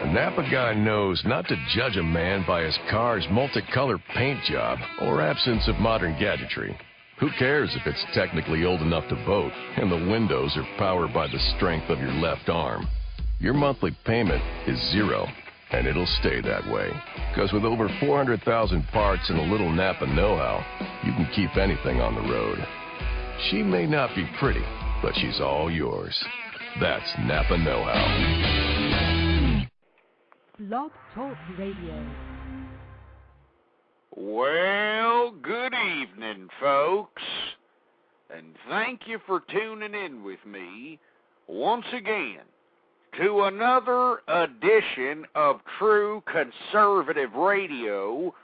A Napa guy knows not to judge a man by his car's multicolored paint job or absence of modern gadgetry. Who cares if it's technically old enough to vote and the windows are powered by the strength of your left arm? Your monthly payment is zero, and it'll stay that way. Because with over 400,000 parts and a little Napa know-how, you can keep anything on the road. She may not be pretty, but she's all yours. That's Napa know-how. Blog Talk Radio. Well, good evening, folks, and thank you for tuning in with me once again to another edition of True Conservative Radio.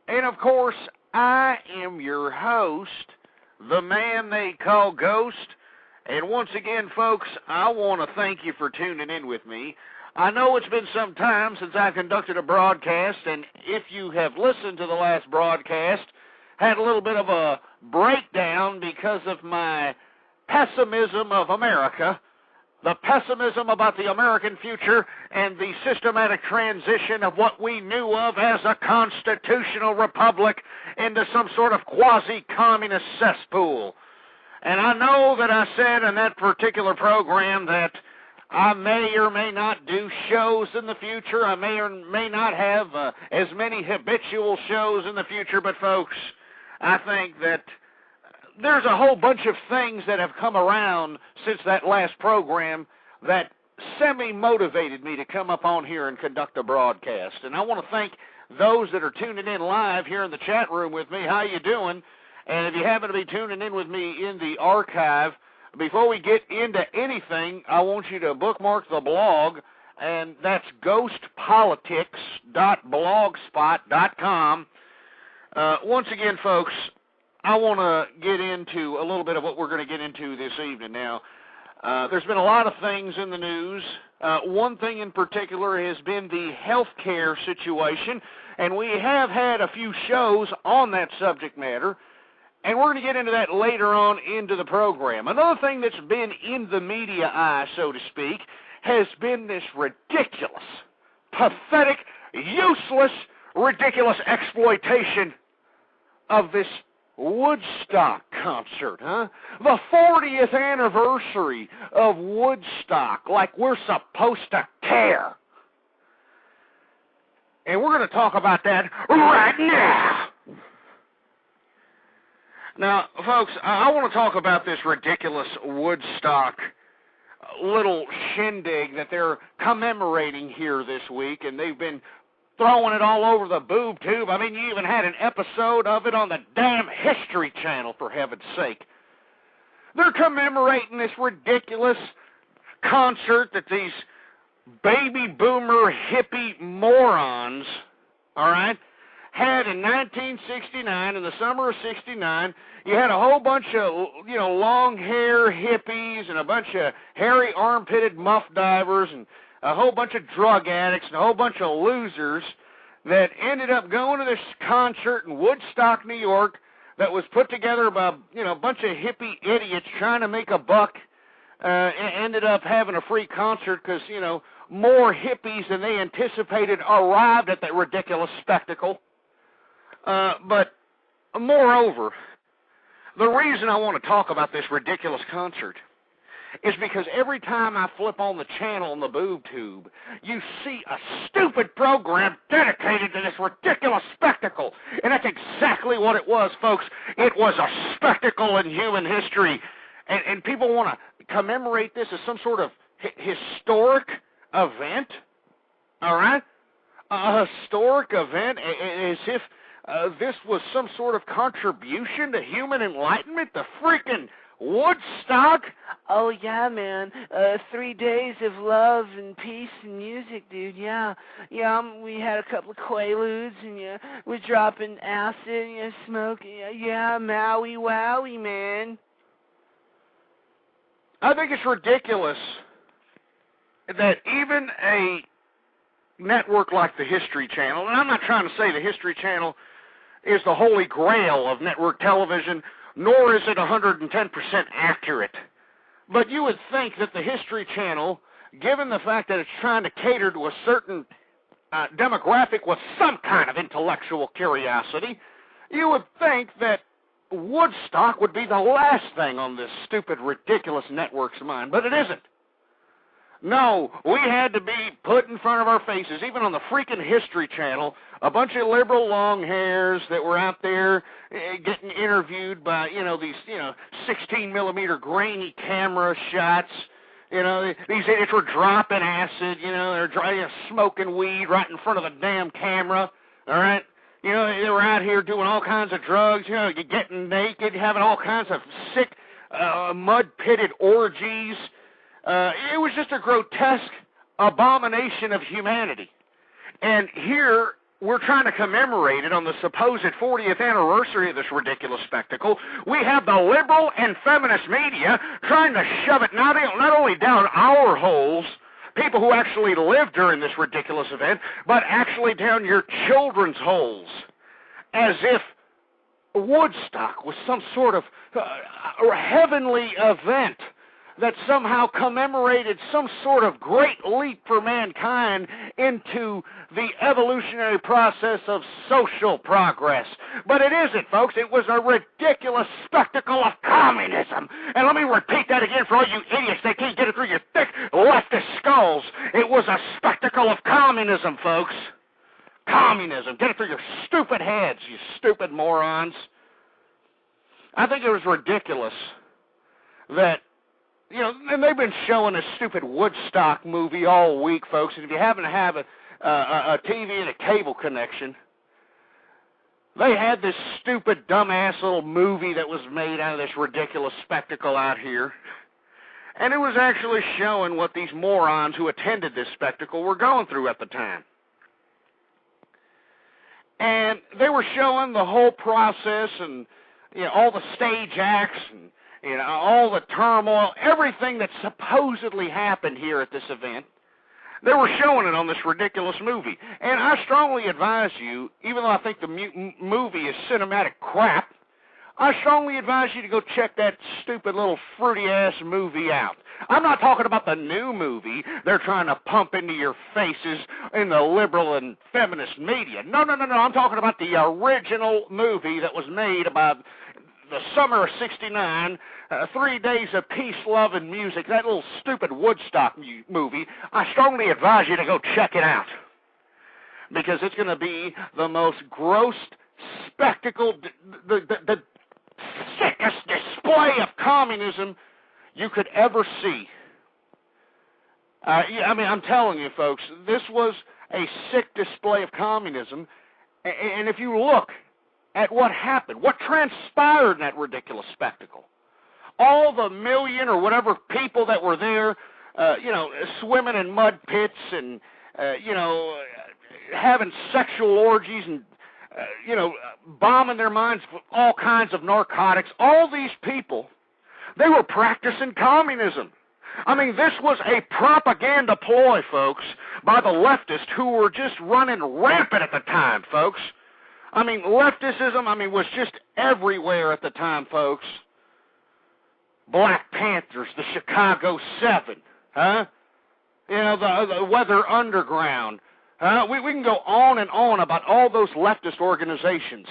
And, of course, I am your host, the man they call Ghost. And once again, folks, I want to thank you for tuning in with me. I know it's been some time since I conducted a broadcast, and if you have listened to the last broadcast, had a little bit of a breakdown because of my pessimism of America, the pessimism about the American future, and the systematic transition of what we knew of as a constitutional republic into some sort of quasi-communist cesspool. And I know that I said in that particular program that I may or may not do shows in the future. I may or may not have as many habitual shows in the future. But, folks, I think that there's a whole bunch of things that have come around since that last program that semi-motivated me to come up on here and conduct a broadcast. And I want to thank those that are tuning in live here in the chat room with me. How you doing? And if you happen to be tuning in with me in the archive, before we get into anything, I want you to bookmark the blog, and that's ghostpolitics.blogspot.com. Once again, folks, I want to get into a little bit of what we're going to get into this evening. Now, there's been a lot of things in the news. One thing in particular has been the health care situation, and we have had a few shows on that subject matter. And we're going to get into that later on into the program. Another thing that's been in the media eye, so to speak, has been this ridiculous, pathetic, useless, ridiculous exploitation of this Woodstock concert, huh? The 40th anniversary of Woodstock, like we're supposed to care. And we're going to talk about that right now. Now, folks, I want to talk about this ridiculous Woodstock little shindig that they're commemorating here this week, and they've been throwing it all over the boob tube. I mean, you even had an episode of it on the damn History Channel, for heaven's sake. They're commemorating this ridiculous concert that these baby boomer hippie morons, all right, had in 1969, in the summer of 69. You had a whole bunch of, long hair hippies and a bunch of hairy armpitted muff divers and a whole bunch of drug addicts and a whole bunch of losers that ended up going to this concert in Woodstock, New York, that was put together by, a bunch of hippie idiots trying to make a buck. Ended up having a free concert because, more hippies than they anticipated arrived at that ridiculous spectacle. But moreover, the reason I want to talk about this ridiculous concert is because every time I flip on the channel on the boob tube, you see a stupid program dedicated to this ridiculous spectacle. And that's exactly what it was, folks. It was a spectacle in human history. And people want to commemorate this as some sort of historic event, all right? A historic event as if this was some sort of contribution to human enlightenment, the freaking Woodstock. Oh, yeah, man. 3 days of love and peace and music, dude, yeah. We had a couple of Quaaludes, and we're dropping acid, smoking, Maui Wowie, man. I think it's ridiculous that even a network like the History Channel, and I'm not trying to say the History Channel is the holy grail of network television, nor is it 110% accurate. But you would think that the History Channel given the fact that it's trying to cater to a certain demographic with some kind of intellectual curiosity, you would think that Woodstock would be the last thing on this stupid, ridiculous network's mind, but it isn't. No, we had to be put in front of our faces, even on the freaking History Channel, a bunch of liberal long hairs that were out there getting interviewed by, these, 16-millimeter grainy camera shots. These idiots were dropping acid, they're smoking weed right in front of the damn camera, all right? They were out here doing all kinds of drugs, getting naked, having all kinds of sick, mud-pitted orgies. It was just a grotesque abomination of humanity. And here, we're trying to commemorate it on the supposed 40th anniversary of this ridiculous spectacle. We have the liberal and feminist media trying to shove it not only down our holes, people who actually lived during this ridiculous event, but actually down your children's holes, as if Woodstock was some sort of heavenly event that somehow commemorated some sort of great leap for mankind into the evolutionary process of social progress. But it isn't, folks. It was a ridiculous spectacle of communism. And let me repeat that again for all you idiots that can't get it through your thick leftist skulls. It was a spectacle of communism, folks. Communism. Get it through your stupid heads, you stupid morons. I think it was ridiculous that and they've been showing a stupid Woodstock movie all week, folks. And if you happen to have a TV and a cable connection, they had this stupid, dumbass little movie that was made out of this ridiculous spectacle out here. And it was actually showing what these morons who attended this spectacle were going through at the time. And they were showing the whole process and, all the stage acts and, all the turmoil, everything that supposedly happened here at this event. They were showing it on this ridiculous movie. And I strongly advise you, even though I think the movie is cinematic crap, I strongly advise you to go check that stupid little fruity-ass movie out. I'm not talking about the new movie they're trying to pump into your faces in the liberal and feminist media. No. I'm talking about the original movie that was made about the summer of '69, 3 Days of Peace, Love, and Music, that little stupid Woodstock movie. I strongly advise you to go check it out, because it's going to be the most gross spectacle, the sickest display of communism you could ever see. I'm telling you, folks, this was a sick display of communism, and if you look at what happened, what transpired in that ridiculous spectacle. All the million or whatever people that were there, swimming in mud pits and, having sexual orgies and, bombing their minds with all kinds of narcotics. All these people, they were practicing communism. I mean, this was a propaganda ploy, folks, by the leftists who were just running rampant at the time, folks. I mean, leftism, was just everywhere at the time, folks. Black Panthers, the Chicago 7, huh? The Weather Underground. We can go on and on about all those leftist organizations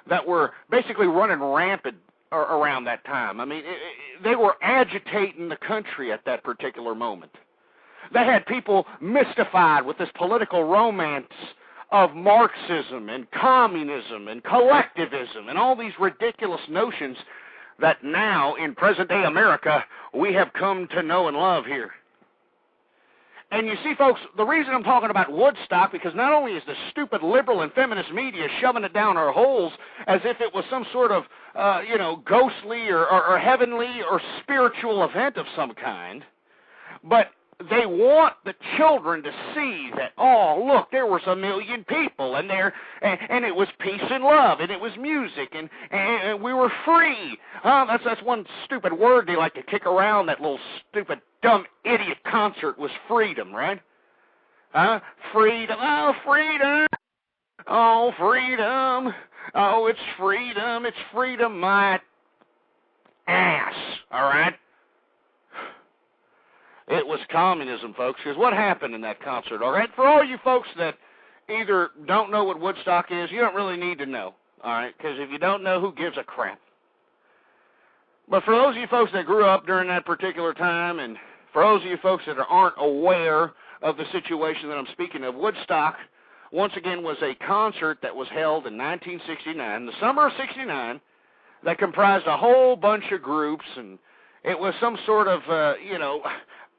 that were basically running rampant around that time. They were agitating the country at that particular moment. They had people mystified with this political romance of Marxism and communism and collectivism and all these ridiculous notions that now, in present-day America, we have come to know and love here. And you see, folks, the reason I'm talking about Woodstock, because not only is the stupid liberal and feminist media shoving it down our holes as if it was some sort of, ghostly or heavenly or spiritual event of some kind, but they want the children to see that, oh, look, there was 1 million people, and it was peace and love, and it was music, and we were free. That's one stupid word they like to kick around, that little stupid, dumb, idiot concert was freedom, right? Freedom, oh, freedom, oh, freedom, oh, it's freedom, my ass, all right? it was communism, folks. Because what happened in that concert, all right? For all you folks that either don't know what Woodstock is, you don't really need to know, all right? Because if you don't know, who gives a crap? But for those of you folks that grew up during that particular time, and for those of you folks that aren't aware of the situation that I'm speaking of, Woodstock, once again, was a concert that was held in 1969, the summer of 69, that comprised a whole bunch of groups, and it was some sort of,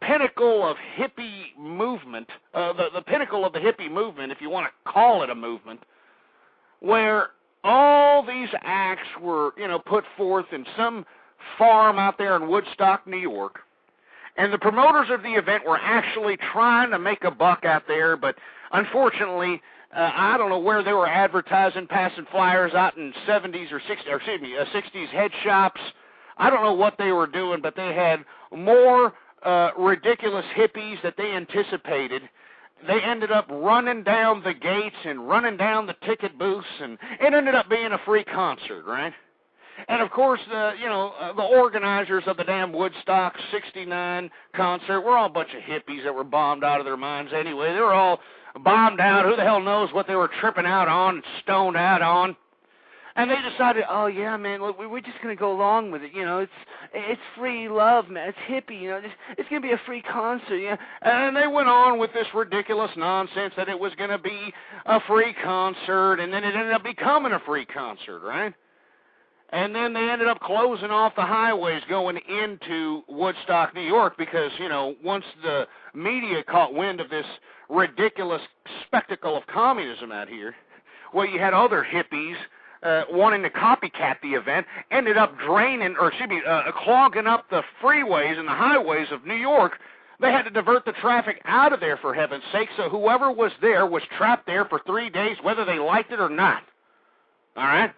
pinnacle of hippie movement, the pinnacle of the hippie movement, if you want to call it a movement, where all these acts were, put forth in some farm out there in Woodstock, New York, and the promoters of the event were actually trying to make a buck out there, but unfortunately, I don't know where they were advertising, passing flyers out in 70s or 60s head shops. I don't know what they were doing, but they had more ridiculous hippies that they anticipated. They ended up running down the gates and running down the ticket booths, and it ended up being a free concert, right? And of course, the organizers of the damn Woodstock '69 concert were all a bunch of hippies that were bombed out of their minds anyway. They were all bombed out. Who the hell knows what they were tripping out on and stoned out on? And they decided, oh yeah, man, look, we're just gonna go along with it. It's free love, man. It's hippie. It's gonna be a free concert. And they went on with this ridiculous nonsense that it was gonna be a free concert, and then it ended up becoming a free concert, right? And then they ended up closing off the highways going into Woodstock, New York, because, once the media caught wind of this ridiculous spectacle of communism out here, well, you had other hippies wanting to copycat the event, ended up clogging up the freeways and the highways of New York. They had to divert the traffic out of there, for heaven's sake, so whoever was there was trapped there for 3 days, whether they liked it or not. All right?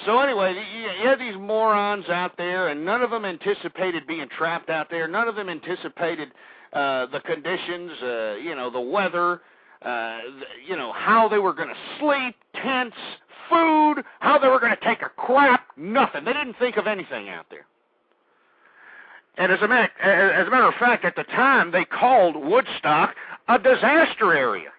So anyway, you had these morons out there, and none of them anticipated being trapped out there. None of them anticipated the conditions, the weather, how they were going to sleep, tents, food, how they were going to take a crap, nothing. They didn't think of anything out there. And as a matter of fact, at the time, they called Woodstock a disaster area.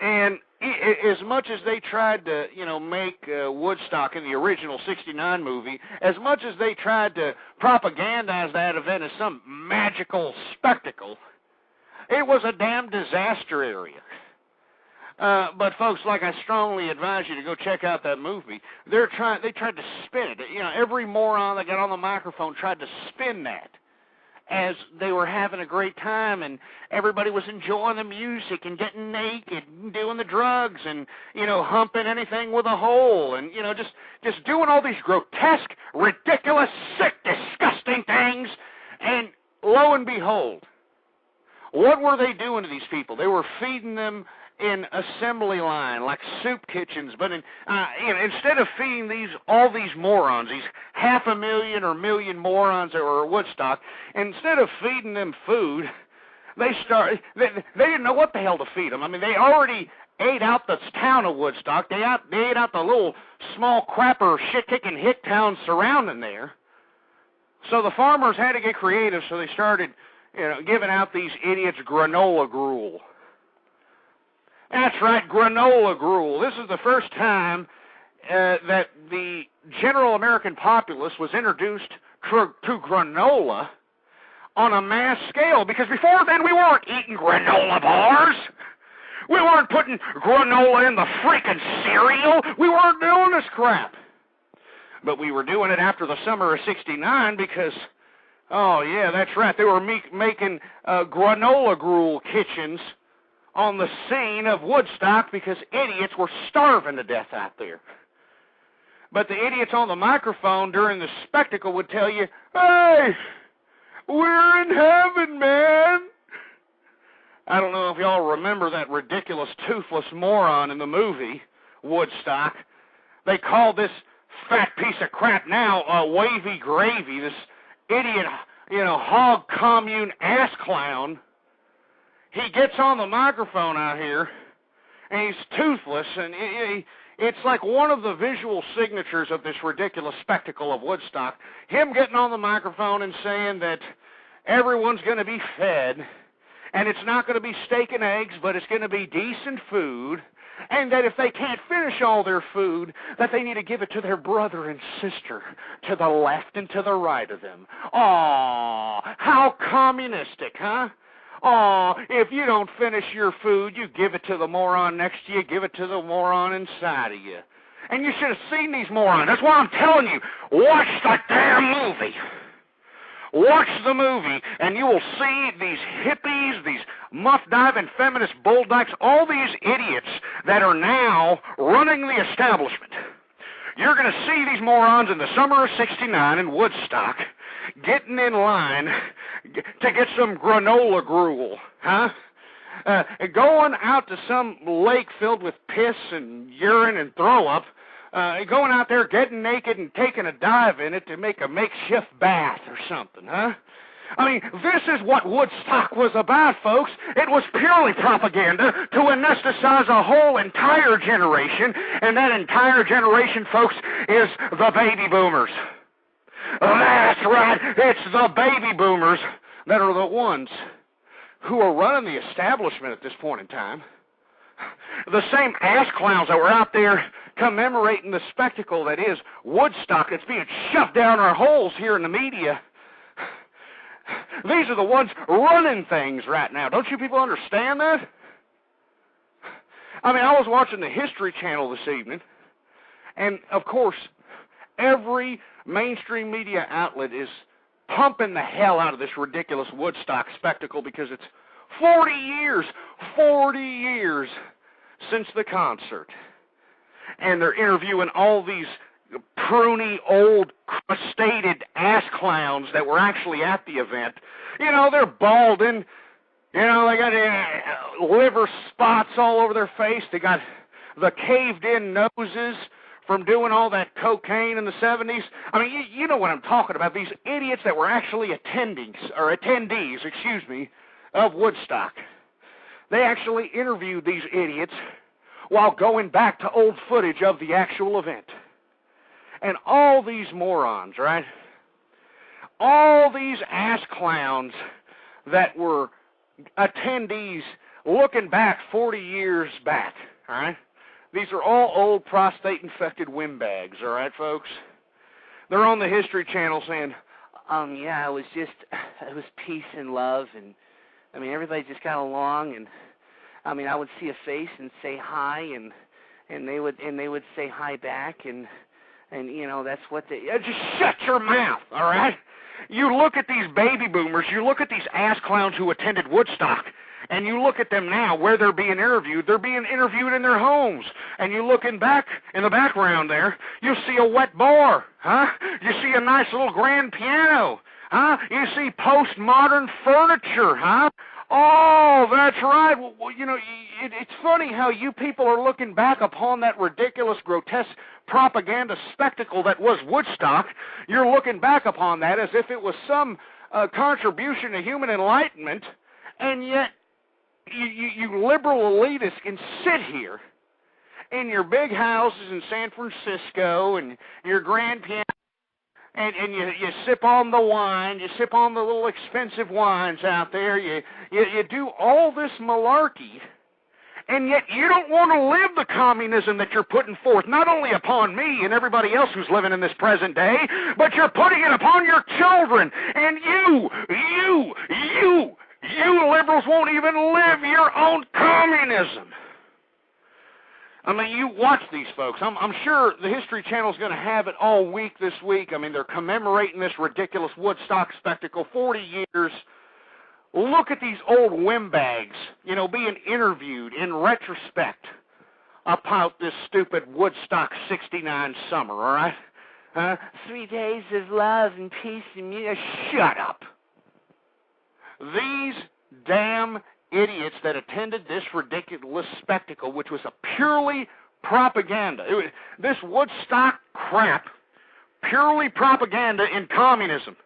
And as much as they tried to, make Woodstock in the original '69 movie, as much as they tried to propagandize that event as some magical spectacle, it was a damn disaster area. But folks, like I strongly advise you to go check out that movie. They tried to spin it. Every moron that got on the microphone tried to spin that as they were having a great time, and everybody was enjoying the music and getting naked and doing the drugs and, humping anything with a hole and, just doing all these grotesque, ridiculous, sick, disgusting things. And lo and behold, what were they doing to these people? They were feeding them in assembly line, like soup kitchens, but instead of feeding all these morons, these 500,000 or million morons that were at Woodstock, instead of feeding them food, they didn't know what the hell to feed them. I mean, they already ate out the town of Woodstock. They ate out the little small crapper shit-kicking hick towns surrounding there. So the farmers had to get creative, so they started, giving out these idiots granola gruel. That's right, granola gruel. This is the first time that the general American populace was introduced to granola on a mass scale, because before then we weren't eating granola bars. We weren't putting granola in the freaking cereal. We weren't doing this crap. But we were doing it after the summer of '69 because, oh yeah, that's right, they were making granola gruel kitchens on the scene of Woodstock because idiots were starving to death out there. But the idiots on the microphone during the spectacle would tell you, hey, we're in heaven, man. I don't know if y'all remember that ridiculous toothless moron in the movie, Woodstock. They called this fat piece of crap now Wavy Gravy, this idiot, hog commune ass clown. He gets on the microphone out here, and he's toothless, and it's like one of the visual signatures of this ridiculous spectacle of Woodstock, him getting on the microphone and saying that everyone's going to be fed, and it's not going to be steak and eggs, but it's going to be decent food, and that if they can't finish all their food, that they need to give it to their brother and sister to the left and to the right of them. Aw, how communistic, huh? Aw, if you don't finish your food, you give it to the moron next to you, give it to the moron inside of you. And you should have seen these morons. That's why I'm telling you, watch the damn movie. Watch the movie, and you will see these hippies, these muff-diving feminist bulldykes, all these idiots that are now running the establishment. You're going to see these morons in the summer of '69 in Woodstock getting in line to get some granola gruel, huh? Going out to some lake filled with piss and urine and throw-up, going out there getting naked and taking a dive in it to make a makeshift bath or something, huh? I mean, this is what Woodstock was about, folks. It was purely propaganda to anesthetize a whole entire generation, and that entire generation, folks, is the baby boomers. That's right, it's the baby boomers that are the ones who are running the establishment at this point in time. The same ass clowns that were out there commemorating the spectacle that is Woodstock that's being shoved down our holes here in the media. These are the ones running things right now. Don't you people understand that? I mean, I was watching the History Channel this evening, and of course, every mainstream media outlet is pumping the hell out of this ridiculous Woodstock spectacle because it's 40 years since the concert. And they're interviewing all these pruny, old, crustated ass clowns that were actually at the event. You know, they're balding. You know, they got liver spots all over their face. They got the caved-in noses from doing all that cocaine in the 70s. I mean, you know what I'm talking about. These idiots that were actually attendees, of Woodstock. They actually interviewed these idiots while going back to old footage of the actual event. And all these morons, right? All these ass clowns that were attendees looking back 40 years back, all right? These are all old prostate-infected windbags, all right, folks? They're on the History Channel saying, yeah, it was peace and love, and, I mean, everybody just got along, and, I mean, I would see a face and say hi, and they would say hi back, and you know, that's what they... Just shut your mouth, all right? You look at these baby boomers, you look at these ass clowns who attended Woodstock, and you look at them now where they're being interviewed in their homes. And you look in the background there, you see a wet bar, huh? You see a nice little grand piano, huh? You see postmodern furniture, huh? Oh, that's right. Well, you know, it's funny how you people are looking back upon that ridiculous, grotesque propaganda spectacle that was Woodstock. You're looking back upon that as if it was some contribution to human enlightenment, and yet you liberal elitists can sit here in your big houses in San Francisco and your grand piano, and you sip on the wine, you sip on the little expensive wines out there, you do all this malarkey, and yet you don't want to live the communism that you're putting forth, not only upon me and everybody else who's living in this present day, but you're putting it upon your children, and you liberals won't even live your own communism. I mean, you watch these folks. I'm sure the History Channel's going to have it all week this week. I mean, they're commemorating this ridiculous Woodstock spectacle, 40 years. Look at these old windbags, you know, being interviewed in retrospect about this stupid Woodstock '69 summer, all right? Huh? 3 days of love and peace and music. Shut up. These damn idiots that attended this ridiculous spectacle, which was a purely propaganda. This Woodstock crap, purely propaganda in communism.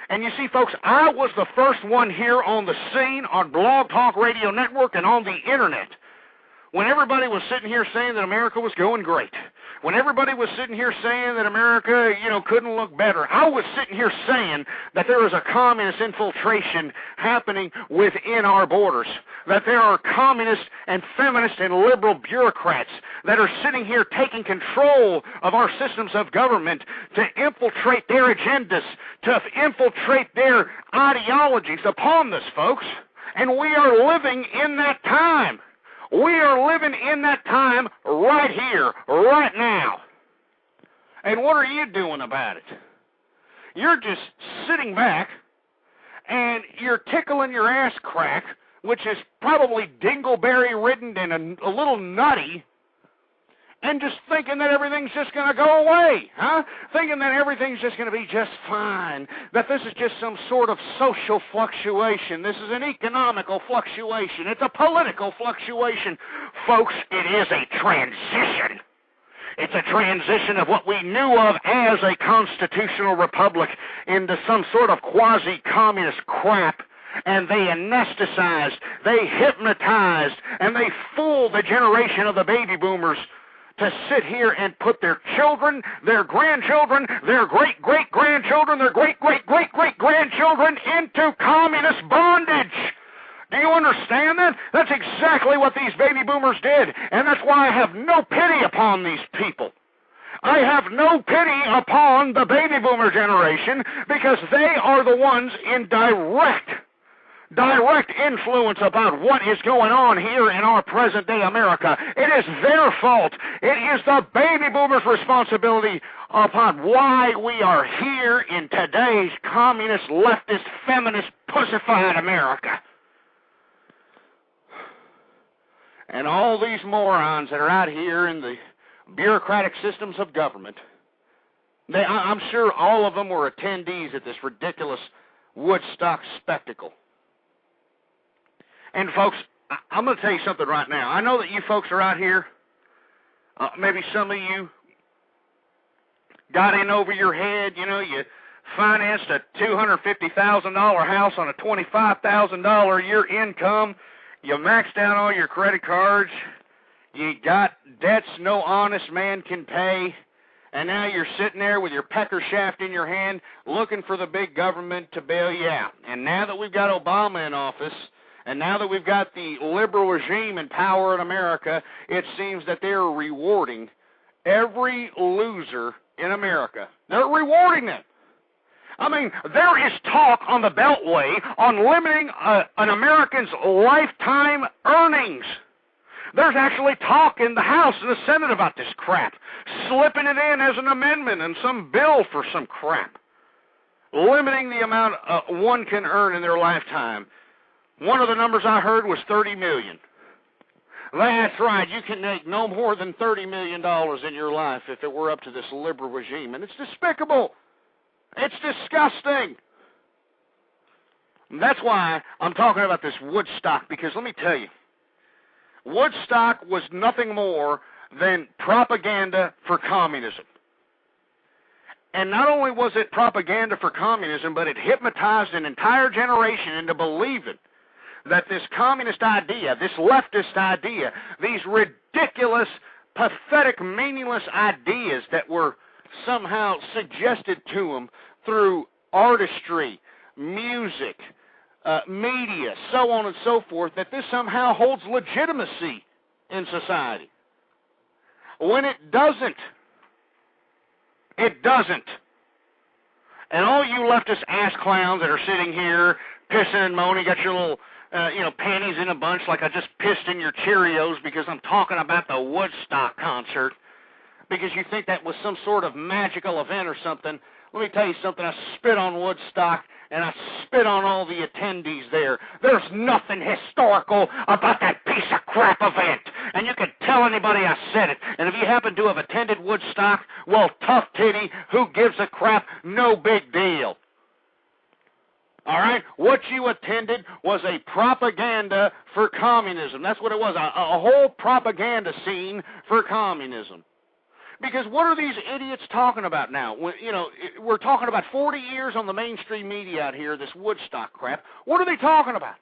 And you see, folks, I was the first one here on the scene on Blog Talk Radio Network and on the Internet when everybody was sitting here saying that America was going great, when everybody was sitting here saying that America, couldn't look better, I was sitting here saying that there is a communist infiltration happening within our borders, that there are communist and feminist and liberal bureaucrats that are sitting here taking control of our systems of government to infiltrate their agendas, to infiltrate their ideologies upon this, folks. And we are living in that time. We are living in that time right here, right now. And what are you doing about it? You're just sitting back and you're tickling your ass crack, which is probably dingleberry-ridden and a little nutty, and just thinking that everything's just going to go away, huh? Thinking that everything's just going to be just fine, that this is just some sort of social fluctuation. This is an economical fluctuation. It's a political fluctuation. Folks, it is a transition. It's a transition of what we knew of as a constitutional republic into some sort of quasi-communist crap. And they anesthetized, they hypnotized, and they fooled the generation of the baby boomers to sit here and put their children, their grandchildren, their great-great-grandchildren, their great-great-great-great-grandchildren into communist bondage. Do you understand that? That's exactly what these baby boomers did, and that's why I have no pity upon these people. I have no pity upon the baby boomer generation because they are the ones in direct influence about what is going on here in our present-day America. It is their fault. It is the baby boomers' responsibility upon why we are here in today's communist, leftist, feminist, pussified America. And all these morons that are out here in the bureaucratic systems of government, I'm sure all of them were attendees at this ridiculous Woodstock spectacle. And, folks, I'm going to tell you something right now. I know that you folks are out here. Maybe some of you got in over your head. You financed a $250,000 house on a $25,000 a year income. You maxed out all your credit cards. You got debts no honest man can pay. And now you're sitting there with your pecker shaft in your hand looking for the big government to bail you out. And now that we've got Obama in office, and now that we've got the liberal regime in power in America, it seems that they're rewarding every loser in America. They're rewarding them. I mean, there is talk on the Beltway on limiting an American's lifetime earnings. There's actually talk in the House and the Senate about this crap, slipping it in as an amendment in some bill for some crap, limiting the amount one can earn in their lifetime. One of the numbers I heard was $30 million. That's right. You can make no more than $30 million in your life if it were up to this liberal regime. And it's despicable. It's disgusting. And that's why I'm talking about this Woodstock, because let me tell you, Woodstock was nothing more than propaganda for communism. And not only was it propaganda for communism, but it hypnotized an entire generation into believing that this communist idea, this leftist idea, these ridiculous, pathetic, meaningless ideas that were somehow suggested to them through artistry, music, media, so on and so forth, that this somehow holds legitimacy in society. When it doesn't. It doesn't. And all you leftist ass clowns that are sitting here pissing and moaning, got your little panties in a bunch like I just pissed in your Cheerios because I'm talking about the Woodstock concert, because you think that was some sort of magical event or something. Let me tell you something. I spit on Woodstock, and I spit on all the attendees there. There's nothing historical about that piece of crap event, and you can tell anybody I said it. And if you happen to have attended Woodstock, well, tough titty, who gives a crap? No big deal. All right? What you attended was a propaganda for communism. That's what it was, a whole propaganda scene for communism. Because what are these idiots talking about now? We're talking about 40 years on the mainstream media out here, this Woodstock crap. What are they talking about?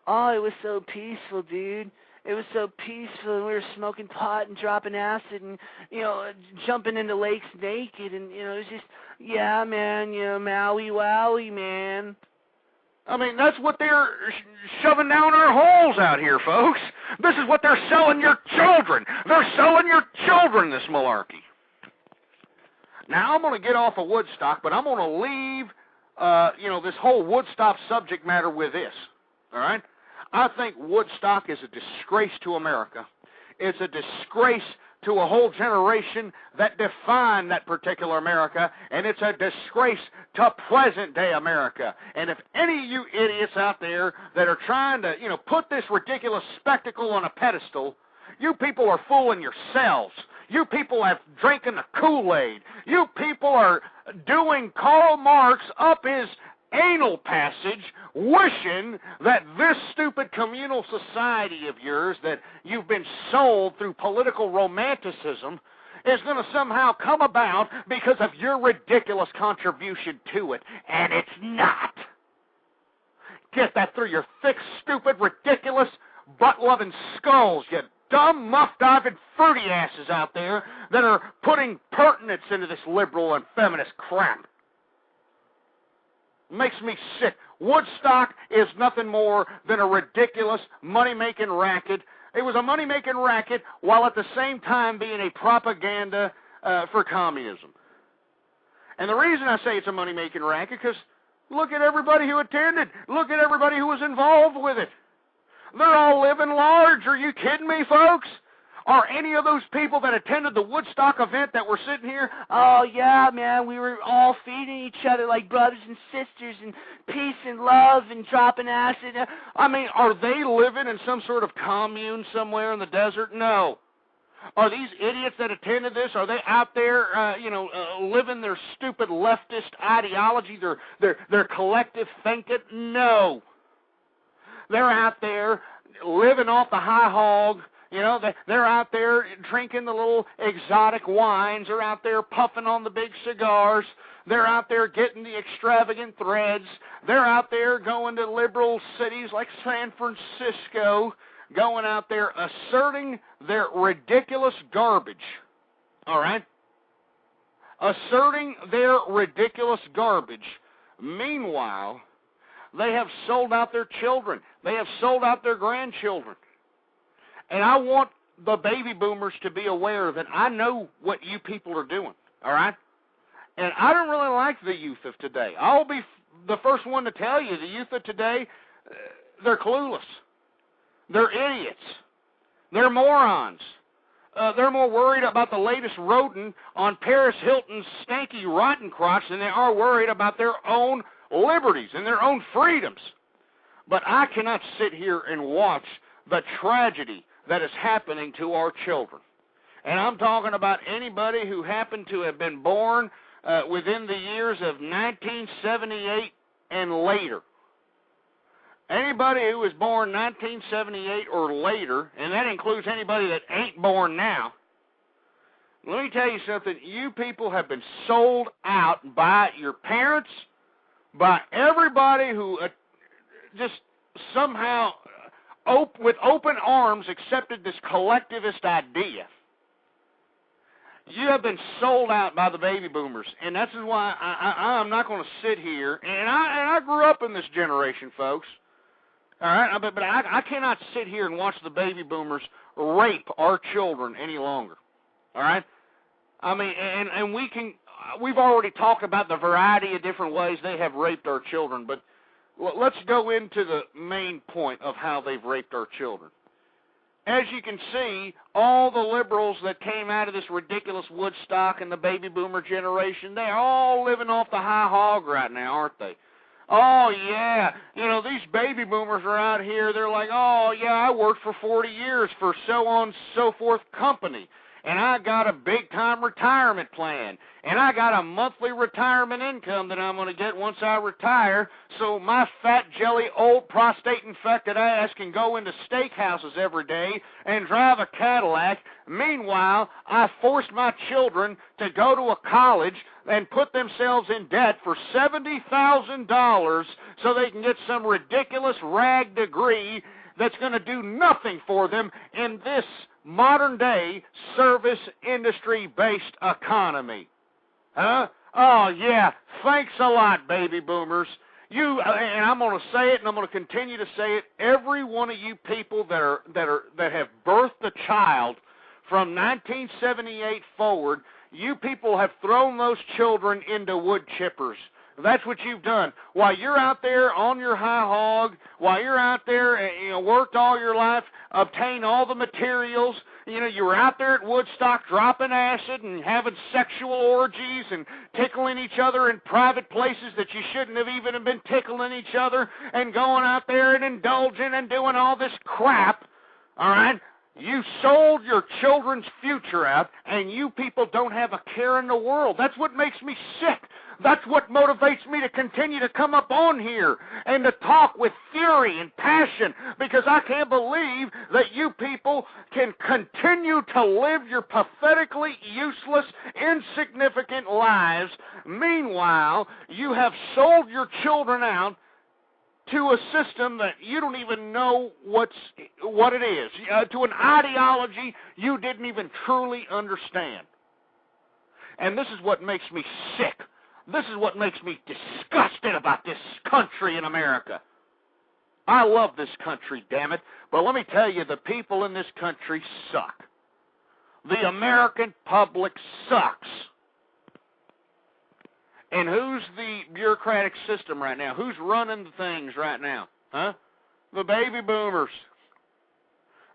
Oh, it was so peaceful, dude. it was so peaceful, and we were smoking pot and dropping acid and, jumping into lakes naked, and, it was just, yeah, man, Maui Wowie, man. I mean, that's what they're shoving down our holes out here, folks. This is what they're selling your children. They're selling your children this malarkey. Now, I'm going to get off of Woodstock, but I'm going to leave, this whole Woodstock subject matter with this, all right? I think Woodstock is a disgrace to America. It's a disgrace to a whole generation that defined that particular America, and it's a disgrace to present-day America. And if any of you idiots out there that are trying to, put this ridiculous spectacle on a pedestal, you people are fooling yourselves. You people are drinking the Kool-Aid. You people are doing Karl Marx up his anal passage, wishing that this stupid communal society of yours that you've been sold through political romanticism is going to somehow come about because of your ridiculous contribution to it, and it's not. Get that through your thick, stupid, ridiculous, butt-loving skulls, you dumb, muff-diving, fruity asses out there that are putting pertinence into this liberal and feminist crap. Makes me sick. Woodstock is nothing more than a ridiculous money-making racket. It was a money-making racket while at the same time being a propaganda for communism. And the reason I say it's a money-making racket because look at everybody who attended. Look at everybody who was involved with it. They're all living large. Are you kidding me, folks? Are any of those people that attended the Woodstock event that were sitting here? Oh, yeah, man, we were all feeding each other like brothers and sisters and peace and love and dropping acid. I mean, are they living in some sort of commune somewhere in the desert? No. Are these idiots that attended this, are they out there, living their stupid leftist ideology, their collective thinking? No. They're out there living off the high hog. They're out there drinking the little exotic wines. They're out there puffing on the big cigars. They're out there getting the extravagant threads. They're out there going to liberal cities like San Francisco, going out there asserting their ridiculous garbage. All right? Asserting their ridiculous garbage. Meanwhile, they have sold out their children. They have sold out their grandchildren. And I want the baby boomers to be aware that I know what you people are doing, all right? And I don't really like the youth of today. I'll be the first one to tell you, the youth of today, they're clueless. They're idiots. They're morons. They're more worried about the latest rodent on Paris Hilton's stanky rotten crotch than they are worried about their own liberties and their own freedoms. But I cannot sit here and watch the tragedy that is happening to our children. And I'm talking about anybody who happened to have been born within the years of 1978 and later. Anybody who was born 1978 or later, and that includes anybody that ain't born now, let me tell you something. You people have been sold out by your parents, by everybody who just somehow with open arms accepted this collectivist idea. You have been sold out by the baby boomers, and that's why I'm not going to sit here. And I grew up in this generation, folks. All right, but I cannot sit here and watch the baby boomers rape our children any longer. All right, I mean, and we've already talked about the variety of different ways they have raped our children, but let's go into the main point of how they've raped our children. As you can see, all the liberals that came out of this ridiculous Woodstock and the baby boomer generation, they're all living off the high hog right now, aren't they? Oh, yeah, these baby boomers are out here, they're like, oh, yeah, I worked for 40 years for so on and so forth company, and I got a big-time retirement plan, and I got a monthly retirement income that I'm going to get once I retire, so my fat, jelly, old, prostate-infected ass can go into steakhouses every day and drive a Cadillac. Meanwhile, I forced my children to go to a college and put themselves in debt for $70,000 so they can get some ridiculous rag degree that's going to do nothing for them in this modern-day service industry-based economy. Huh? Oh, yeah, thanks a lot, baby boomers. You, and I'm going to say it, and I'm going to continue to say it, every one of you people that have birthed a child from 1978 forward, you people have thrown those children into wood chippers. That's what you've done. While you're out there on your high hog, while you're out there, worked all your life, obtained all the materials, you were out there at Woodstock dropping acid and having sexual orgies and tickling each other in private places that you shouldn't have even been tickling each other, and going out there and indulging and doing all this crap, all right? You sold your children's future out, and you people don't have a care in the world. That's what makes me sick. That's what motivates me to continue to come up on here and to talk with fury and passion, because I can't believe that you people can continue to live your pathetically useless, insignificant lives. Meanwhile, you have sold your children out to a system that you don't even know what it is, to an ideology you didn't even truly understand. And this is what makes me sick. This is what makes me disgusted about this country in America. I love this country, damn it, but let me tell you, the people in this country suck. The American public sucks. And who's the bureaucratic system right now? Who's running the things right now? Huh? The baby boomers.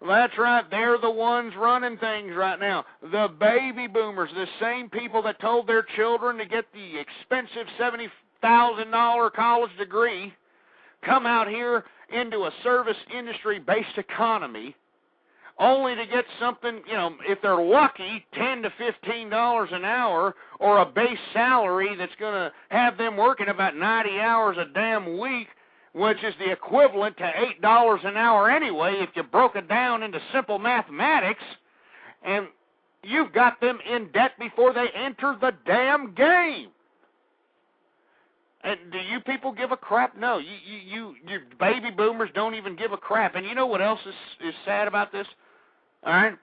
That's right, they're the ones running things right now. The baby boomers, the same people that told their children to get the expensive $70,000 college degree, come out here into a service industry-based economy, only to get something, if they're lucky, $10 to $15 an hour, or a base salary that's going to have them working about 90 hours a damn week, which is the equivalent to $8 an hour anyway, if you broke it down into simple mathematics, and you've got them in debt before they enter the damn game. And do you people give a crap? No, you baby boomers don't even give a crap. And you know what else is sad about this? All right?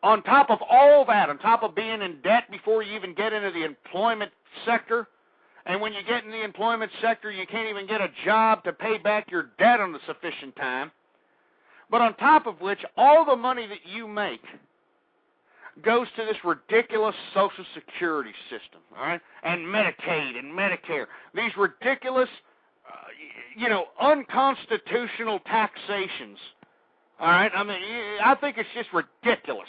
On top of all that, on top of being in debt before you even get into the employment sector, and when you get in the employment sector, you can't even get a job to pay back your debt on a sufficient time. But on top of which, all the money that you make goes to this ridiculous Social Security system, all right? And Medicaid and Medicare. These ridiculous, unconstitutional taxations, all right? I mean, I think it's just ridiculous,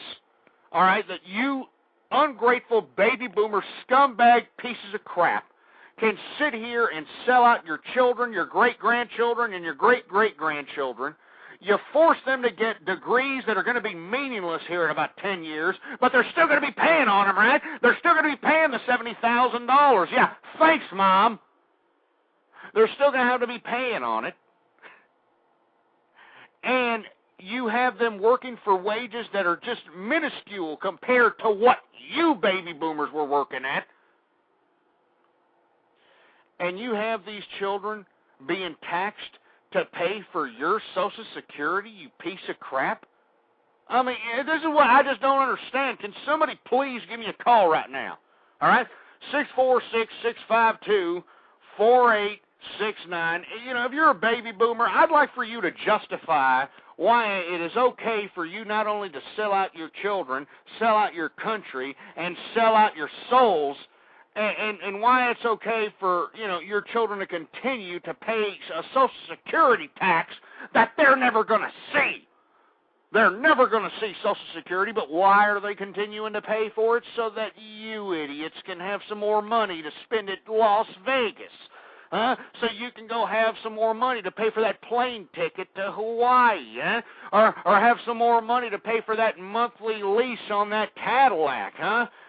all right, that you ungrateful baby boomer scumbag pieces of crap can sit here and sell out your children, your great-grandchildren, and your great-great-grandchildren. You force them to get degrees that are going to be meaningless here in about 10 years, but they're still going to be paying on them, right? They're still going to be paying the $70,000. Yeah, thanks, Mom. They're still going to have to be paying on it. And you have them working for wages that are just minuscule compared to what you baby boomers were working at. And you have these children being taxed to pay for your Social Security, you piece of crap? I mean, this is what I just don't understand. Can somebody please give me a call right now? All right? 646-652-4869. If you're a baby boomer, I'd like for you to justify why it is okay for you not only to sell out your children, sell out your country, and sell out your souls, and why it's okay for, your children to continue to pay a Social Security tax that they're never going to see. They're never going to see Social Security, but why are they continuing to pay for it? So that you idiots can have some more money to spend at Las Vegas. So you can go have some more money to pay for that plane ticket to Hawaii, or have some more money to pay for that monthly lease on that Cadillac,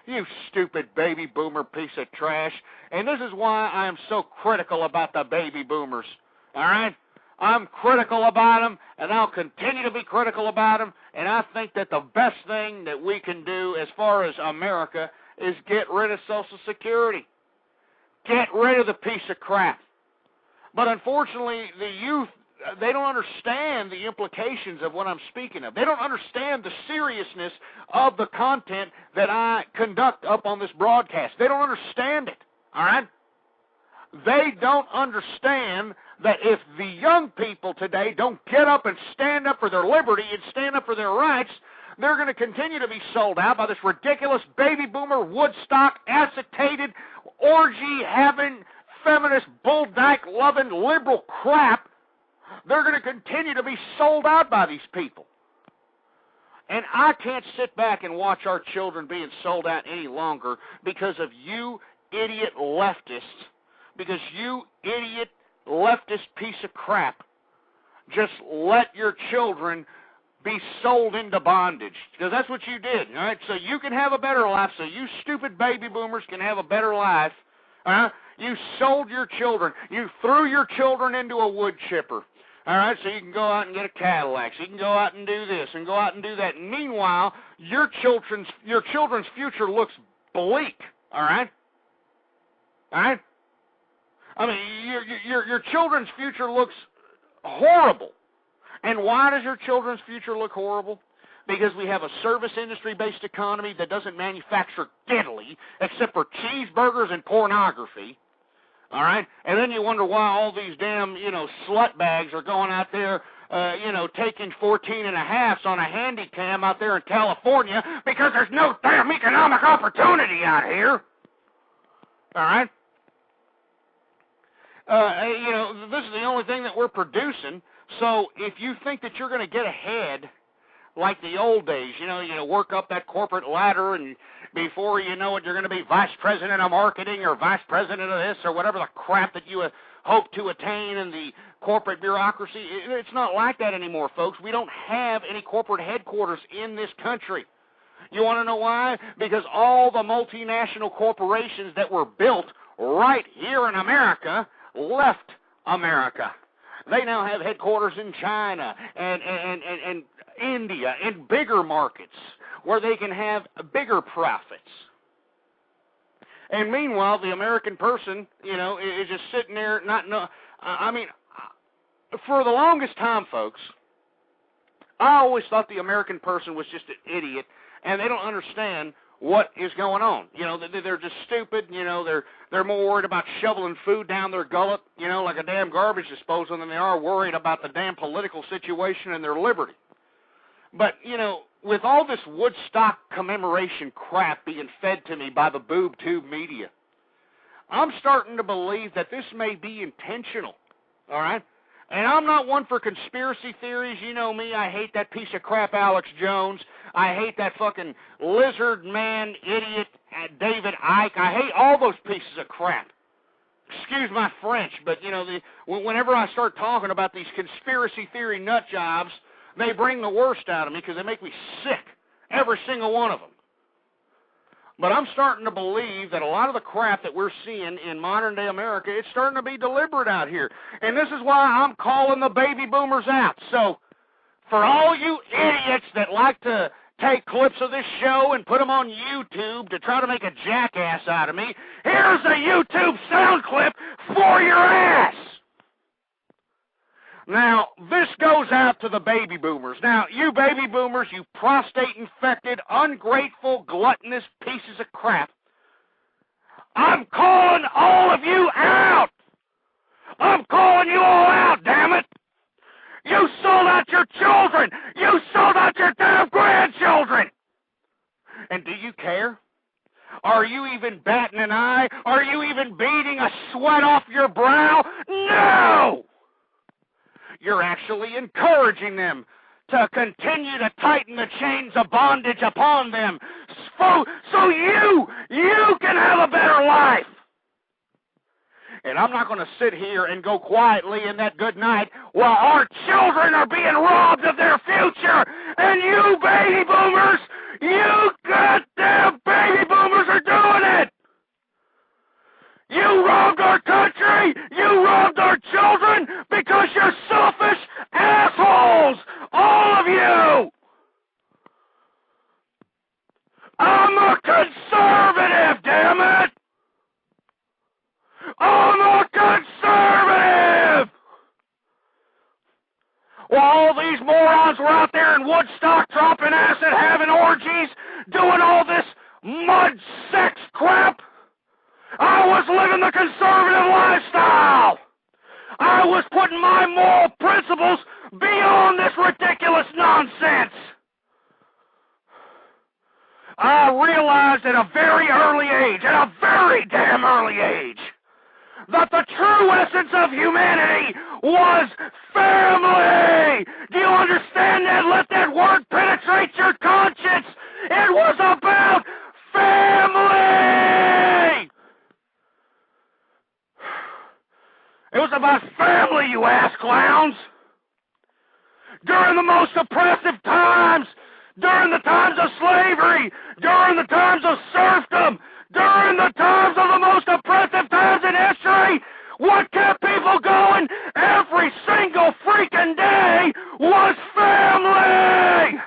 You stupid baby boomer piece of trash. And this is why I am so critical about the baby boomers, all right? I'm critical about them, and I'll continue to be critical about them, and I think that the best thing that we can do as far as America is get rid of Social Security. Get rid of the piece of crap. But unfortunately, the youth they don't understand the implications of what I'm speaking of. They don't understand the seriousness of the content that I conduct up on this broadcast. They don't understand it, all right? They don't understand that if the young people today don't get up and stand up for their liberty and stand up for their rights, they're going to continue to be sold out by this ridiculous baby boomer, Woodstock, acetated, orgy-having, feminist, bull dyke-loving, liberal crap. They're going to continue to be sold out by these people. And I can't sit back and watch our children being sold out any longer because of you idiot leftists, because you idiot leftist piece of crap just let your children be sold into bondage, because that's what you did, all right? So you can have a better life, so you stupid baby boomers can have a better life. You sold your children. You threw your children into a wood chipper, all right, so you can go out and get a Cadillac, so you can go out and do this and go out and do that. And meanwhile, your children's future looks bleak, all right? All right? I mean, your children's future looks horrible. And why does your children's future look horrible? Because we have a service industry-based economy that doesn't manufacture diddly except for cheeseburgers and pornography. All right? And then you wonder why all these damn, slut bags are going out there, taking 14.5s on a handy cam out there in California because there's no damn economic opportunity out here. All right? This is the only thing that we're producing. So if you think that you're going to get ahead like the old days, you work up that corporate ladder, and before you know it, you're going to be vice president of marketing or vice president of this or whatever the crap that you hope to attain in the corporate bureaucracy. It's not like that anymore, folks. We don't have any corporate headquarters in this country. You want to know why? Because all the multinational corporations that were built right here in America left America. They now have headquarters in China and India and bigger markets where they can have bigger profits. And meanwhile, the American person, is just sitting there for the longest time, folks, I always thought the American person was just an idiot, and they don't understand what is going on. They're just stupid. They're more worried about shoveling food down their gullet, like a damn garbage disposal, than they are worried about the damn political situation and their liberty. But, with all this Woodstock commemoration crap being fed to me by the boob tube media, I'm starting to believe that this may be intentional, all right? And I'm not one for conspiracy theories. You know me. I hate that piece of crap Alex Jones. I hate that fucking lizard man idiot David Icke. I hate all those pieces of crap. Excuse my French, but, whenever I start talking about these conspiracy theory nut jobs, they bring the worst out of me because they make me sick, every single one of them. But I'm starting to believe that a lot of the crap that we're seeing in modern-day America, it's starting to be deliberate out here. And this is why I'm calling the baby boomers out. So for all you idiots that like to take clips of this show and put them on YouTube to try to make a jackass out of me, here's a YouTube sound clip for your ass. Now, this goes out to the baby boomers. Now, you baby boomers, you prostate-infected, ungrateful, gluttonous pieces of crap, I'm calling all of you out. I'm calling you all out, damn it. You sold out your children. You sold out your damn grandchildren. And do you care? Are you even batting an eye? Are you even beating a sweat off your brow? No! You're actually encouraging them to continue to tighten the chains of bondage upon them so you can have a better life. And I'm not going to sit here and go quietly in that good night while our children are being robbed of their future. And you baby boomers, you goddamn baby boomers are doing it. You robbed our country. You robbed our children because you're selfish assholes. All of you. I'm a conservative, damn it. I'm a conservative. clowns were out there in Woodstock dropping acid, having orgies, doing all this mud sex crap. I was living the conservative lifestyle. I was putting my moral principles beyond this ridiculous nonsense. I realized at a very early age, at a very damn early age, that the true essence of humanity was family. Do you understand that? Let that word penetrate your conscience. It was about family. It was about family, you ass clowns. During the most oppressive times, during the times of slavery, during the times of serfdom, during the times of the most oppressive times in history, what kept people going every single freaking day was family.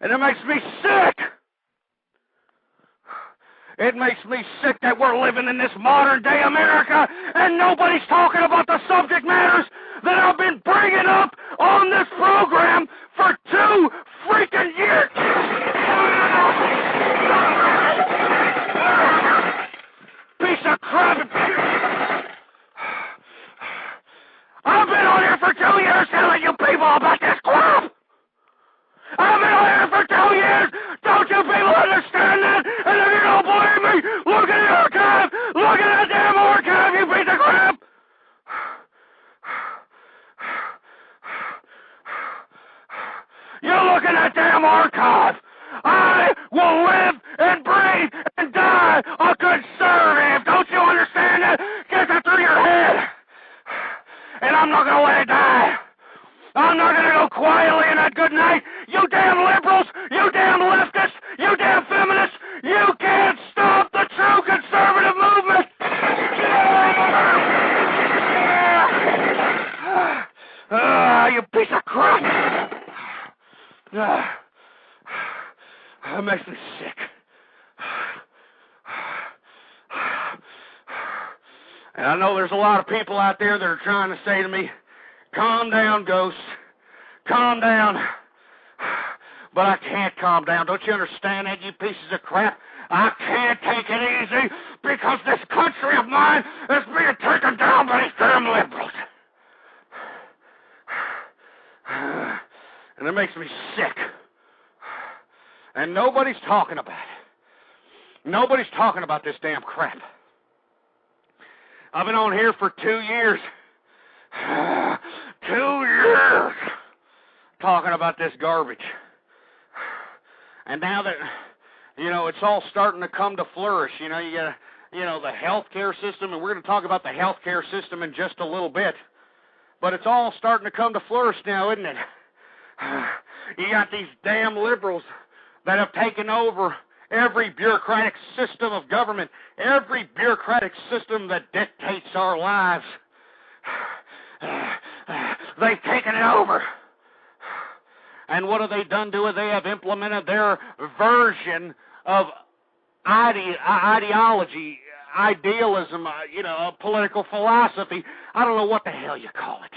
And it makes me sick. It makes me sick that we're living in this modern day America and nobody's talking about the subject matters that I've been bringing up on this program for 2 freaking years. Piece of crap. I've been on here for 2 years telling you people about this crap. I've been on here for 2 years. Don't you people understand that? And if you don't believe me, look at the archive. Look at that damn archive, you piece of crap. You look at that damn archive. I will live and breathe and die a conservative. Don't you understand that? Get that through your head. And I'm not going to let it die. I'm not going to go quietly in that good night. You damn liberals, you damn leftists, you damn feminists, you can't stop the true conservative movement. You piece of crap. That makes me sick. And I know there's a lot of people out there that are trying to say to me, calm down, Ghost. Calm down. But I can't calm down. Don't you understand that, you pieces of crap? I can't take it easy because this country of mine is being taken down by these damn liberals. And it makes me sick. And nobody's talking about it. Nobody's talking about this damn crap. I've been on here for 2 years. 2 years talking about this garbage. And now that, it's all starting to come to flourish, you got, the healthcare system, and we're going to talk about the healthcare system in just a little bit. But it's all starting to come to flourish now, isn't it? You got these damn liberals that have taken over every bureaucratic system of government, every bureaucratic system that dictates our lives. They've taken it over. And what have they done to it? They have implemented their version of ideology, idealism, political philosophy. I don't know what the hell you call it.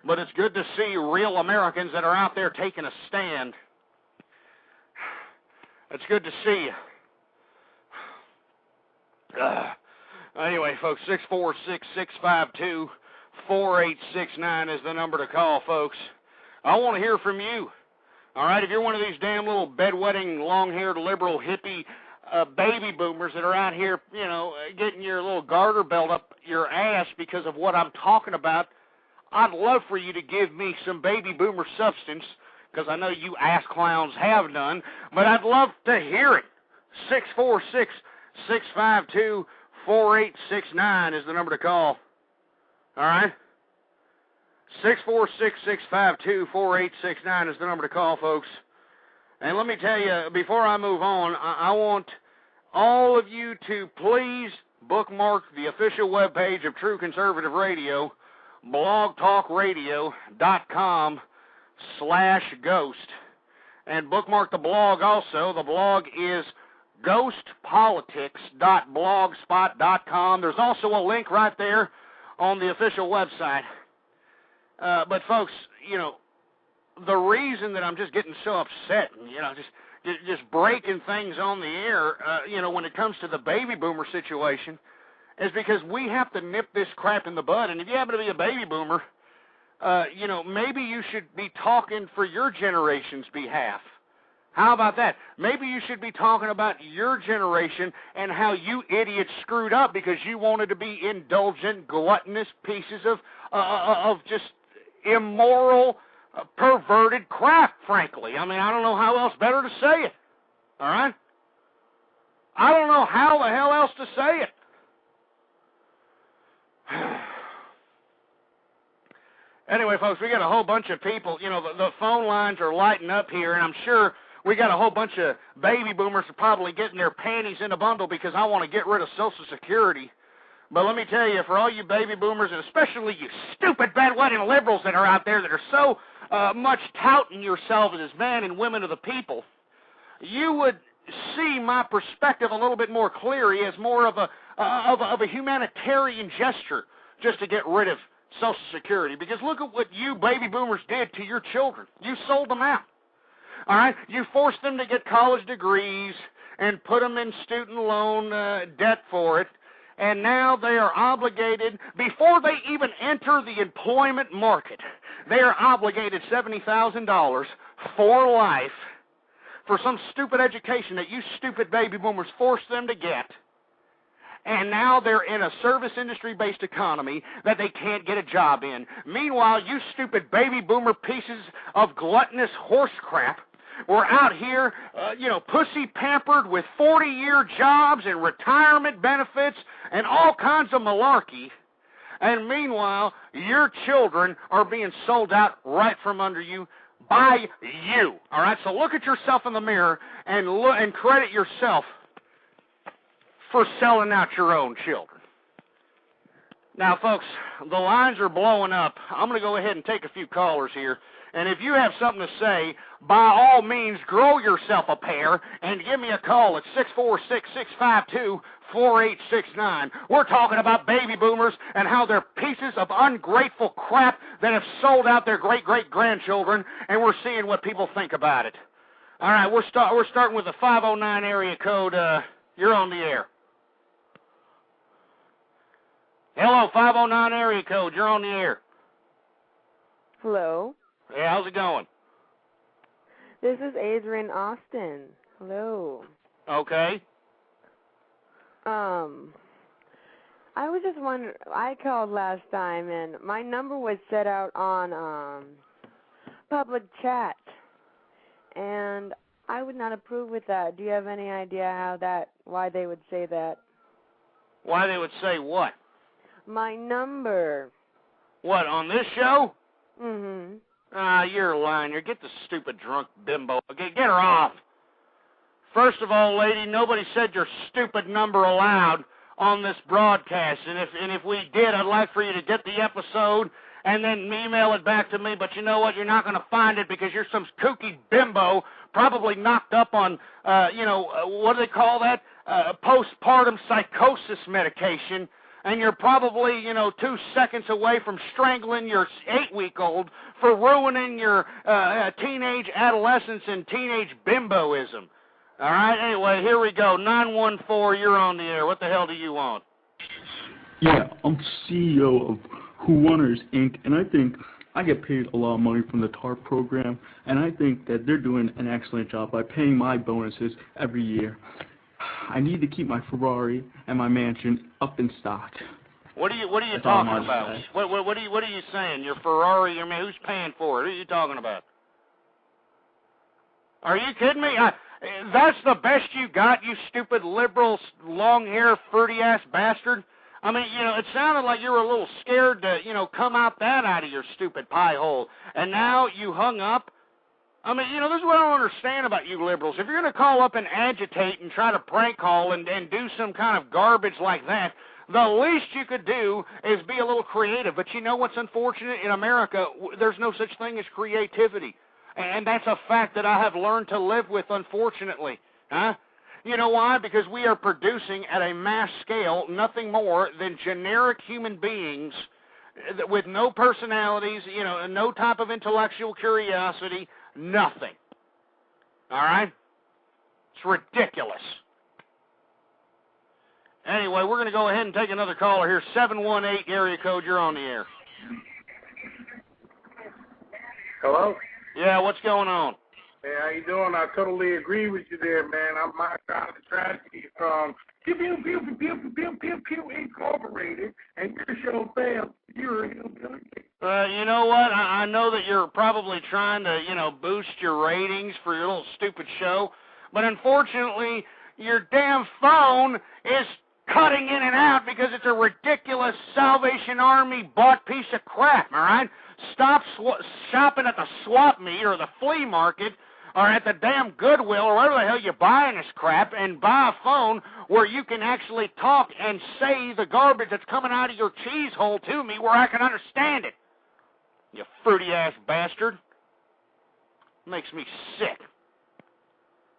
But it's good to see real Americans that are out there taking a stand. It's good to see you. Anyway, folks, 646-652-4869 is the number to call, folks. I want to hear from you. All right, if you're one of these damn little bedwetting, long-haired, liberal, hippie baby boomers that are out here, getting your little garter belt up your ass because of what I'm talking about, I'd love for you to give me some baby boomer substance, because I know you ass clowns have none, but I'd love to hear it. 646-652-4869 is the number to call. All right? 646-652-4869 is the number to call, folks. And let me tell you, before I move on, I want all of you to please bookmark the official webpage of True Conservative Radio, blogtalkradio.com/ghost. And bookmark the blog also. The blog is ghostpolitics.blogspot.com. There's also a link right there on the official website. But folks, the reason that I'm just getting so upset and, just breaking things on the air, when it comes to the baby boomer situation, is because we have to nip this crap in the bud. And if you happen to be a baby boomer, maybe you should be talking for your generation's behalf. How about that? Maybe you should be talking about your generation and how you idiots screwed up because you wanted to be indulgent, gluttonous pieces of just immoral, perverted crap, frankly. I mean, I don't know how else better to say it. All right? I don't know how the hell else to say it. Anyway, folks, we got a whole bunch of people. The phone lines are lighting up here, and I'm sure we got a whole bunch of baby boomers probably getting their panties in a bundle because I want to get rid of Social Security. But let me tell you, for all you baby boomers, and especially you stupid, bedwetting liberals that are out there that are so much touting yourselves as men and women of the people, you would see my perspective a little bit more clearly as more of a humanitarian gesture just to get rid of Social Security. Because look at what you baby boomers did to your children. You sold them out. All right? You forced them to get college degrees and put them in student loan debt for it. And now they are obligated, before they even enter the employment market, they are obligated $70,000 for life for some stupid education that you stupid baby boomers forced them to get. And now they're in a service industry-based economy that they can't get a job in. Meanwhile, you stupid baby boomer pieces of gluttonous horse crap were out here, pussy pampered with 40-year jobs and retirement benefits and all kinds of malarkey. And meanwhile, your children are being sold out right from under you by you. All right, so look at yourself in the mirror and credit yourself for selling out your own children. Now, folks, the lines are blowing up. I'm going to go ahead and take a few callers here. And if you have something to say, by all means, grow yourself a pair and give me a call at 646-652-4869. We're talking about baby boomers and how they're pieces of ungrateful crap that have sold out their great-great-grandchildren, and we're seeing what people think about it. All right, we're starting with the 509 area code. You're on the air. Hello, 509 area code. You're on the air. Hello. Hey, how's it going? This is Adrian Austin. Hello. Okay. I was just wondering, I called last time, and my number was set out on public chat, and I would not approve with that. Do you have any idea why they would say that? Why they would say what? My number. What, on this show? Mm-hmm. You're lying. Get the stupid drunk bimbo. Get her off. First of all, lady, nobody said your stupid number aloud on this broadcast. And if we did, I'd like for you to get the episode and then email it back to me. But you know what? You're not going to find it because you're some kooky bimbo, probably knocked up on, what do they call that? Postpartum psychosis medication. And you're probably, 2 seconds away from strangling your 8-week-old for ruining your teenage adolescence and teenage bimboism. All right, anyway, here we go. 914, you're on the air. What the hell do you want? Yeah, I'm CEO of Who Runners, Inc., and I think I get paid a lot of money from the TARP program, and I think that they're doing an excellent job by paying my bonuses every year. I need to keep my Ferrari and my mansion up in stock. What are you talking about? What are you saying? Your Ferrari? I mean, who's paying for it? Who are you talking about? Are you kidding me? That's the best you got, you stupid liberal, long-hair, fruity-ass bastard? I mean, it sounded like you were a little scared to, come out of your stupid pie hole. And now you hung up? I mean, this is what I don't understand about you liberals. If you're going to call up and agitate and try to prank call and do some kind of garbage like that, the least you could do is be a little creative. But you know what's unfortunate? In America, there's no such thing as creativity. And that's a fact that I have learned to live with, unfortunately. Huh? You know why? Because we are producing at a mass scale nothing more than generic human beings with no personalities, no type of intellectual curiosity, nothing. All right? It's ridiculous. Anyway, we're going to go ahead and take another caller here. 718 area code, you're on the air. Hello? Yeah, what's going on? Hey, how you doing? I totally agree with you there, man. I'm my kind of tragedy from Pew Pew Pew Pew Pew Pew Pew Pew Incorporated, and your show failed. You're a hillbilly. You know what? I know that you're probably trying to, boost your ratings for your little stupid show, but unfortunately, your damn phone is cutting in and out because it's a ridiculous Salvation Army bought piece of crap, all right? Stop shopping at the swap meet or the flea market or at the damn Goodwill or wherever the hell you're buying this crap and buy a phone where you can actually talk and say the garbage that's coming out of your cheese hole to me where I can understand it. You fruity-ass bastard. Makes me sick.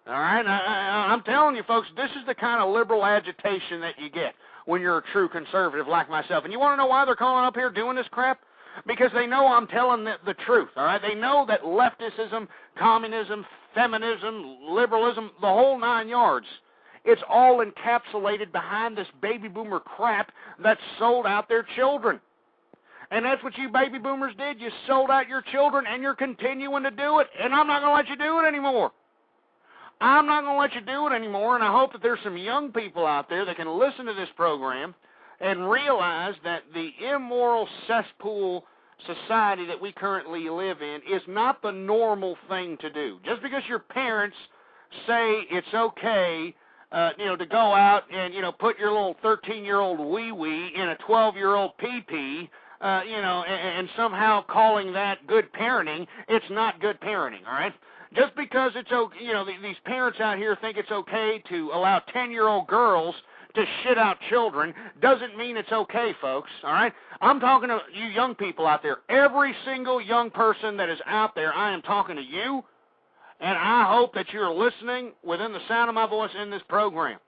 All right? I'm telling you, folks, this is the kind of liberal agitation that you get when you're a true conservative like myself. And you want to know why they're calling up here doing this crap? Because they know I'm telling the truth, all right? They know that leftism, communism, feminism, liberalism, the whole 9 yards, it's all encapsulated behind this baby boomer crap that sold out their children. And that's what you baby boomers did. You sold out your children, and you're continuing to do it. And I'm not going to let you do it anymore. I'm not going to let you do it anymore, and I hope that there's some young people out there that can listen to this program and realize that the immoral cesspool society that we currently live in is not the normal thing to do. Just because your parents say it's okay, to go out and, put your little 13-year-old wee-wee in a 12-year-old pee-pee, and somehow calling that good parenting, it's not good parenting, all right? Just because it's okay, these parents out here think it's okay to allow 10-year-old girls to shit out children doesn't mean it's okay, folks, all right? I'm talking to you young people out there. Every single young person that is out there, I am talking to you, and I hope that you're listening within the sound of my voice in this program.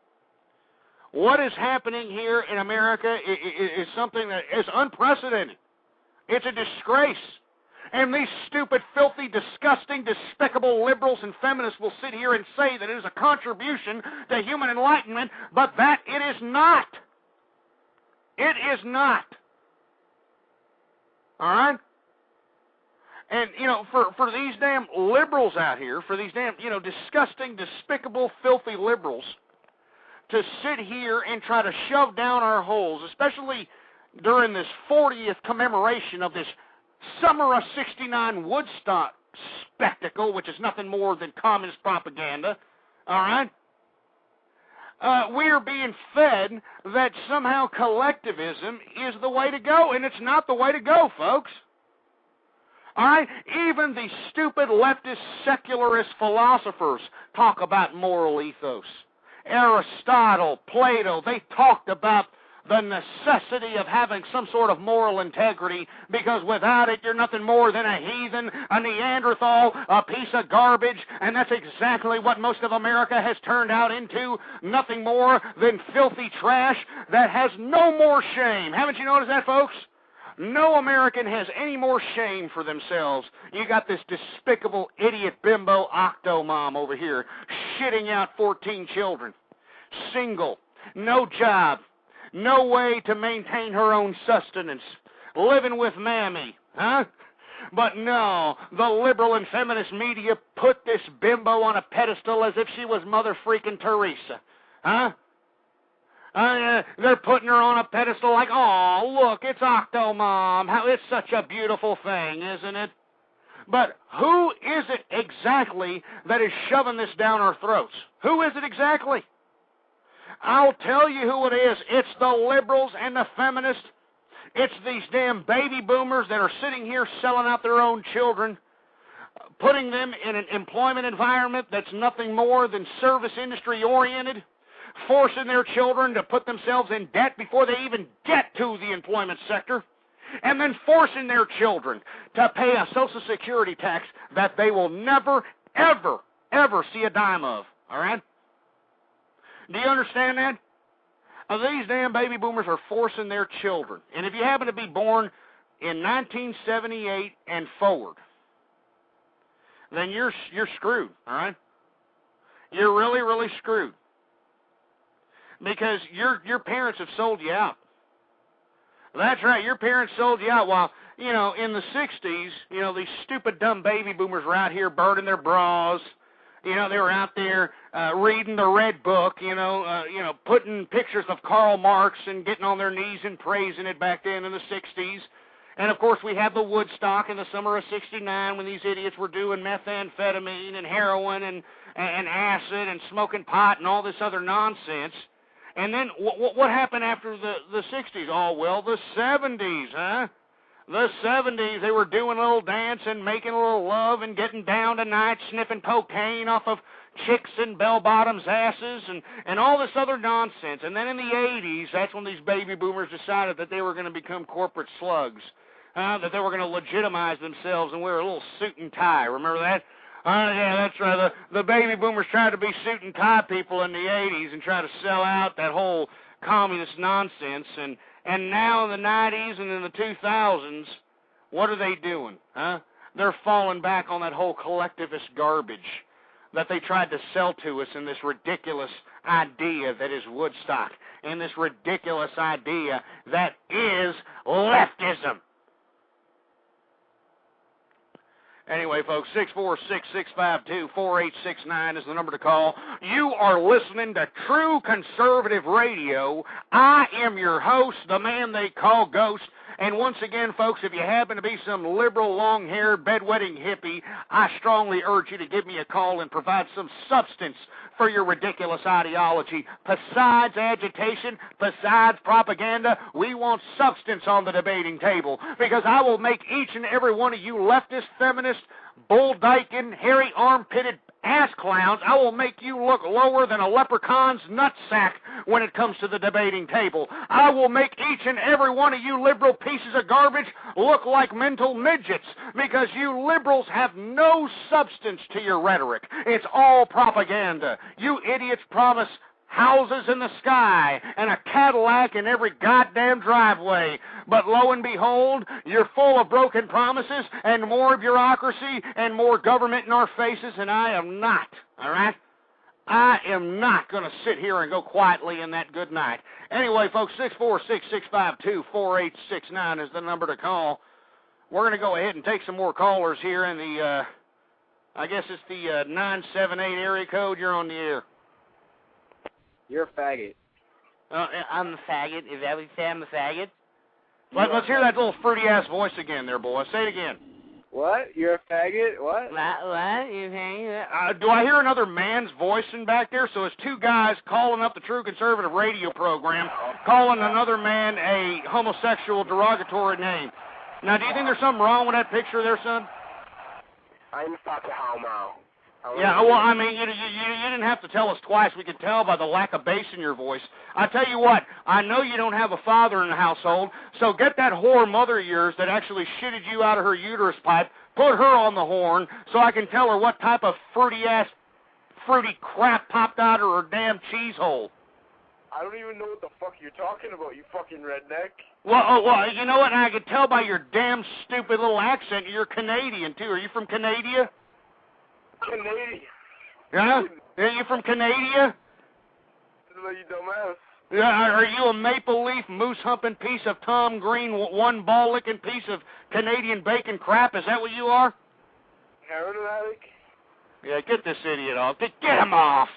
What is happening here in America is something that is unprecedented. It's a disgrace. And these stupid, filthy, disgusting, despicable liberals and feminists will sit here and say that it is a contribution to human enlightenment, but that it is not. It is not. All right? And, for these damn liberals out here, for these damn, disgusting, despicable, filthy liberals to sit here and try to shove down our holes, especially during this 40th commemoration of this Summer of '69 Woodstock spectacle, which is nothing more than communist propaganda, all right? We are being fed that somehow collectivism is the way to go, and it's not the way to go, folks. All right? Even the stupid leftist secularist philosophers talk about moral ethos. Aristotle, Plato, they talked about the necessity of having some sort of moral integrity, because without it, you're nothing more than a heathen, a Neanderthal, a piece of garbage, and that's exactly what most of America has turned out into, nothing more than filthy trash that has no more shame. Haven't you noticed that, folks? No American has any more shame for themselves. You got this despicable idiot bimbo octomom over here shitting out 14 children, single, no job, no way to maintain her own sustenance, living with Mammy, huh? But no, the liberal and feminist media put this bimbo on a pedestal as if she was Mother freaking Teresa, huh? They're putting her on a pedestal like, oh, look, it's Octomom. How it's such a beautiful thing, isn't it? But who is it exactly that is shoving this down our throats? Who is it exactly? I'll tell you who it is. It's the liberals and the feminists. It's these damn baby boomers that are sitting here selling out their own children, putting them in an employment environment that's nothing more than service industry oriented, forcing their children to put themselves in debt before they even get to the employment sector, and then forcing their children to pay a Social Security tax that they will never, ever, ever see a dime of, all right? Do you understand that? These damn baby boomers are forcing their children. And if you happen to be born in 1978 and forward, then you're screwed, all right? You're really, really screwed. Because your parents have sold you out. That's right, your parents sold you out while, you know, in the 60s, you know, these stupid, dumb baby boomers were out here burning their bras. You know, they were out there reading the Red Book, you know, putting pictures of Karl Marx and getting on their knees and praising it back then in the 60s. And, of course, we have the Woodstock in the summer of 69 when these idiots were doing methamphetamine and heroin and acid and smoking pot and all this other nonsense. And then what happened after the 60s? Oh, well, the 70s, huh? The 70s, they were doing a little dance and making a little love and getting down tonight, sniffing cocaine off of chicks and bell-bottoms' asses and all this other nonsense. And then in the 80s, that's when these baby boomers decided that they were going to become corporate slugs, that they were going to legitimize themselves and wear a little suit and tie. Remember that? Yeah, that's right. The baby boomers tried to be suit and tie people in the 80s and try to sell out that whole communist nonsense. And now in the 90s and in the 2000s, what are they doing? They're falling back on that whole collectivist garbage that they tried to sell to us in this ridiculous idea that is Woodstock, and this ridiculous idea that is leftism. Anyway, folks, 646-652-4869 is the number to call. You are listening to True Conservative Radio. I am your host, the man they call Ghost. And once again, folks, if you happen to be some liberal, long-haired, bedwetting hippie, I strongly urge you to give me a call and provide some substance for your ridiculous ideology. Besides agitation, besides propaganda, we want substance on the debating table, because I will make each and every one of you leftist, feminist, bull-dyking, hairy, armpitted ass clowns, I will make you look lower than a leprechaun's nutsack when it comes to the debating table. I will make each and every one of you liberal pieces of garbage look like mental midgets, because you liberals have no substance to your rhetoric. It's all propaganda. You idiots promise houses in the sky and a Cadillac in every goddamn driveway. But lo and behold, you're full of broken promises and more bureaucracy and more government in our faces, and I am not, all right? I am not going to sit here and go quietly in that good night. Anyway, folks, 646-652-4869 is the number to call. We're going to go ahead and take some more callers here in the, I guess it's the 978 area code. You're on the air. You're a faggot. I'm a faggot. Is that what you say? I'm a faggot? Let's hear that little fruity-ass voice again there, boy. Say it again. What? You're a faggot? What? What? You faggot? Do I hear another man's voice in back there? So it's two guys calling up the True Conservative radio program, calling another man a homosexual derogatory name. Now, do you think there's something wrong with that picture there, son? I'm fucking homo. Yeah, well, I mean, you didn't have to tell us twice. We could tell by the lack of bass in your voice. I tell you what, I know you don't have a father in the household, so get that whore mother of yours that actually shitted you out of her uterus pipe, put her on the horn so I can tell her what type of fruity crap popped out of her damn cheese hole. I don't even know what the fuck you're talking about, you fucking redneck. Well, you know what? I could tell by your damn stupid little accent you're Canadian, too. Are you from Canada? Canadian. Yeah? Are you from Canada? You dumbass. Yeah, are you a maple leaf, moose-humping piece of Tom Green, one ball-licking piece of Canadian bacon crap? Is that what you are? Heroin addict? Yeah, get this idiot off. Get him off.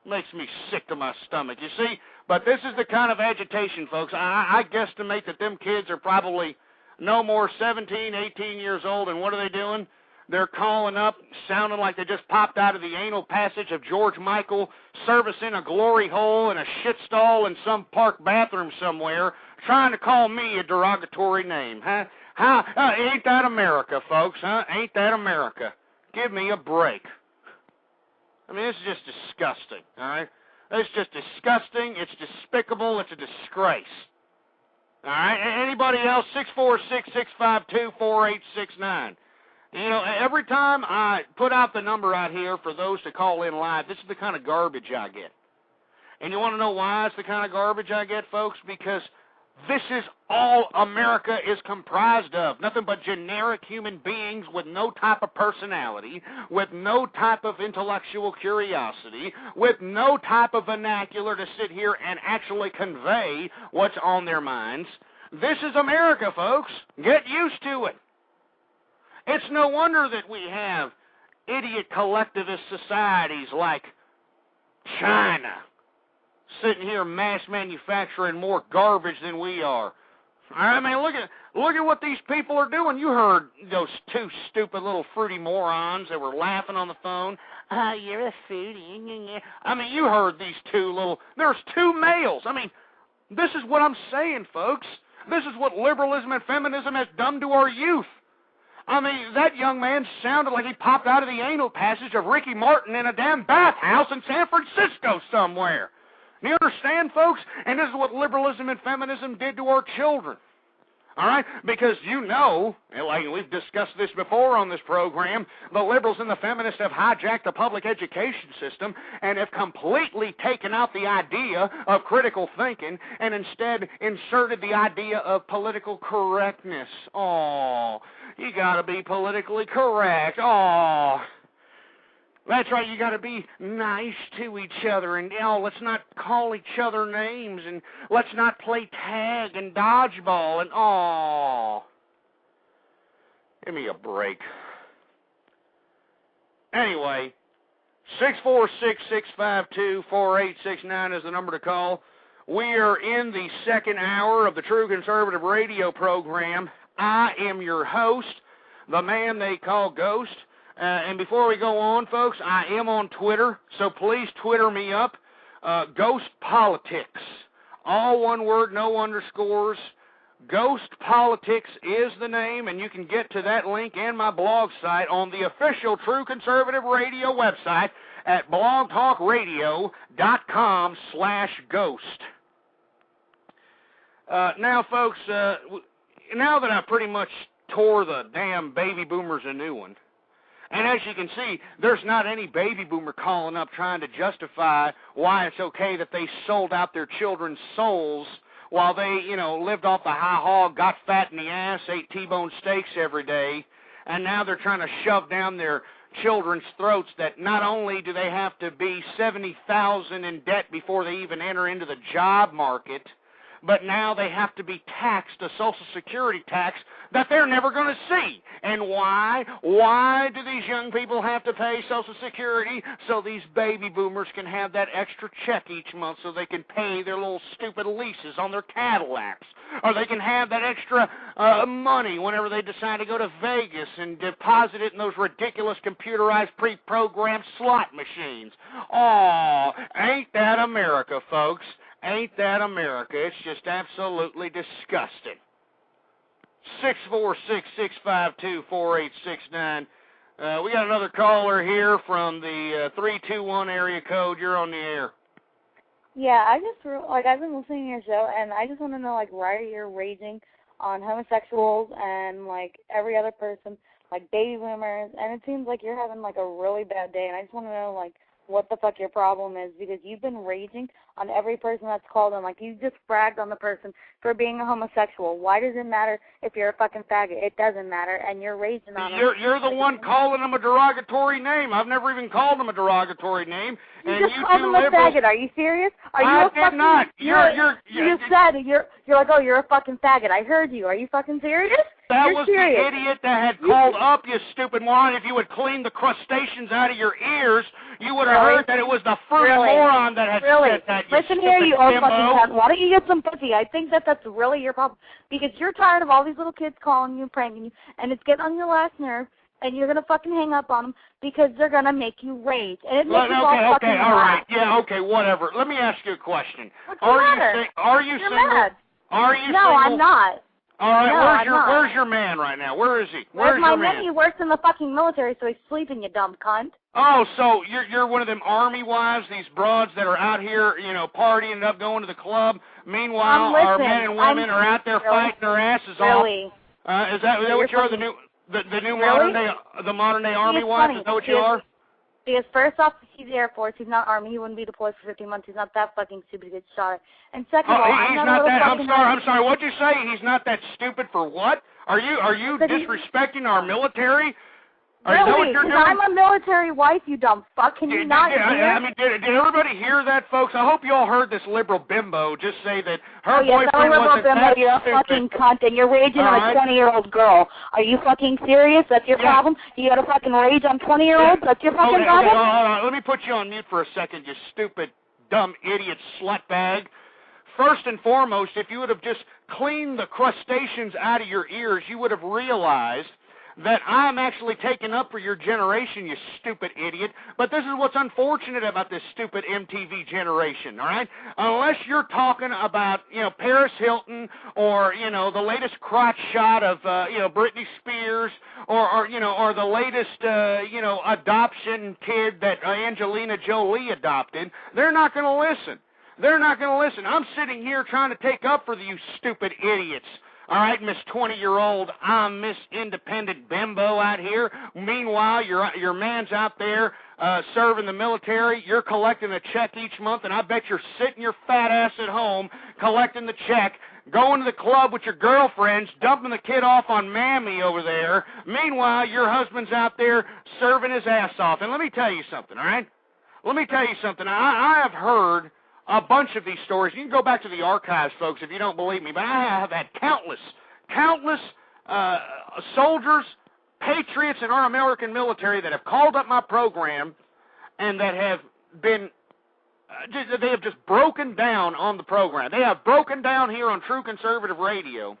Makes me sick to my stomach, you see? But this is the kind of agitation, folks. I guesstimate that them kids are probably no more 17, 18 years old, and what are they doing? They're calling up, sounding like they just popped out of the anal passage of George Michael, servicing a glory hole in a shit stall in some park bathroom somewhere, trying to call me a derogatory name, huh? Ain't that America, folks, huh? Ain't that America? Give me a break. I mean, this is just disgusting, all right? It's just disgusting. It's despicable. It's a disgrace. All right? Anybody else? 646-652-4869. You know, every time I put out the number out here for those to call in live, this is the kind of garbage I get. And you want to know why it's the kind of garbage I get, folks? Because this is all America is comprised of. Nothing but generic human beings with no type of personality, with no type of intellectual curiosity, with no type of vernacular to sit here and actually convey what's on their minds. This is America, folks. Get used to it. It's no wonder that we have idiot collectivist societies like China sitting here mass manufacturing more garbage than we are. I mean, look at what these people are doing. You heard those two stupid little fruity morons that were laughing on the phone. You're a foodie. I mean, you heard these there's two males. I mean, this is what I'm saying, folks. This is what liberalism and feminism has done to our youth. I mean, that young man sounded like he popped out of the anal passage of Ricky Martin in a damn bathhouse in San Francisco somewhere. Do you understand, folks? And this is what liberalism and feminism did to our children. All right? Because you know, like we've discussed this before on this program, the liberals and the feminists have hijacked the public education system and have completely taken out the idea of critical thinking and instead inserted the idea of political correctness. Oh, you got to be politically correct. Oh, that's right, you got to be nice to each other, and let's not call each other names, and let's not play tag and dodgeball, and give me a break. Anyway, 646-652-4869 is the number to call. We are in the second hour of the True Conservative Radio program. I am your host, the man they call Ghost. And before we go on, folks, I am on Twitter, so please Twitter me up. Ghost Politics. All one word, no underscores. Ghost Politics is the name, and you can get to that link and my blog site on the official True Conservative Radio website at blogtalkradio.com/ghost. Now, folks, now that I pretty much tore the damn baby boomers a new one, and as you can see, there's not any baby boomer calling up trying to justify why it's okay that they sold out their children's souls while they, lived off the high hog, got fat in the ass, ate T-bone steaks every day, and now they're trying to shove down their children's throats that not only do they have to be $70,000 in debt before they even enter into the job market, but now they have to be taxed a Social Security tax that they're never going to see. And why? Why do these young people have to pay Social Security? So these baby boomers can have that extra check each month so they can pay their little stupid leases on their Cadillacs. Or they can have that extra money whenever they decide to go to Vegas and deposit it in those ridiculous computerized pre-programmed slot machines. Oh, ain't that America, folks? Ain't that America? It's just absolutely disgusting. 646-652-4869. We got another caller here from the 321 area code. You're on the air. Yeah, I've been listening to your show, and I just want to know, why you're raging on homosexuals and, every other person, baby boomers, and it seems like you're having, a really bad day, and I just want to know, what the fuck your problem is, because you've been raging on every person that's called in. You just bragged on the person for being a homosexual. Why does it matter if you're a fucking faggot? It doesn't matter, and you're raging on them. You're the one calling them a derogatory name. I've never even called them a derogatory name. You just called them a faggot. Are you serious? I did not. You just said you're a fucking faggot. I heard you. Are you fucking serious? That was the idiot that had called up, you stupid moron. If you would clean the crustaceans out of your ears, you would have heard that it was the first moron that had said that. Listen here, you old fucking cunt. Why don't you get some pussy? I think that's really your problem. Because you're tired of all these little kids calling you, pranking you, and it's getting on your last nerve, and you're going to fucking hang up on them because they're going to make you rage. And it makes you all fucking all right. Yeah, okay, whatever. Let me ask you a question. What's the matter? Are you You're single? Mad. Are you single? No, I'm not. All right, no, where's your man right now? Where is he? Where's my your man? He works in the fucking military, so he's sleeping, you dumb cunt. Oh, so you're one of them army wives, these broads that are out here, partying up, going to the club. Meanwhile, our men and women are out there fighting their asses off. Is that what you are? The new modern day army wife? Is that what you are? Because first off, he's Air Force. He's not Army. He wouldn't be deployed for 15 months. He's not that fucking stupid to get shot at. And second of all, he's not that. I'm sorry. What'd you say? He's not that stupid for what? Are you disrespecting our military? Really? Because I'm a military wife, you dumb fuck. Can you not hear? I mean, did everybody hear that, folks? I hope you all heard this liberal bimbo just say that her boyfriend wasn't that You're a fucking cunt, and you're raging on a 20-year-old girl. Are you fucking serious? That's your problem? You got to fucking rage on 20-year-olds? That's your fucking problem? Okay, hold on. Let me put you on mute for a second, you stupid, dumb, idiot slutbag. First and foremost, if you would have just cleaned the crustaceans out of your ears, you would have realized that I'm actually taking up for your generation, you stupid idiot. But this is what's unfortunate about this stupid MTV generation, all right? Unless you're talking about, Paris Hilton or, the latest crotch shot of, Britney Spears or the latest, adoption kid that Angelina Jolie adopted, they're not going to listen. They're not going to listen. I'm sitting here trying to take up for you stupid idiots. All right, Miss 20-year-old, I'm Miss Independent Bimbo out here. Meanwhile, your man's out there serving the military. You're collecting a check each month, and I bet you're sitting your fat ass at home collecting the check, going to the club with your girlfriends, dumping the kid off on Mammy over there. Meanwhile, your husband's out there serving his ass off. And let me tell you something, all right? Let me tell you something. I have heard a bunch of these stories. You can go back to the archives, folks, if you don't believe me, but I have had countless soldiers, patriots in our American military that have called up my program and that have been, they have just broken down on the program. They have broken down here on True Conservative Radio,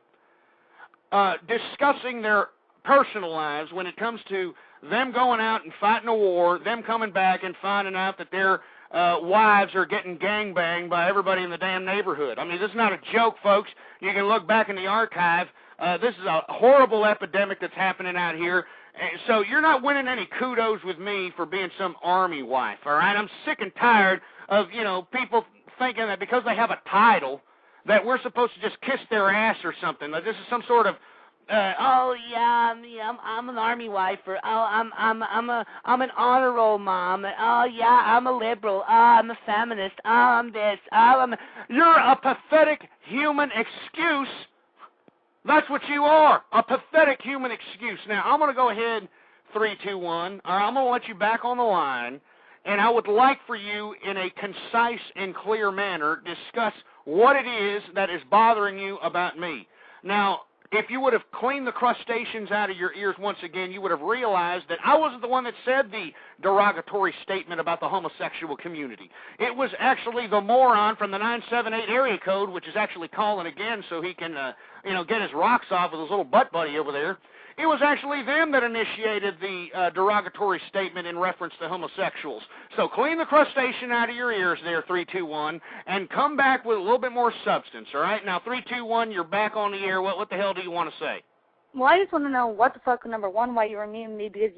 discussing their personal lives when it comes to them going out and fighting a war, them coming back and finding out that they're wives are getting gangbanged by everybody in the damn neighborhood. I mean, this is not a joke, folks. You can look back in the archive. This is a horrible epidemic that's happening out here. So you're not winning any kudos with me for being some Army wife, all right? I'm sick and tired of, people thinking that because they have a title that we're supposed to just kiss their ass or something. Like this is some sort of I'm an Army wife, or I'm an honor roll mom. I'm a liberal. I'm a feminist. I'm this. You're a pathetic human excuse. That's what you are, a pathetic human excuse. Now I'm going to go ahead, 3, 2, 1. All right, I'm going to let you back on the line, and I would like for you, in a concise and clear manner, discuss what it is that is bothering you about me. Now, if you would have cleaned the crustaceans out of your ears once again, you would have realized that I wasn't the one that said the derogatory statement about the homosexual community. It was actually the moron from the 978 area code, which is actually calling again so he can, get his rocks off with his little butt buddy over there. It was actually them that initiated the derogatory statement in reference to homosexuals. So clean the crustacean out of your ears there, 3, 2, 1, and come back with a little bit more substance, all right? Now, 3, 2, 1, you're back on the air. What the hell do you want to say? Well, I just want to know what the fuck, number one, why you were mean to me, because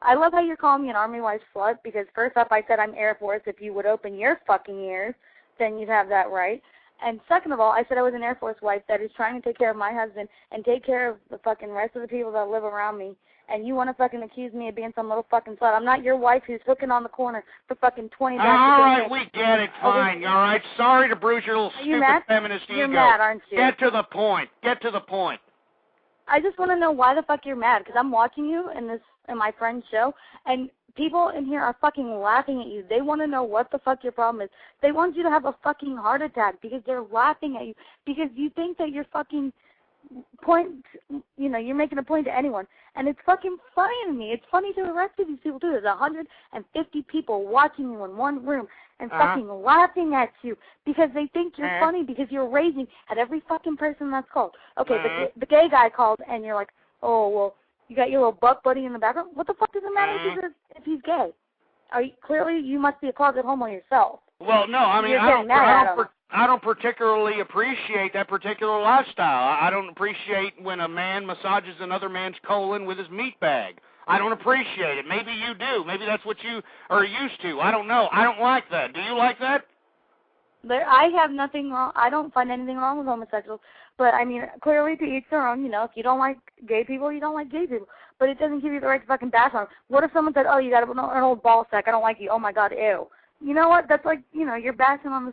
I love how you're calling me an Army wife slut, because first off, I said I'm Air Force. If you would open your fucking ears, then you'd have that right. And second of all, I said I was an Air Force wife that is trying to take care of my husband and take care of the fucking rest of the people that live around me. And you want to fucking accuse me of being some little fucking slut. I'm not your wife who's hooking on the corner for fucking $20. All right, we get it, fine. All right, sorry to bruise your little stupid feminist ego. You're mad, aren't you? Get to the point. Get to the point. I just want to know why the fuck you're mad, because I'm watching you in my friend's show, and people in here are fucking laughing at you. They want to know what the fuck your problem is. They want you to have a fucking heart attack because they're laughing at you, because you think that you're fucking you're making a point to anyone. And it's fucking funny to me. It's funny to the rest of these people, too. There's 150 people watching you in one room and fucking laughing at you because they think you're funny because you're raging at every fucking person that's called. Okay, the gay guy called, and you're like, oh, well, you got your little butt buddy in the background? What the fuck does it matter if he's gay? Clearly, you must be a closet homo yourself. Well, no, I mean, I don't particularly appreciate that particular lifestyle. I don't appreciate when a man massages another man's colon with his meat bag. I don't appreciate it. Maybe you do. Maybe that's what you are used to. I don't know. I don't like that. Do you like that? I have nothing wrong. I don't find anything wrong with homosexuals. But, I mean, clearly to each their own. You know, if you don't like gay people, you don't like gay people. But it doesn't give you the right to fucking bash on them. What if someone said, oh, you got an old ball sack, I don't like you, oh, my God, ew. You know what? That's like, you know, you're bashing on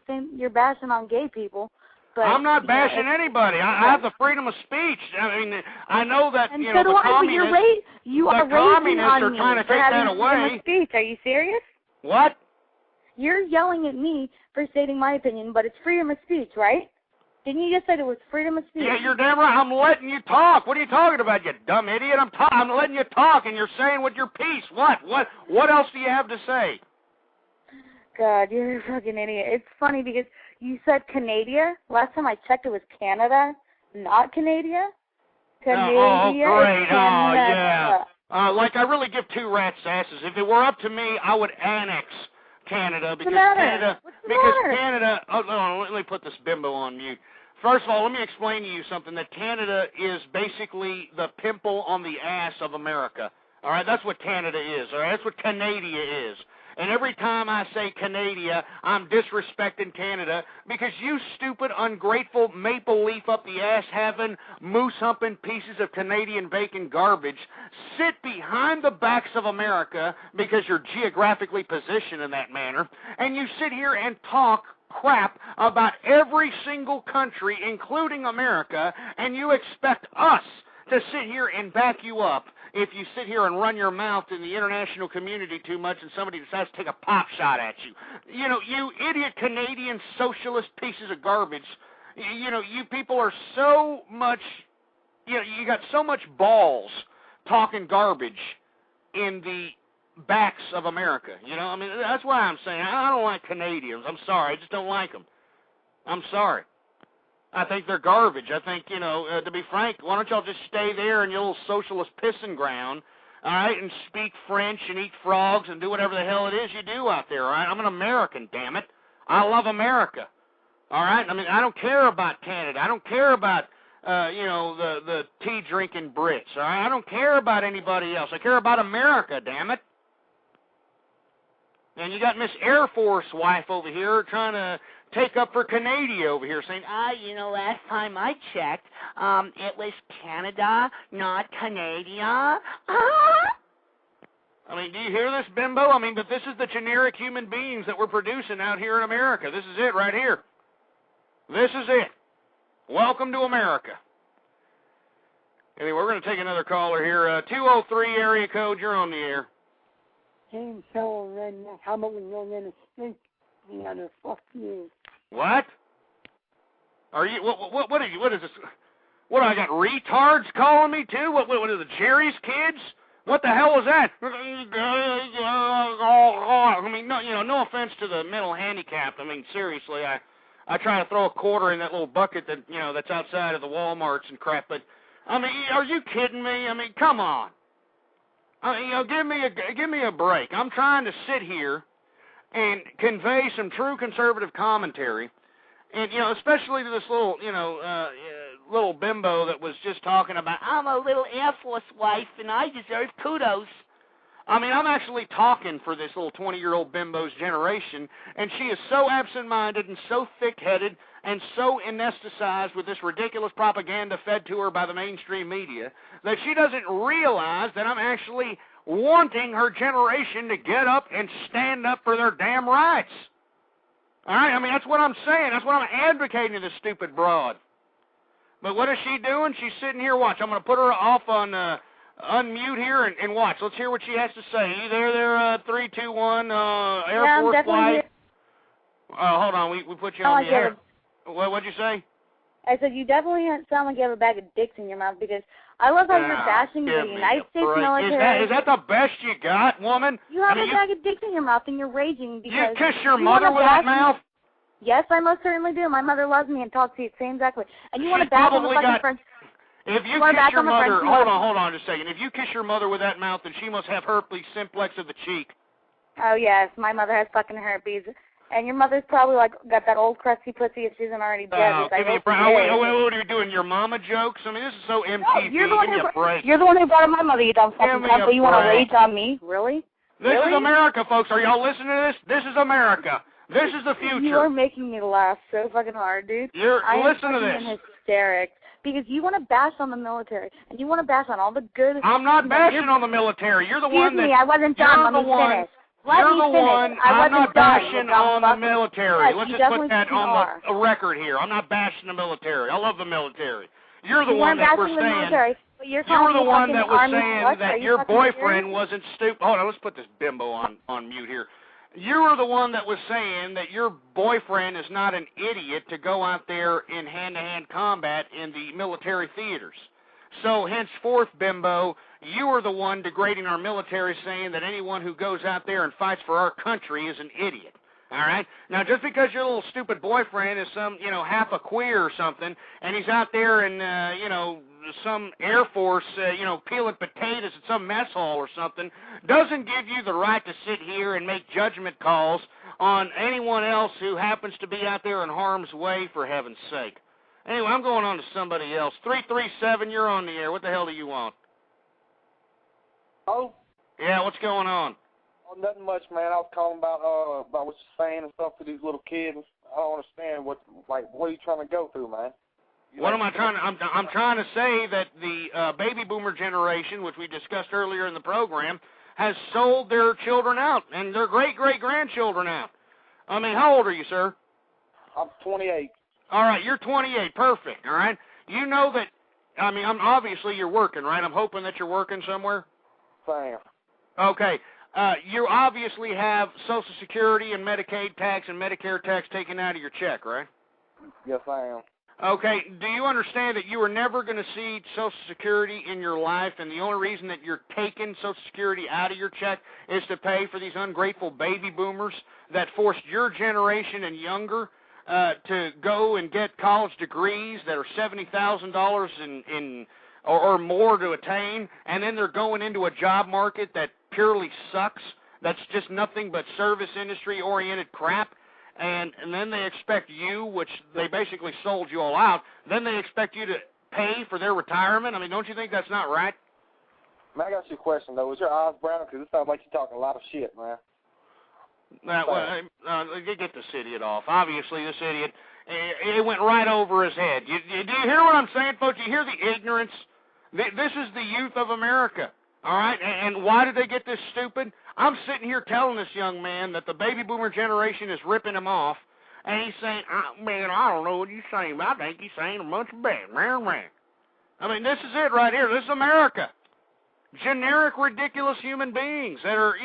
gay people. But, I'm not bashing anybody. I have the freedom of speech. I mean, I know that, and you so know, do the communists, you are communists are trying to take that away. Freedom of speech. Are you serious? What? You're yelling at me for stating my opinion, but it's freedom of speech, right? Didn't you just say it was freedom of speech? Yeah, you're damn right. I'm letting you talk. What are you talking about, you dumb idiot? I'm letting you talk, and you're saying with your piece. What else do you have to say? God, you're a fucking idiot. It's funny because you said Canada. Last time I checked, it was Canada, not Canada. Canada. Oh, great. Oh, Canada. yeah. Like, I really give two rat's asses. If it were up to me, I would annex Canada because Canada. Oh, no, let me put this bimbo on mute. First of all, let me explain to you something. That Canada is basically the pimple on the ass of America. All right, that's what Canada is. All right, that's what Canada is. And every time I say Canada, I'm disrespecting Canada because you stupid, ungrateful, maple leaf up the ass having, moose humping pieces of Canadian bacon garbage sit behind the backs of America because you're geographically positioned in that manner, and you sit here and talk crap about every single country, including America, and you expect us to sit here and back you up if you sit here and run your mouth in the international community too much and somebody decides to take a pop shot at you. You know, you idiot Canadian socialist pieces of garbage. You know, you people are so much, you know, you got so much balls talking garbage in the backs of America. You know, I mean, that's why I'm saying I don't like Canadians. I'm sorry. I just don't like them. I'm sorry. I think they're garbage. I think, you know, to be frank, why don't y'all just stay there in your little socialist pissing ground, all right, and speak French and eat frogs and do whatever the hell it is you do out there, all right? I'm an American, damn it. I love America, all right? I mean, I don't care about Canada. I don't care about, you know, the tea-drinking Brits, all right? I don't care about anybody else. I care about America, damn it. And you got Miss Air Force wife over here trying to take up for Canada over here, saying, you know, last time I checked, it was Canada, not Canada. I mean, do you hear this, bimbo? I mean, but this is the generic human beings that we're producing out here in America. This is it right here. This is it. Welcome to America. Anyway, we're going to take another caller here. 203 area code, you're on the air. James Howell, redneck. How about we go in and speak the other? Fuck you. What? Are you? What are you? What is this? What, I got retards calling me too? What are the Jerry's kids? What the hell was that? I mean, no, you know, no offense to the mental handicapped. I mean, seriously, I try to throw a quarter in that little bucket that, you know, that's outside of the Walmarts and crap. But I mean, are you kidding me? I mean, come on. I mean, you know, give me a break. I'm trying to sit here and convey some true conservative commentary, and, you know, especially to this little, you know, little bimbo that was just talking about, I'm a little Air Force wife, and I deserve kudos. I mean, I'm actually talking for this little 20-year-old bimbo's generation, and she is so absent-minded and so thick-headed and so anesthetized with this ridiculous propaganda fed to her by the mainstream media that she doesn't realize that I'm actually wanting her generation to get up and stand up for their damn rights. All right? I mean, that's what I'm saying. That's what I'm advocating to this stupid broad. But what is she doing? She's sitting here. Watch. I'm going to put her off on unmute here and watch. Let's hear what she has to say. You there, 321 Air Force Flight? Hold on. We put you on the air. What'd you say? I said you definitely sound like you have a bag of dicks in your mouth because I love how you're bashing the United States military. Is that the best you got, woman? You have a bag of dicks in your mouth and you're raging because... You kiss your mother with that mouth? Yes, I most certainly do. My mother loves me and talks to you the same exactly. And you want to bash on the fucking French... If you kiss your mother... Hold on just a second. If you kiss your mother with that mouth, then she must have herpes simplex of the cheek. Oh, yes. My mother has fucking herpes. And your mother's probably, like, got that old crusty pussy if she isn't already dead. What are you doing, your mama jokes? I mean, this is so MTV. You're the one who brought up my mother, you dumb fucking cunt, but you want to rage on me? Really? This is America, folks. Are y'all listening to this? This is America. This is the future. You are making me laugh so fucking hard, dude. Listen to this. I'm hysterics. Because you want to bash on the military, and you want to bash on all the good... I'm not bashing on the military. You're the one that... Excuse me, I wasn't done. Let me finish. You're the one. I'm not bashing on the military. Yes, Let's just put that on the record here. I'm not bashing the military. I love the military. You're the one that was saying... You're the one that was saying that your boyfriend wasn't stupid. Hold on, let's put this bimbo on mute here. You were the one that was saying that your boyfriend is not an idiot to go out there in hand-to-hand combat in the military theaters. So, henceforth, bimbo, you are the one degrading our military, saying that anyone who goes out there and fights for our country is an idiot. All right? Now, just because your little stupid boyfriend is some, half a queer or something, and he's out there in, some Air Force, peeling potatoes at some mess hall or something, doesn't give you the right to sit here and make judgment calls on anyone else who happens to be out there in harm's way, for heaven's sake. Anyway, I'm going on to somebody else. 337, you're on the air. What the hell do you want? Oh? Yeah, what's going on? Oh, nothing much, man. I was calling about what you're saying and stuff to these little kids. I don't understand what are you trying to go through, man? What am I trying to... I'm trying to say that the baby boomer generation, which we discussed earlier in the program, has sold their children out and their great-great-grandchildren out. I mean, how old are you, sir? I'm 28. All right, you're 28. Perfect, all right? You know that... obviously you're working, right? I'm hoping that you're working somewhere. Sam. Okay. You obviously have Social Security and Medicaid tax and Medicare tax taken out of your check, right? Yes, I am. Okay, do you understand that you are never going to see Social Security in your life, and the only reason that you're taking Social Security out of your check is to pay for these ungrateful baby boomers that forced your generation and younger to go and get college degrees that are $70,000 or more to attain, and then they're going into a job market that purely sucks, that's just nothing but service industry-oriented crap, and then they expect you, which they basically sold you all out, then they expect you to pay for their retirement? I mean, don't you think that's not right? Man, I got you a question, though. Is your eyes brown? Because it sounds like you're talking a lot of shit, man. Get this idiot off. Obviously, this idiot, it went right over his head. Do you hear what I'm saying, folks? You hear the ignorance? This is the youth of America, all right? And why did they get this stupid? I'm sitting here telling this young man that the baby boomer generation is ripping him off, and he's saying, man, I don't know what he's saying, but I think he's saying a bunch of bad. I mean, this is it right here. This is America. Generic, ridiculous human beings that are,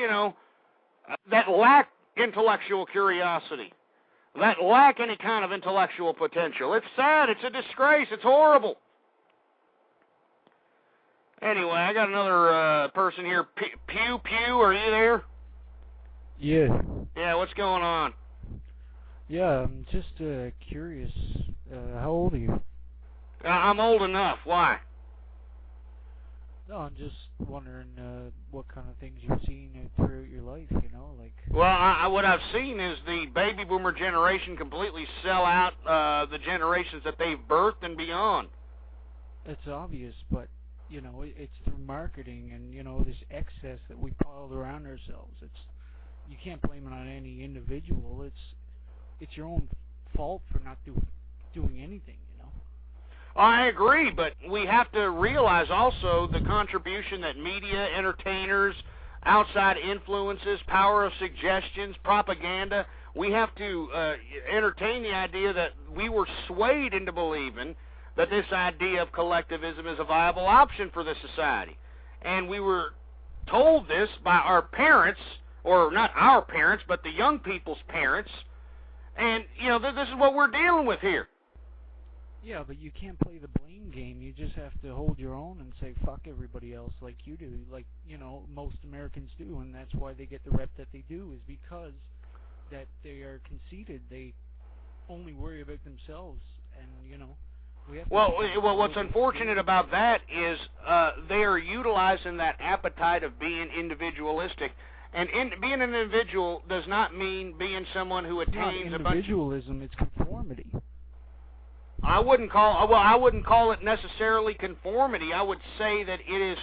that lack intellectual curiosity, that lack any kind of intellectual potential. It's sad. It's a disgrace. It's horrible. Anyway, I got another person here. Pew, are you there? Yeah. Yeah, what's going on? Yeah, I'm just curious. How old are you? I'm old enough. Why? No, I'm just wondering what kind of things you've seen throughout your life, Well, what I've seen is the baby boomer generation completely sell out the generations that they've birthed and beyond. It's obvious, but it's through marketing and this excess that we piled around ourselves. You can't blame it on any individual. It's your own fault for not doing anything. I agree, but we have to realize also the contribution that media, entertainers, outside influences, power of suggestions, propaganda. We have to entertain the idea that we were swayed into believing that this idea of collectivism is a viable option for this society. And we were told this by our parents, or not our parents, but the young people's parents. And, this is what we're dealing with here. Yeah, but you can't play the blame game. You just have to hold your own and say, fuck everybody else like you do, like, most Americans do. And that's why they get the rep that they do, is because that they are conceited. They only worry about themselves, and, Well, what's unfortunate about that is they are utilizing that appetite of being individualistic. And being an individual does not mean being someone who attains a bunch of... individualism, it's conformity. I wouldn't call it necessarily conformity. I would say that it is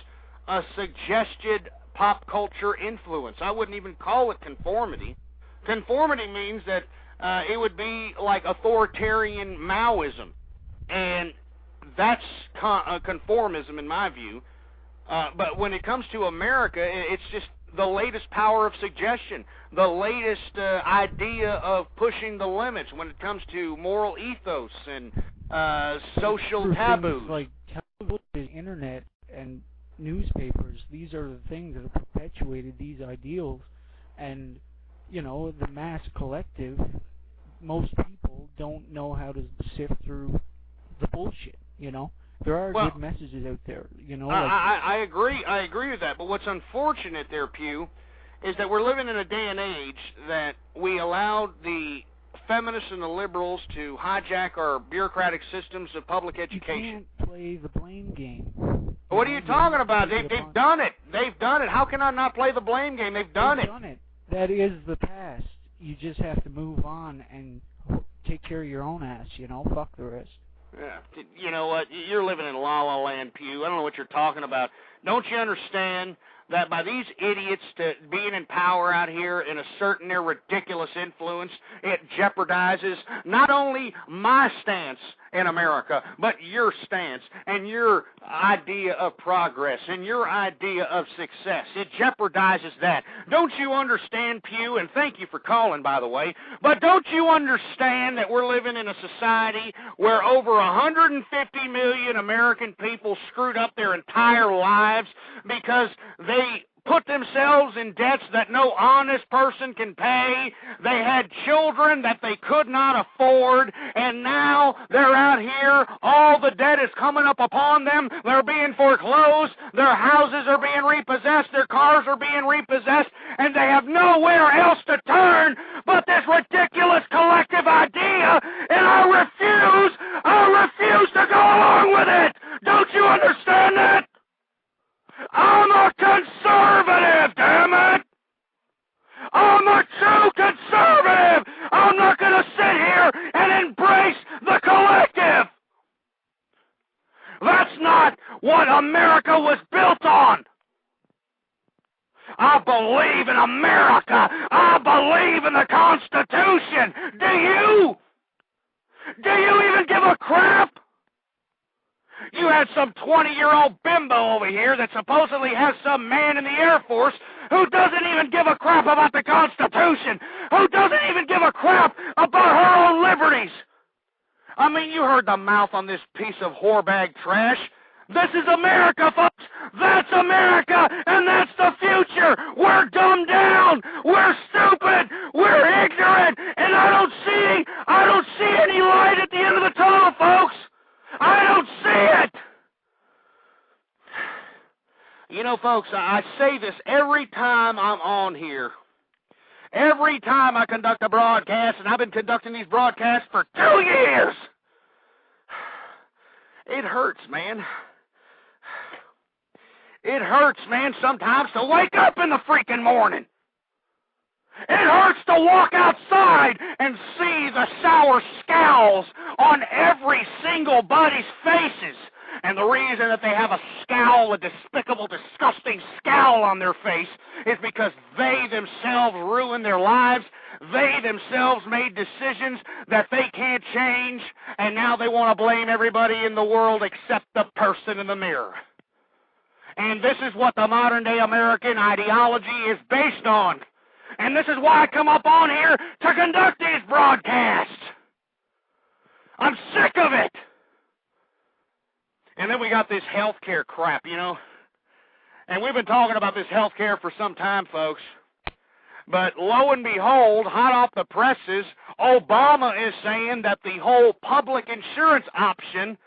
a suggested pop culture influence. I wouldn't even call it conformity. Conformity means that it would be like authoritarian Maoism, and that's conformism in my view. But when it comes to America, it's just the latest power of suggestion, the latest idea of pushing the limits when it comes to moral ethos and social taboos. Like television, internet, and newspapers, these are the things that have perpetuated these ideals. And, you know, the mass collective, most people don't know how to sift through the bullshit, you know? There are good messages out there, you know. I agree with that. But what's unfortunate there, Pew, is that we're living in a day and age that we allowed the feminists and the liberals to hijack our bureaucratic systems of public education. You can't play the blame game. What are you talking about? They've done it. They've done it. How can I not play the blame game? They've done it. That is the past. You just have to move on and take care of your own ass, you know. Fuck the rest. Yeah. You know what? You're living in La La Land, Pew. I don't know what you're talking about. Don't you understand that by these idiots being in power out here and asserting their ridiculous influence, it jeopardizes not only my stance in America, but your stance and your idea of progress and your idea of success. It jeopardizes that. Don't you understand, Pew? And thank you for calling, by the way. But don't you understand that we're living in a society where over 150 million American people screwed up their entire lives because they put themselves in debts that no honest person can pay. They had children that they could not afford, and now they're out here. All the debt is coming up upon them. They're being foreclosed. Their houses are being repossessed. Their cars are being repossessed, and they have nowhere else to turn but this ridiculous collective idea, and I refuse to go along with it. Don't you understand that? I'm a conservative, damn it! I'm a true conservative! I'm not going to sit here and embrace the collective! That's not what America was built on! I believe in America! I believe in the Constitution! Do you? Do you even give a crap? You had some 20-year-old bimbo over here that supposedly has some man in the Air Force who doesn't even give a crap about the Constitution, who doesn't even give a crap about her own liberties. I mean, you heard the mouth on this piece of whorebag trash. This is America, folks. That's America, and that's the future. We're dumbed down. We're stupid. We're ignorant, and I don't see any light at the end of the tunnel, folks. I don't see it. You know, folks, I say this every time I'm on here. Every time I conduct a broadcast, and I've been conducting these broadcasts for 2 years. It hurts, man. It hurts, man, sometimes to wake up in the freaking morning. It hurts to walk outside and see the sour scowls on every single body's faces. And the reason that they have a scowl, a despicable, disgusting scowl on their face, is because they themselves ruined their lives. They themselves made decisions that they can't change, and now they want to blame everybody in the world except the person in the mirror. And this is what the modern-day American ideology is based on. And this is why I come up on here to conduct these broadcasts. I'm sick of it. And then we got this healthcare crap, you know. And we've been talking about this healthcare for some time, folks. But lo and behold, hot off the presses, Obama is saying that the whole public insurance option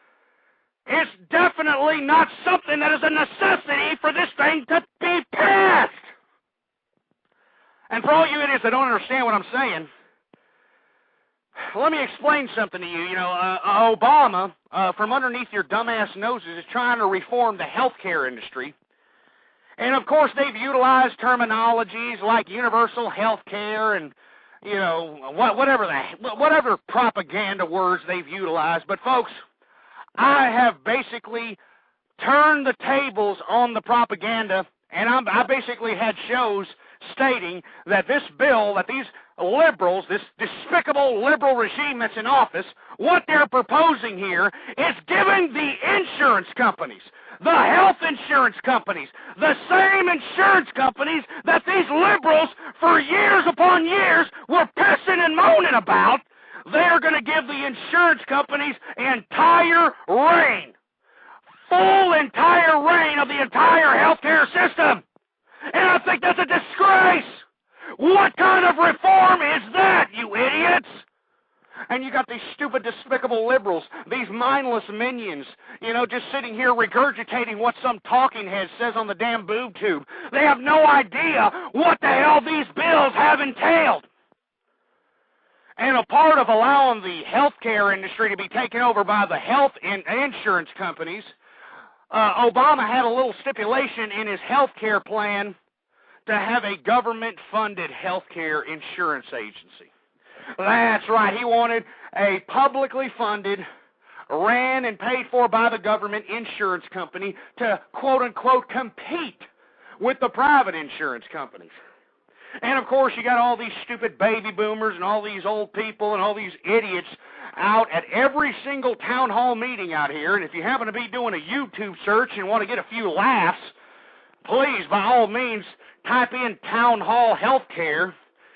is definitely not something that is a necessity for this thing to be passed. And for all you idiots that don't understand what I'm saying, let me explain something to you. You know, Obama, from underneath your dumbass noses, is trying to reform the healthcare industry. And, of course, they've utilized terminologies like universal health care and, you know, whatever propaganda words they've utilized. But, folks, I have basically turned the tables on the propaganda And I basically had shows stating that this bill, that these liberals, this despicable liberal regime that's in office, what they're proposing here is giving the insurance companies, the health insurance companies, the same insurance companies that these liberals for years upon years were pissing and moaning about, they're going to give the insurance companies entire reign. Full entire reign of the entire healthcare system. And I think that's a disgrace. What kind of reform is that, you idiots? And you got these stupid, despicable liberals, these mindless minions, just sitting here regurgitating what some talking head says on the damn boob tube. They have no idea what the hell these bills have entailed. And a part of allowing the healthcare industry to be taken over by the health and insurance companies, Obama had a little stipulation in his health care plan to have a government-funded health care insurance agency. That's right. He wanted a publicly funded, ran and paid for by the government insurance company to, quote-unquote, compete with the private insurance companies. And, of course, you got all these stupid baby boomers and all these old people and all these idiots out at every single town hall meeting out here. And if you happen to be doing a YouTube search and want to get a few laughs, please, by all means, type in town hall healthcare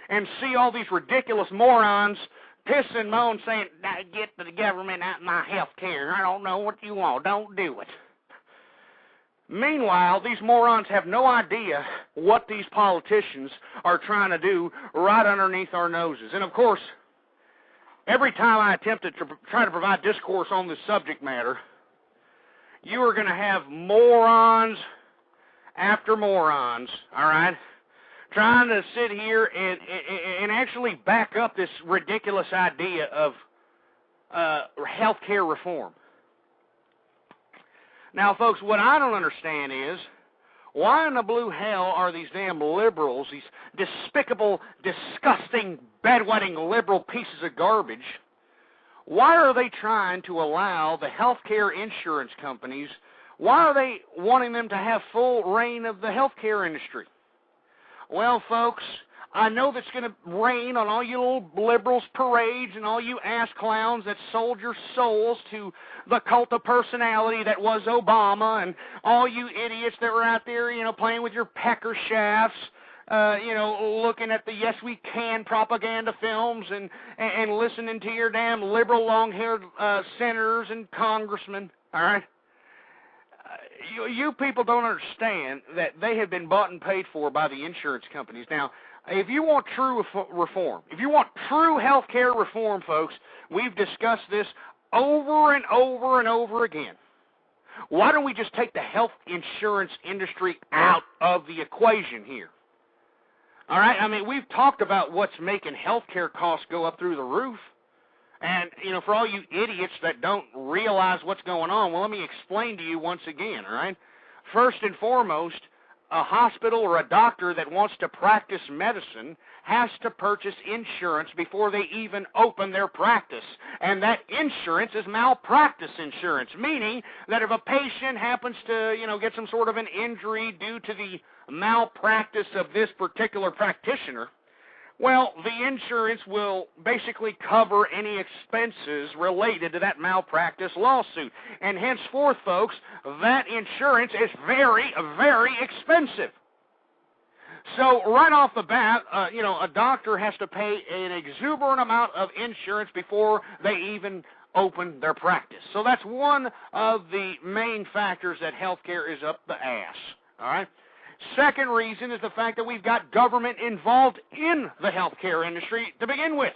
and see all these ridiculous morons piss and moan saying, get the government out of my health care. I don't know what you want. Don't do it. Meanwhile, these morons have no idea what these politicians are trying to do right underneath our noses. And, of course, every time I attempted to try to provide discourse on this subject matter, you are going to have morons after morons, all right, trying to sit here and actually back up this ridiculous idea of health care reform. Now, folks, what I don't understand is, why in the blue hell are these damn liberals, these despicable, disgusting, bedwetting liberal pieces of garbage, why are they trying to allow the healthcare insurance companies, why are they wanting them to have full reign of the healthcare industry? Well, folks, I know that's going to rain on all you little liberals' parades and all you ass clowns that sold your souls to the cult of personality that was Obama, and all you idiots that were out there, playing with your pecker shafts, looking at the Yes We Can propaganda films and listening to your damn liberal long-haired senators and congressmen, all right? You people don't understand that they have been bought and paid for by the insurance companies. Now, if you want true reform, if you want true health care reform, folks, we've discussed this over and over and over again. Why don't we just take the health insurance industry out of the equation here? All right? I mean, we've talked about what's making health care costs go up through the roof. And, for all you idiots that don't realize what's going on, well, let me explain to you once again, all right? First and foremost, a hospital or a doctor that wants to practice medicine has to purchase insurance before they even open their practice. And that insurance is malpractice insurance, meaning that if a patient happens to, get some sort of an injury due to the malpractice of this particular practitioner, well, the insurance will basically cover any expenses related to that malpractice lawsuit. And henceforth, folks, that insurance is very, very expensive. So right off the bat, a doctor has to pay an exuberant amount of insurance before they even open their practice. So that's one of the main factors that healthcare is up the ass, all right? Second reason is the fact that we've got government involved in the healthcare industry to begin with.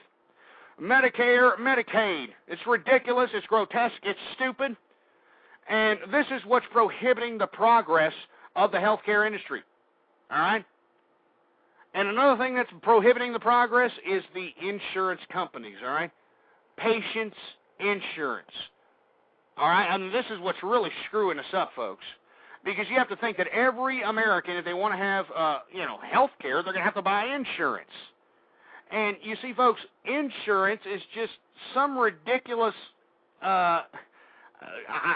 Medicare, Medicaid. It's ridiculous, it's grotesque, it's stupid, and this is what's prohibiting the progress of the healthcare industry. All right? And another thing that's prohibiting the progress is the insurance companies, all right? Patients' insurance. All right? I mean, this is what's really screwing us up, folks. Because you have to think that every American, if they want to have, health care, they're going to have to buy insurance. And you see, folks, insurance is just some ridiculous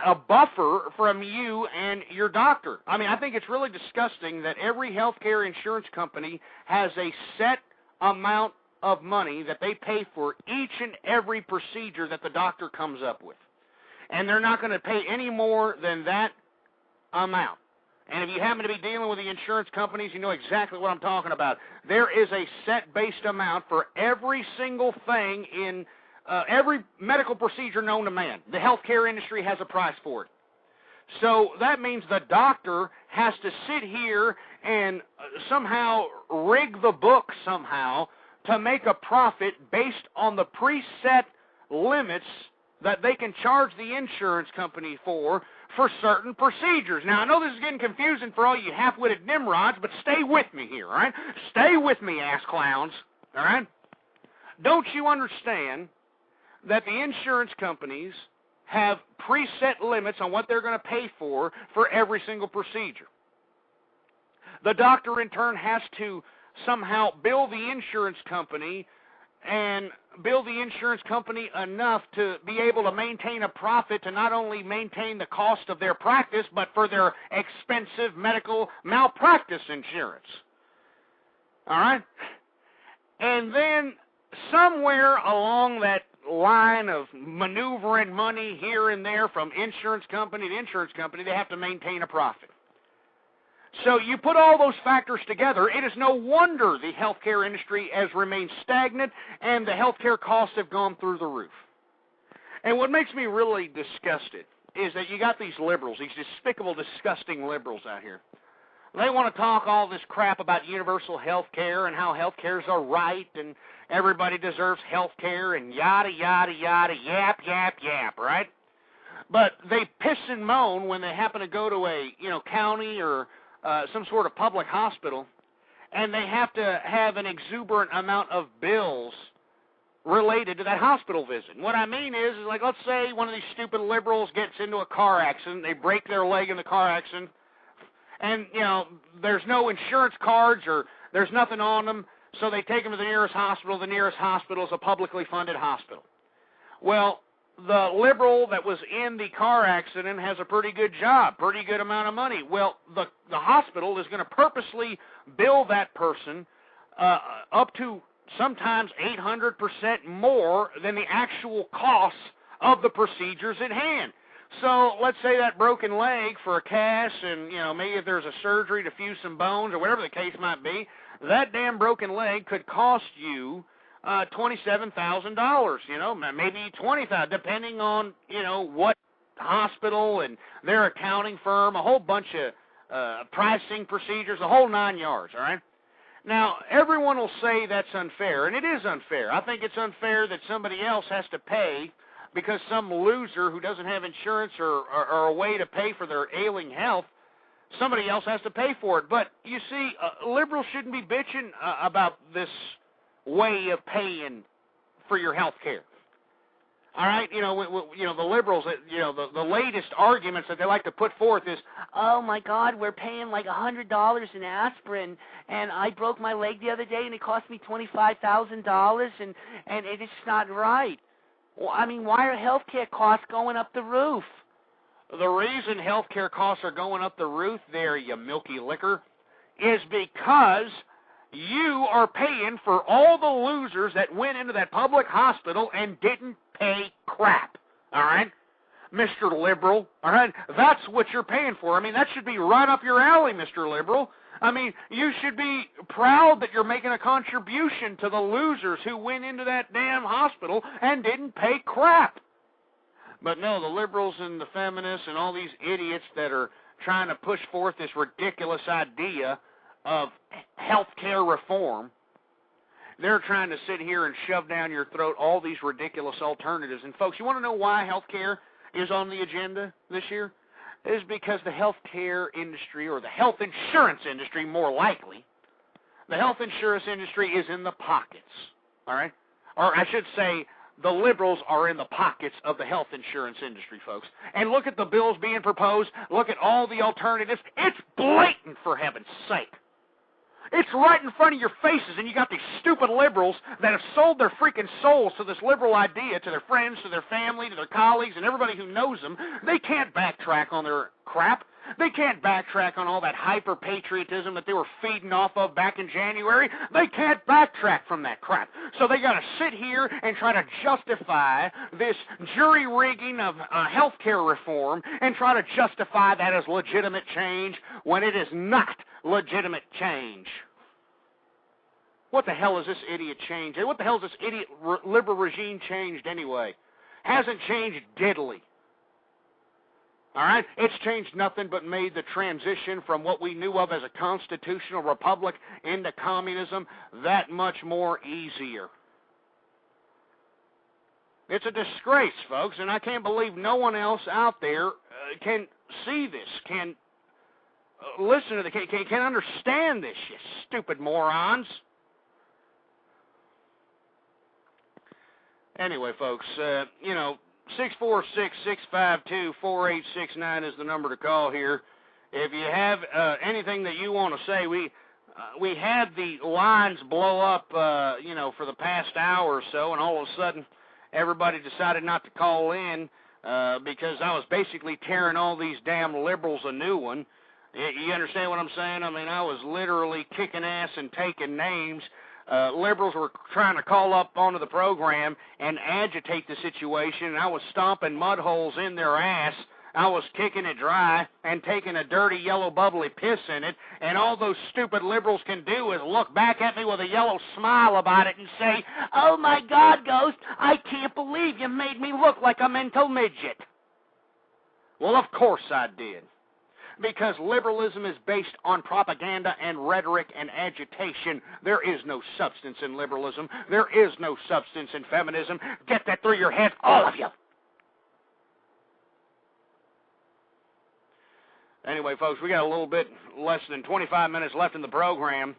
a buffer from you and your doctor. I mean, I think it's really disgusting that every healthcare insurance company has a set amount of money that they pay for each and every procedure that the doctor comes up with. And they're not going to pay any more than that amount. And if you happen to be dealing with the insurance companies, you know exactly what I'm talking about. There is a set-based amount for every single thing in every medical procedure known to man. The healthcare industry has a price for it. So that means the doctor has to sit here and somehow rig the book somehow to make a profit based on the preset limits that they can charge the insurance company for certain procedures. Now, I know this is getting confusing for all you half-witted nimrods, but stay with me here, all right? Stay with me, ass clowns, all right? Don't you understand that the insurance companies have preset limits on what they're going to pay for every single procedure? The doctor, in turn, has to somehow bill the insurance company and bill the insurance company enough to be able to maintain a profit to not only maintain the cost of their practice, but for their expensive medical malpractice insurance. All right? And then somewhere along that line of maneuvering money here and there from insurance company to insurance company, they have to maintain a profit. So you put all those factors together, it is no wonder the healthcare industry has remained stagnant and the healthcare costs have gone through the roof. And what makes me really disgusted is that you got these liberals, these despicable, disgusting liberals out here. They want to talk all this crap about universal health care and how health care is a right and everybody deserves health care and yada, yada, yada, yap, yap, yap, right? But they piss and moan when they happen to go to a county or some sort of public hospital, and they have to have an exuberant amount of bills related to that hospital visit. And what I mean is like, let's say one of these stupid liberals gets into a car accident, they break their leg in the car accident, and, there's no insurance cards or there's nothing on them, so they take them to the nearest hospital. The nearest hospital is a publicly funded hospital. Well, the liberal that was in the car accident has a pretty good job, pretty good amount of money. Well, the hospital is going to purposely bill that person up to sometimes 800% more than the actual costs of the procedures at hand. So let's say that broken leg for a cast and, maybe if there's a surgery to fuse some bones or whatever the case might be, that damn broken leg could cost you $27,000, maybe $20,000, depending on, what hospital and their accounting firm, a whole bunch of pricing procedures, the whole 9 yards, all right? Now, everyone will say that's unfair, and it is unfair. I think it's unfair that somebody else has to pay because some loser who doesn't have insurance or a way to pay for their ailing health, somebody else has to pay for it. But, you see, liberals shouldn't be bitching about this way of paying for your health care. All right, the liberals, the latest arguments that they like to put forth is, oh my God, we're paying like $100 in aspirin, and I broke my leg the other day, and it cost me $25,000, and it's just not right. Well, I mean, why are health care costs going up the roof? The reason health care costs are going up the roof there, you milky liquor, is because you are paying for all the losers that went into that public hospital and didn't pay crap, all right? Mr. Liberal, all right? That's what you're paying for. I mean, that should be right up your alley, Mr. Liberal. I mean, you should be proud that you're making a contribution to the losers who went into that damn hospital and didn't pay crap. But no, the liberals and the feminists and all these idiots that are trying to push forth this ridiculous idea of health care reform, they're trying to sit here and shove down your throat all these ridiculous alternatives. And folks, you want to know why health care is on the agenda this year? It is because the health care industry, or the health insurance industry more likely, the health insurance industry is in the pockets, all right? Or I should say, the liberals are in the pockets of the health insurance industry, folks. And look at the bills being proposed. Look at all the alternatives. It's blatant, for heaven's sake. It's right in front of your faces, and you got these stupid liberals that have sold their freaking souls to this liberal idea, to their friends, to their family, to their colleagues, and everybody who knows them. They can't backtrack on their crap. They can't backtrack on all that hyper-patriotism that they were feeding off of back in January. They can't backtrack from that crap. So they got to sit here and try to justify this jury-rigging of health care reform and try to justify that as legitimate change when it is not legitimate change. What the hell is this idiot changed? What the hell is this idiot liberal regime changed anyway? Hasn't changed diddly. All right? It's changed nothing but made the transition from what we knew of as a constitutional republic into communism that much more easier. It's a disgrace, folks, and I can't believe no one else out there can see this, can listen to the, can understand this, you stupid morons. Anyway, folks, 646-652-4869 is the number to call here. If you have anything that you want to say, we had the lines blow up, for the past hour or so, and all of a sudden everybody decided not to call in because I was basically tearing all these damn liberals a new one. You understand what I'm saying? I mean, I was literally kicking ass and taking names. Liberals were trying to call up onto the program and agitate the situation, and I was stomping mud holes in their ass. I was kicking it dry and taking a dirty yellow bubbly piss in it, and all those stupid liberals can do is look back at me with a yellow smile about it and say, "Oh my God, Ghost, I can't believe you made me look like a mental midget." Well, of course I did. Because liberalism is based on propaganda and rhetoric and agitation. There is no substance in liberalism. There is no substance in feminism. Get that through your head, all of you. Anyway, folks, we got a little bit less than 25 minutes left in the program.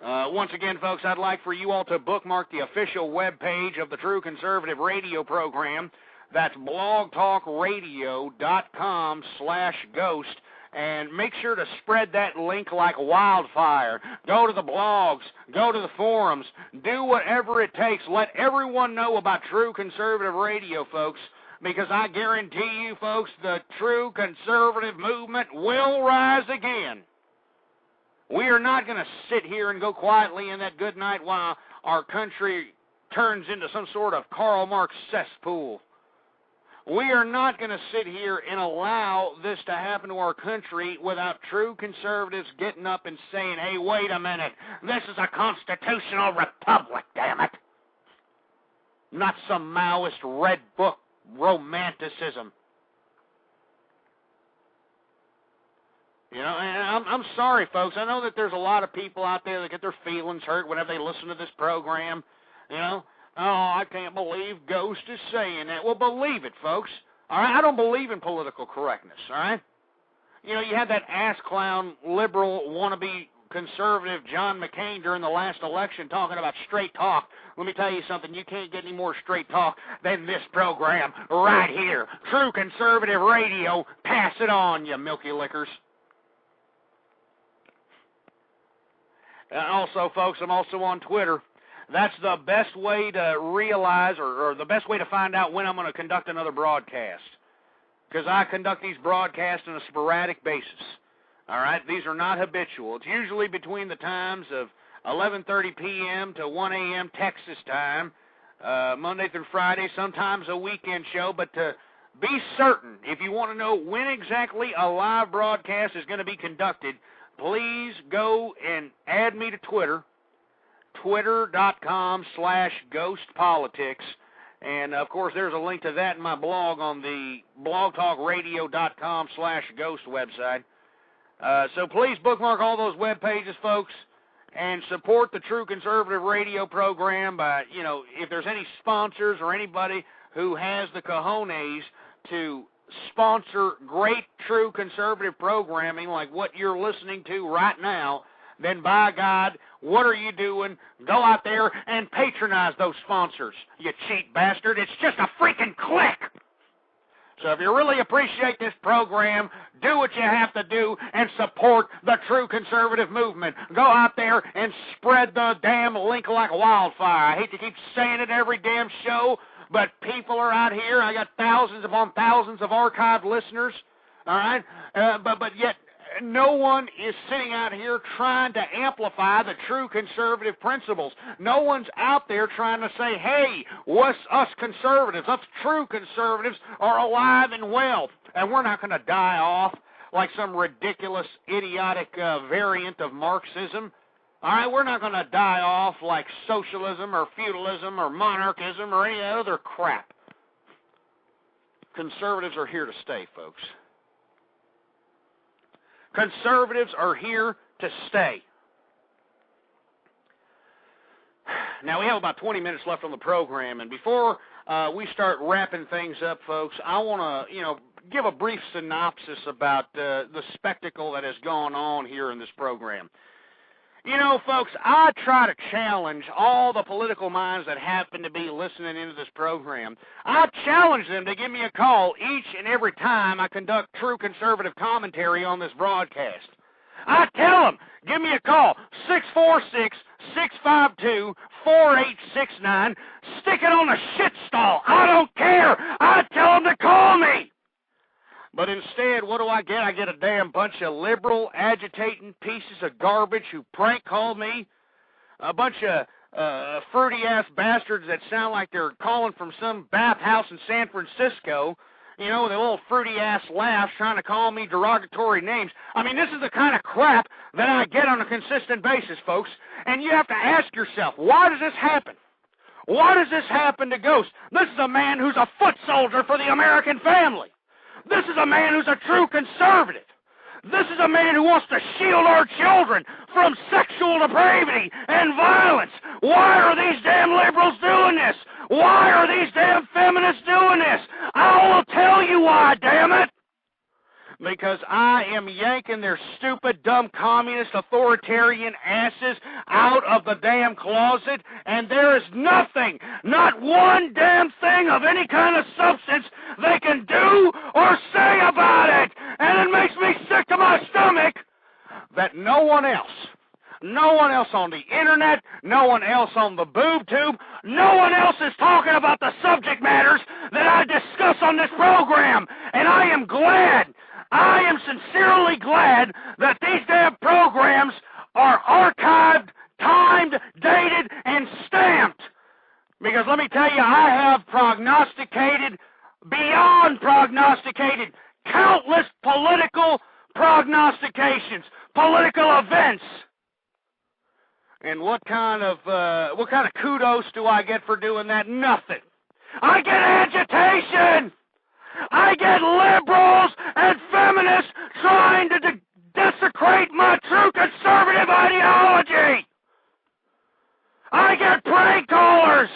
Once again, folks, I'd like for you all to bookmark the official webpage of the True Conservative Radio program. That's blogtalkradio.com/ghost. And make sure to spread that link like wildfire. Go to the blogs. Go to the forums. Do whatever it takes. Let everyone know about True Conservative Radio, folks. Because I guarantee you, folks, the True Conservative movement will rise again. We are not going to sit here and go quietly in that good night while our country turns into some sort of Karl Marx cesspool. We are not going to sit here and allow this to happen to our country without true conservatives getting up and saying, "Hey, wait a minute, this is a constitutional republic, damn it." Not some Maoist red book romanticism. And I'm sorry, folks. I know that there's a lot of people out there that get their feelings hurt whenever they listen to this program, Oh, I can't believe Ghost is saying that. Well, believe it, folks. All right? I don't believe in political correctness, all right? You had that ass clown, liberal, wannabe conservative John McCain during the last election talking about straight talk. Let me tell you something. You can't get any more straight talk than this program right here. True Conservative Radio. Pass it on, you milky lickers. Also, folks, I'm also on Twitter. That's the best way to realize or the best way to find out when I'm going to conduct another broadcast. Because I conduct these broadcasts on a sporadic basis. All right? These are not habitual. It's usually between the times of 11:30 p.m. to 1 a.m. Texas time, Monday through Friday, sometimes a weekend show. But to be certain, if you want to know when exactly a live broadcast is going to be conducted, please go and add me to Twitter. Twitter.com/ghostpolitics. And, of course, there's a link to that in my blog on the blogtalkradio.com/ghost website. So please bookmark all those web pages, folks, and support the True Conservative Radio program by, if there's any sponsors or anybody who has the cojones to sponsor great True Conservative programming like what you're listening to right now, then by God, what are you doing? Go out there and patronize those sponsors, you cheap bastard. It's just a freaking click. So if you really appreciate this program, do what you have to do and support the true conservative movement. Go out there and spread the damn link like wildfire. I hate to keep saying it every damn show, but people are out here. I got thousands upon thousands of archived listeners, all right? But yet no one is sitting out here trying to amplify the true conservative principles. No one's out there trying to say, hey, us conservatives, us true conservatives are alive and well, and we're not going to die off like some ridiculous, idiotic variant of Marxism. All right, we're not going to die off like socialism or feudalism or monarchism or any other crap. Conservatives are here to stay, folks. Conservatives are here to stay. Now, we have about 20 minutes left on the program, and before we start wrapping things up, folks, I want to, give a brief synopsis about the spectacle that has gone on here in this program. Folks, I try to challenge all the political minds that happen to be listening into this program. I challenge them to give me a call each and every time I conduct true conservative commentary on this broadcast. I tell them, give me a call, 646-652-4869. Stick it on a shit stall. I don't care. I tell them to call me. But instead, what do I get? I get a damn bunch of liberal, agitating pieces of garbage who prank call me. A bunch of fruity-ass bastards that sound like they're calling from some bathhouse in San Francisco, with a little fruity-ass laughs trying to call me derogatory names. I mean, this is the kind of crap that I get on a consistent basis, folks. And you have to ask yourself, why does this happen? Why does this happen to Ghost? This is a man who's a foot soldier for the American family. This is a man who's a true conservative. This is a man who wants to shield our children from sexual depravity and violence. Why are these damn liberals doing this? Why are these damn feminists doing this? I will tell you why, damn it. Because I am yanking their stupid, dumb, communist, authoritarian asses out of the damn closet, and there is nothing, not one damn thing of any kind of substance they can do or say about it. And it makes me sick to my stomach that no one else on the internet, no one else on the boob tube, no one else is talking about the subject matters that I discuss on this program. And I am sincerely glad that these damn programs are archived, timed, dated, and stamped. Because let me tell you, I have prognosticated, beyond prognosticated, countless political prognostications, political events. And what kind of kudos do I get for doing that? Nothing. I get agitation. I get liberals and feminists trying to desecrate my true conservative ideology. I get prank callers.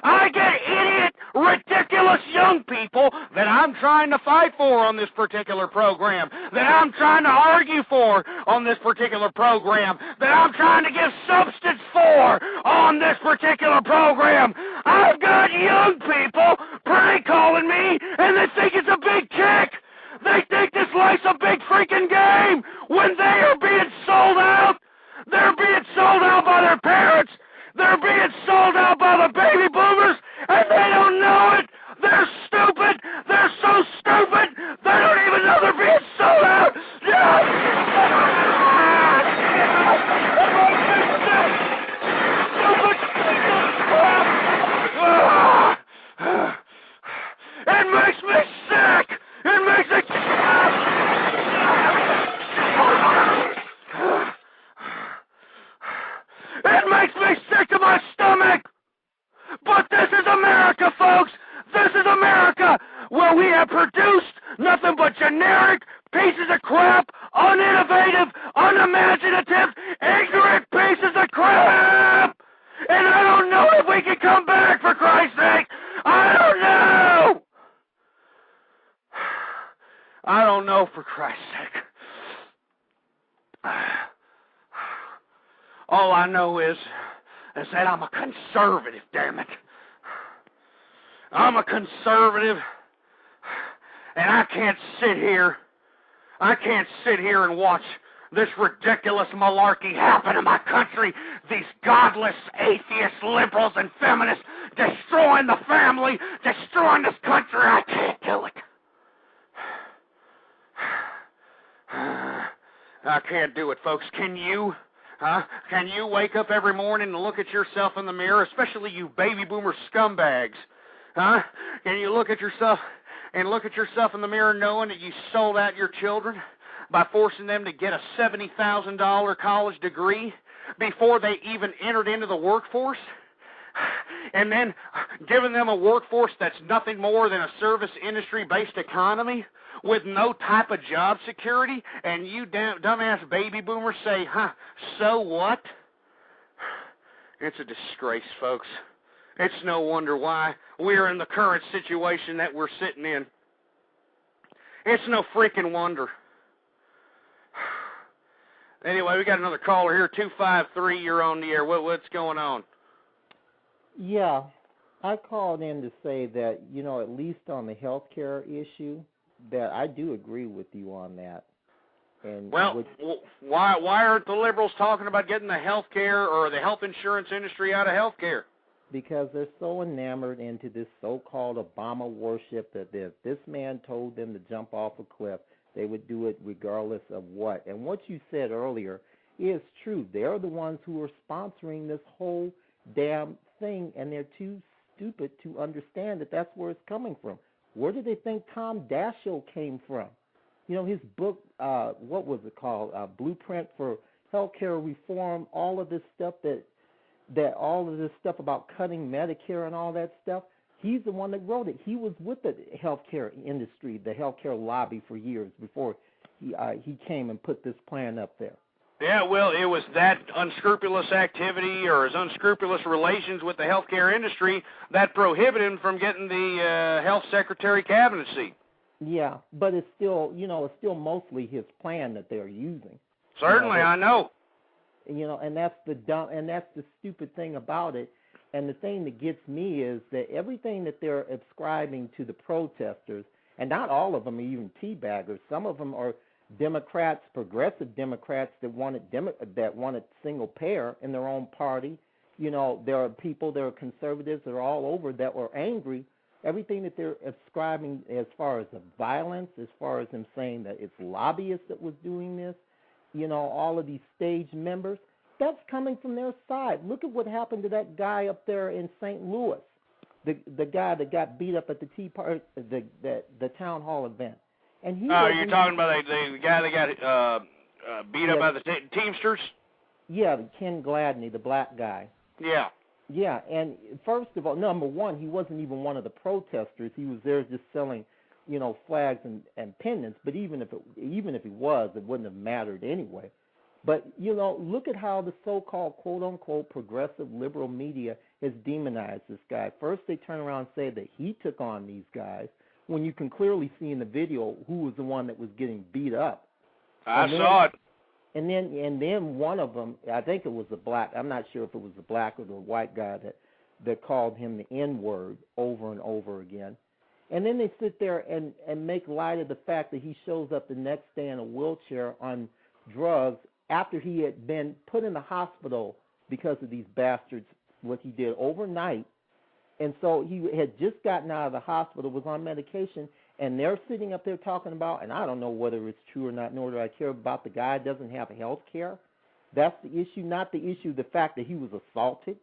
I get idiot, ridiculous young people that I'm trying to fight for on this particular program, that I'm trying to argue for on this particular program, that I'm trying to give substance for on this particular program. I've got young people prank calling me, and they think it's a big kick. They think this life's a big freaking game when they are being sold out. They're being sold out by their parents. They're being sold out by the baby boomers, and they don't know it. They're stupid. They're so stupid, they don't even know they're being sold out. It makes me sick. It makes me It makes me sick to my stomach. But this is America, folks. This is America, where we have produced nothing but generic pieces of crap, uninnovative, unimaginative, ignorant pieces of crap. And I don't know if we can come back, for Christ's sake. I don't know. I don't know, for Christ's sake. All I know is that I'm a conservative, damn it. I'm a conservative, and I can't sit here I can't sit here and watch this ridiculous malarkey happen in my country. These godless atheist liberals and feminists destroying the family, destroying this country. I can't do it. I can't do it, folks. Can you? Huh? Can you wake up every morning and look at yourself in the mirror, especially you baby boomer scumbags? Huh? Can you look at yourself in the mirror knowing that you sold out your children by forcing them to get a $70,000 college degree before they even entered into the workforce? And then giving them a workforce that's nothing more than a service industry-based economy with no type of job security, and you dumbass baby boomers say, so what? It's a disgrace, folks. It's no wonder why we're in the current situation that we're sitting in. It's no freaking wonder. Anyway, we got another caller here, 253, you're on the air. What's going on? Yeah, I called in to say that, at least on the health care issue, that I do agree with you on that. And well, why aren't the liberals talking about getting the health care or the health insurance industry out of health care? Because they're so enamored into this so-called Obama worship that if this man told them to jump off a cliff, they would do it regardless of what. And what you said earlier is true. They're the ones who are sponsoring this whole damn thing, and they're too stupid to understand that that's where it's coming from. Where do they think Tom Daschle came from? His book, what was it called? Blueprint for Healthcare Reform, all of this stuff all of this stuff about cutting Medicare and all that stuff. He's the one that wrote it. He was with the healthcare industry, the healthcare lobby for years before he came and put this plan up there. Yeah, well, it was that unscrupulous activity or his unscrupulous relations with the healthcare industry that prohibited him from getting the health secretary cabinet seat. Yeah, but it's still, it's still mostly his plan that they're using. Certainly, I know. And that's the stupid thing about it. And the thing that gets me is that everything that they're ascribing to the protesters, and not all of them are even teabaggers. Some of them are Democrats, progressive Democrats that wanted single payer in their own party. There are people, there are conservatives that are all over that were angry. Everything that they're ascribing as far as the violence, as far as them saying that it's lobbyists that was doing this, all of these stage members, that's coming from their side. Look at what happened to that guy up there in St. Louis, the guy that got beat up at the Tea Party, the town hall event. And you're talking about the guy that got beat up by the Teamsters? Yeah, Ken Gladney, the black guy. Yeah. Yeah, and first of all, number one, he wasn't even one of the protesters. He was there just selling, flags and pendants. But even if he was, it wouldn't have mattered anyway. But look at how the so-called quote-unquote progressive liberal media has demonized this guy. First, they turn around and say that he took on these guys, when you can clearly see in the video who was the one that was getting beat up. I saw it. And then one of them, I think it was the black, I'm not sure if it was the black or the white guy that called him the N-word over and over again. And then they sit there and make light of the fact that he shows up the next day in a wheelchair on drugs after he had been put in the hospital because of these bastards, what he did overnight. And so he had just gotten out of the hospital, was on medication, and they're sitting up there talking about, and I don't know whether it's true or not, nor do I care about the guy doesn't have health care. That's the issue, not the issue, the fact that he was assaulted.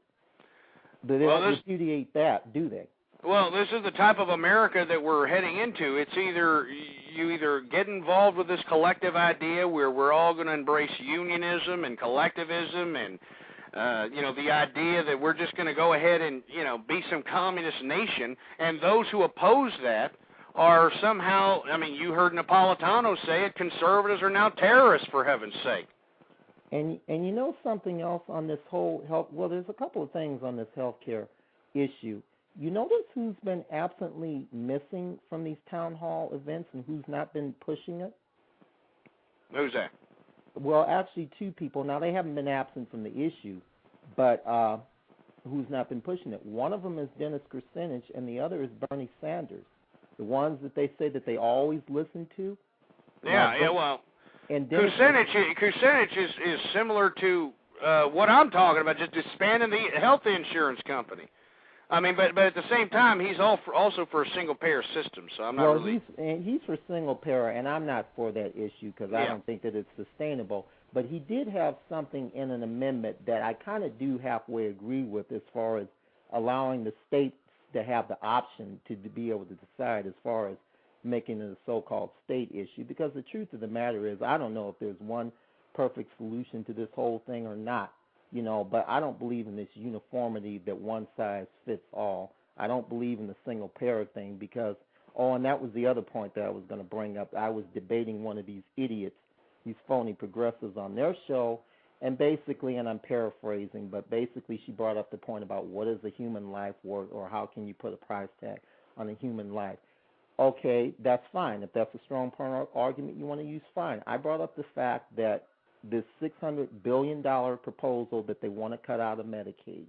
But they don't repudiate that, do they? Well, this is the type of America that we're heading into. It's either you get involved with this collective idea where we're all going to embrace unionism and collectivism and the idea that we're just going to go ahead and, be some communist nation, and those who oppose that are somehow, you heard Napolitano say it, conservatives are now terrorists, for heaven's sake. And something else on this whole health, well, there's a couple of things on this health care issue. You notice who's been absently missing from these town hall events and who's not been pushing it? Who's that? Well, actually, two people. Now, they haven't been absent from the issue, but who's not been pushing it. One of them is Dennis Kucinich, and the other is Bernie Sanders, the ones that they say that they always listen to. Yeah, well, and then Kucinich is similar to what I'm talking about, just expanding the health insurance company. I mean, but at the same time, he's also for a single-payer system, so I'm not really... he's for single-payer, and I'm not for that issue because I don't think that it's sustainable. But he did have something in an amendment that I kind of do halfway agree with as far as allowing the states to have the option to be able to decide as far as making it a so-called state issue, because the truth of the matter is I don't know if there's one perfect solution to this whole thing or not. But I don't believe in this uniformity that one size fits all. I don't believe in the single-payer thing because, and that was the other point that I was going to bring up. I was debating one of these idiots, these phony progressives on their show, and basically, and I'm paraphrasing, but basically she brought up the point about what is a human life worth or how can you put a price tag on a human life. Okay, that's fine. If that's a strong argument you want to use, fine. I brought up the fact that this $600 billion proposal that they want to cut out of Medicaid.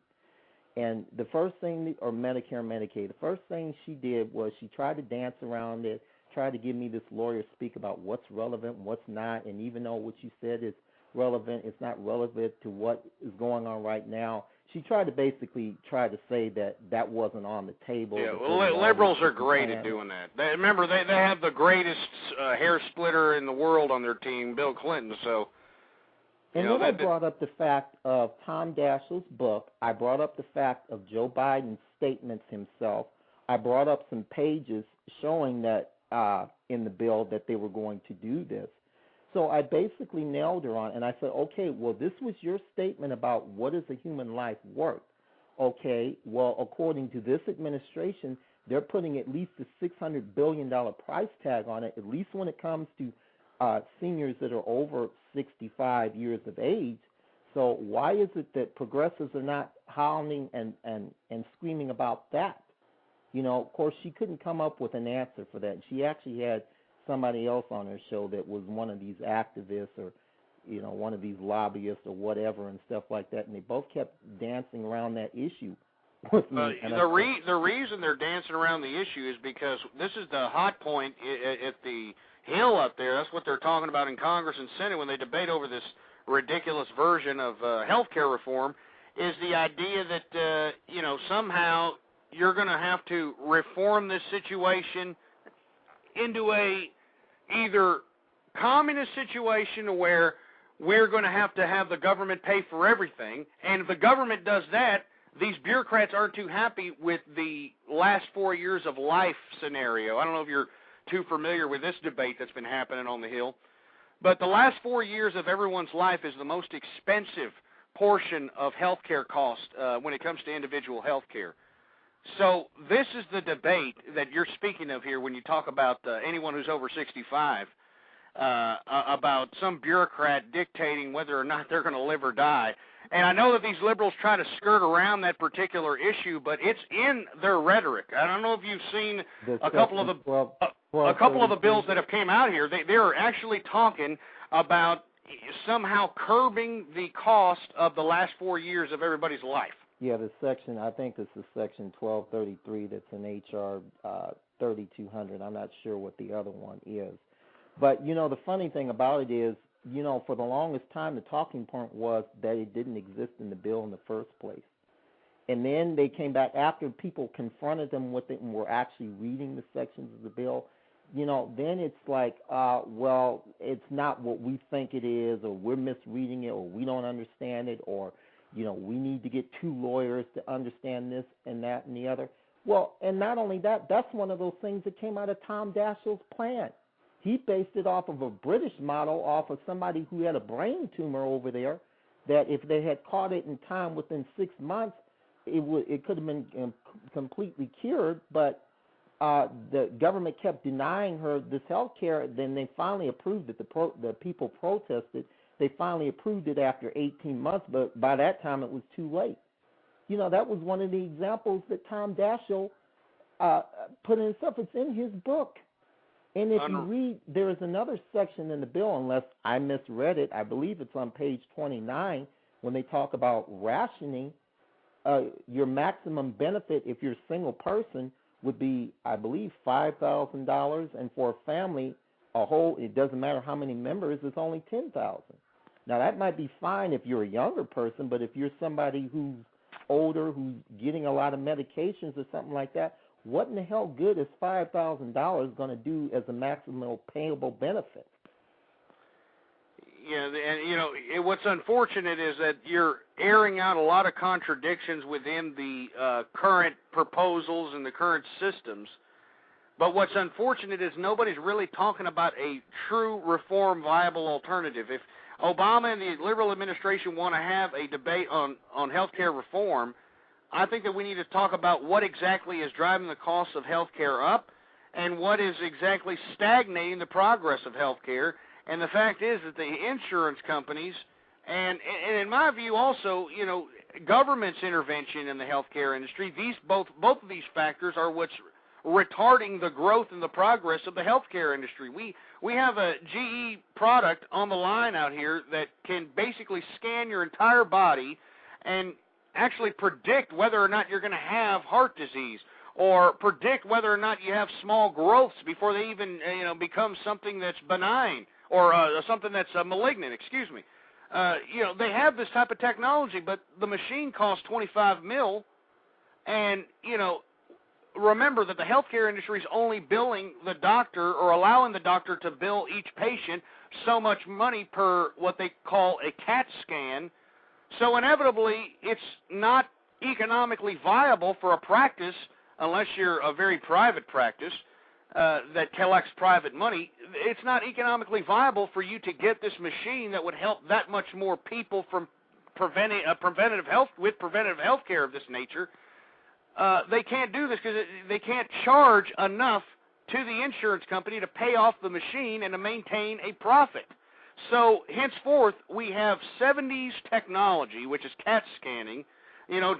And the first thing, or Medicare and Medicaid, the first thing she did was she tried to dance around it, tried to give me this lawyer speak about what's relevant, what's not, and even though what you said is relevant, it's not relevant to what is going on right now. She tried to basically say that wasn't on the table. Yeah, well, liberals are great at doing that. Remember, they have the greatest hair splitter in the world on their team, Bill Clinton, so... And then I brought up the fact of Tom Daschle's book. I brought up the fact of Joe Biden's statements himself. I brought up some pages showing that in the bill that they were going to do this. So I basically nailed her on, and I said, okay, well, this was your statement about what is a human life worth. Okay, well, according to this administration, they're putting at least a $600 billion price tag on it, at least when it comes to seniors that are over 65 years of age. So why is it that progressives are not howling and screaming about that? Of course, she couldn't come up with an answer for that. She actually had somebody else on her show that was one of these activists or, one of these lobbyists or whatever and stuff like that, and they both kept dancing around that issue with me. The reason they're dancing around the issue is because this is the hot point at the Hill up there. That's what they're talking about in Congress and Senate when they debate over this ridiculous version of health care reform, is the idea that, somehow you're going to have to reform this situation into a either communist situation where we're going to have the government pay for everything, and if the government does that, these bureaucrats aren't too happy with the last 4 years of life scenario. I don't know if you're too familiar with this debate that's been happening on the Hill, but the last 4 years of everyone's life is the most expensive portion of health care cost when it comes to individual health care. So this is the debate that you're speaking of here when you talk about anyone who's over 65, about some bureaucrat dictating whether or not they're going to live or die. And I know that these liberals try to skirt around that particular issue, but it's in their rhetoric. I don't know if you've seen a couple of the bills that have came out here. They're actually talking about somehow curbing the cost of the last 4 years of everybody's life. Yeah, the section, I think this is section 1233 that's in H.R. 3200. I'm not sure what the other one is. But, the funny thing about it is, for the longest time, the talking point was that it didn't exist in the bill in the first place. And then they came back after people confronted them with it and were actually reading the sections of the bill. Then it's like, well, it's not what we think it is, or we're misreading it, or we don't understand it, or, we need to get 2 lawyers to understand this and that and the other. Well, and not only that, that's one of those things that came out of Tom Daschle's plan. He based it off of a British model, off of somebody who had a brain tumor over there, that if they had caught it in time within 6 months, it could have been completely cured, but the government kept denying her this health care. Then they finally approved it. The people protested. They finally approved it after 18 months, but by that time it was too late. That was one of the examples that Tom Daschle put in himself. It's in his book. And if you read, there is another section in the bill, unless I misread it, I believe it's on page 29, when they talk about rationing. Your maximum benefit, if you're a single person, would be, I believe, $5,000, and for a family, it doesn't matter how many members, it's only 10,000. Now, that might be fine if you're a younger person, but if you're somebody who's older, who's getting a lot of medications or something like that, what in the hell good is $5,000 going to do as a maximum payable benefit? Yeah, and what's unfortunate is that you're airing out a lot of contradictions within the current proposals and the current systems. But what's unfortunate is nobody's really talking about a true reform viable alternative. If Obama and the liberal administration want to have a debate on healthcare reform, I think that we need to talk about what exactly is driving the costs of healthcare up and what is exactly stagnating the progress of healthcare. And the fact is that the insurance companies and in my view also, government's intervention in the healthcare industry, both of these factors are what's retarding the growth and the progress of the healthcare industry. We have a GE product on the line out here that can basically scan your entire body and actually predict whether or not you're going to have heart disease, or predict whether or not you have small growths before they even become something that's benign or something that's malignant. Excuse me. They have this type of technology, but the machine costs $25 million, and remember that the healthcare industry is only billing the doctor or allowing the doctor to bill each patient so much money per what they call a CAT scan. So inevitably, it's not economically viable for a practice, unless you're a very private practice that collects private money. It's not economically viable for you to get this machine that would help that much more people from preventive health care of this nature. They can't do this because they can't charge enough to the insurance company to pay off the machine and to maintain a profit. So henceforth, we have 70s technology, which is CAT scanning,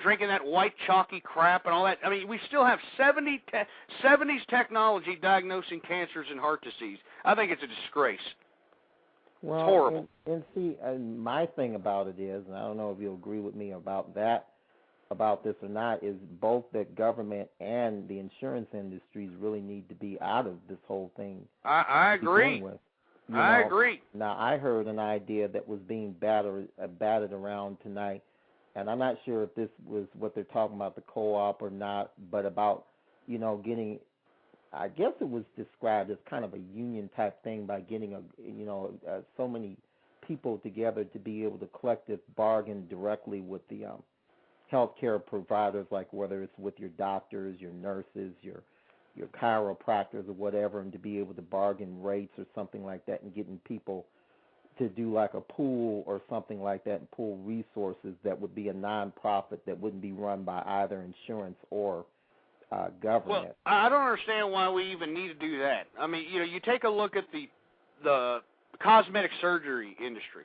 drinking that white chalky crap and all that. I mean, we still have 70s technology diagnosing cancers and heart disease. I think it's a disgrace. Well, it's horrible. And see, my thing about it is, and I don't know if you'll agree with me about this or not, is both that government and the insurance industries really need to be out of this whole thing. I agree. I agree. Now, I heard an idea that was being batted around tonight, and I'm not sure if this was what they're talking about, the co-op or not, but about, getting, I guess it was described as kind of a union type thing by getting so many people together to be able to collective bargain directly with the healthcare providers, like whether it's with your doctors, your nurses, your chiropractors or whatever, and to be able to bargain rates or something like that, and getting people to do like a pool or something like that, and pool resources that would be a non-profit that wouldn't be run by either insurance or government. Well, I don't understand why we even need to do that. I mean, you take a look at the cosmetic surgery industry.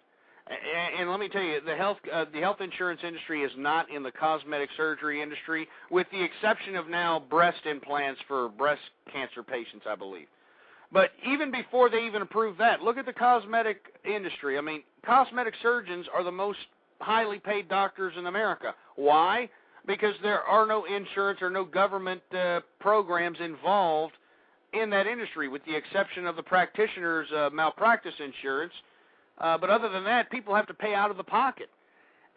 And let me tell you, the health insurance industry is not in the cosmetic surgery industry, with the exception of now breast implants for breast cancer patients, I believe. But even before they even approved that, look at the cosmetic industry. I mean, cosmetic surgeons are the most highly paid doctors in America. Why? Because there are no insurance or no government programs involved in that industry, with the exception of the practitioner's malpractice insurance. But other than that, people have to pay out of the pocket.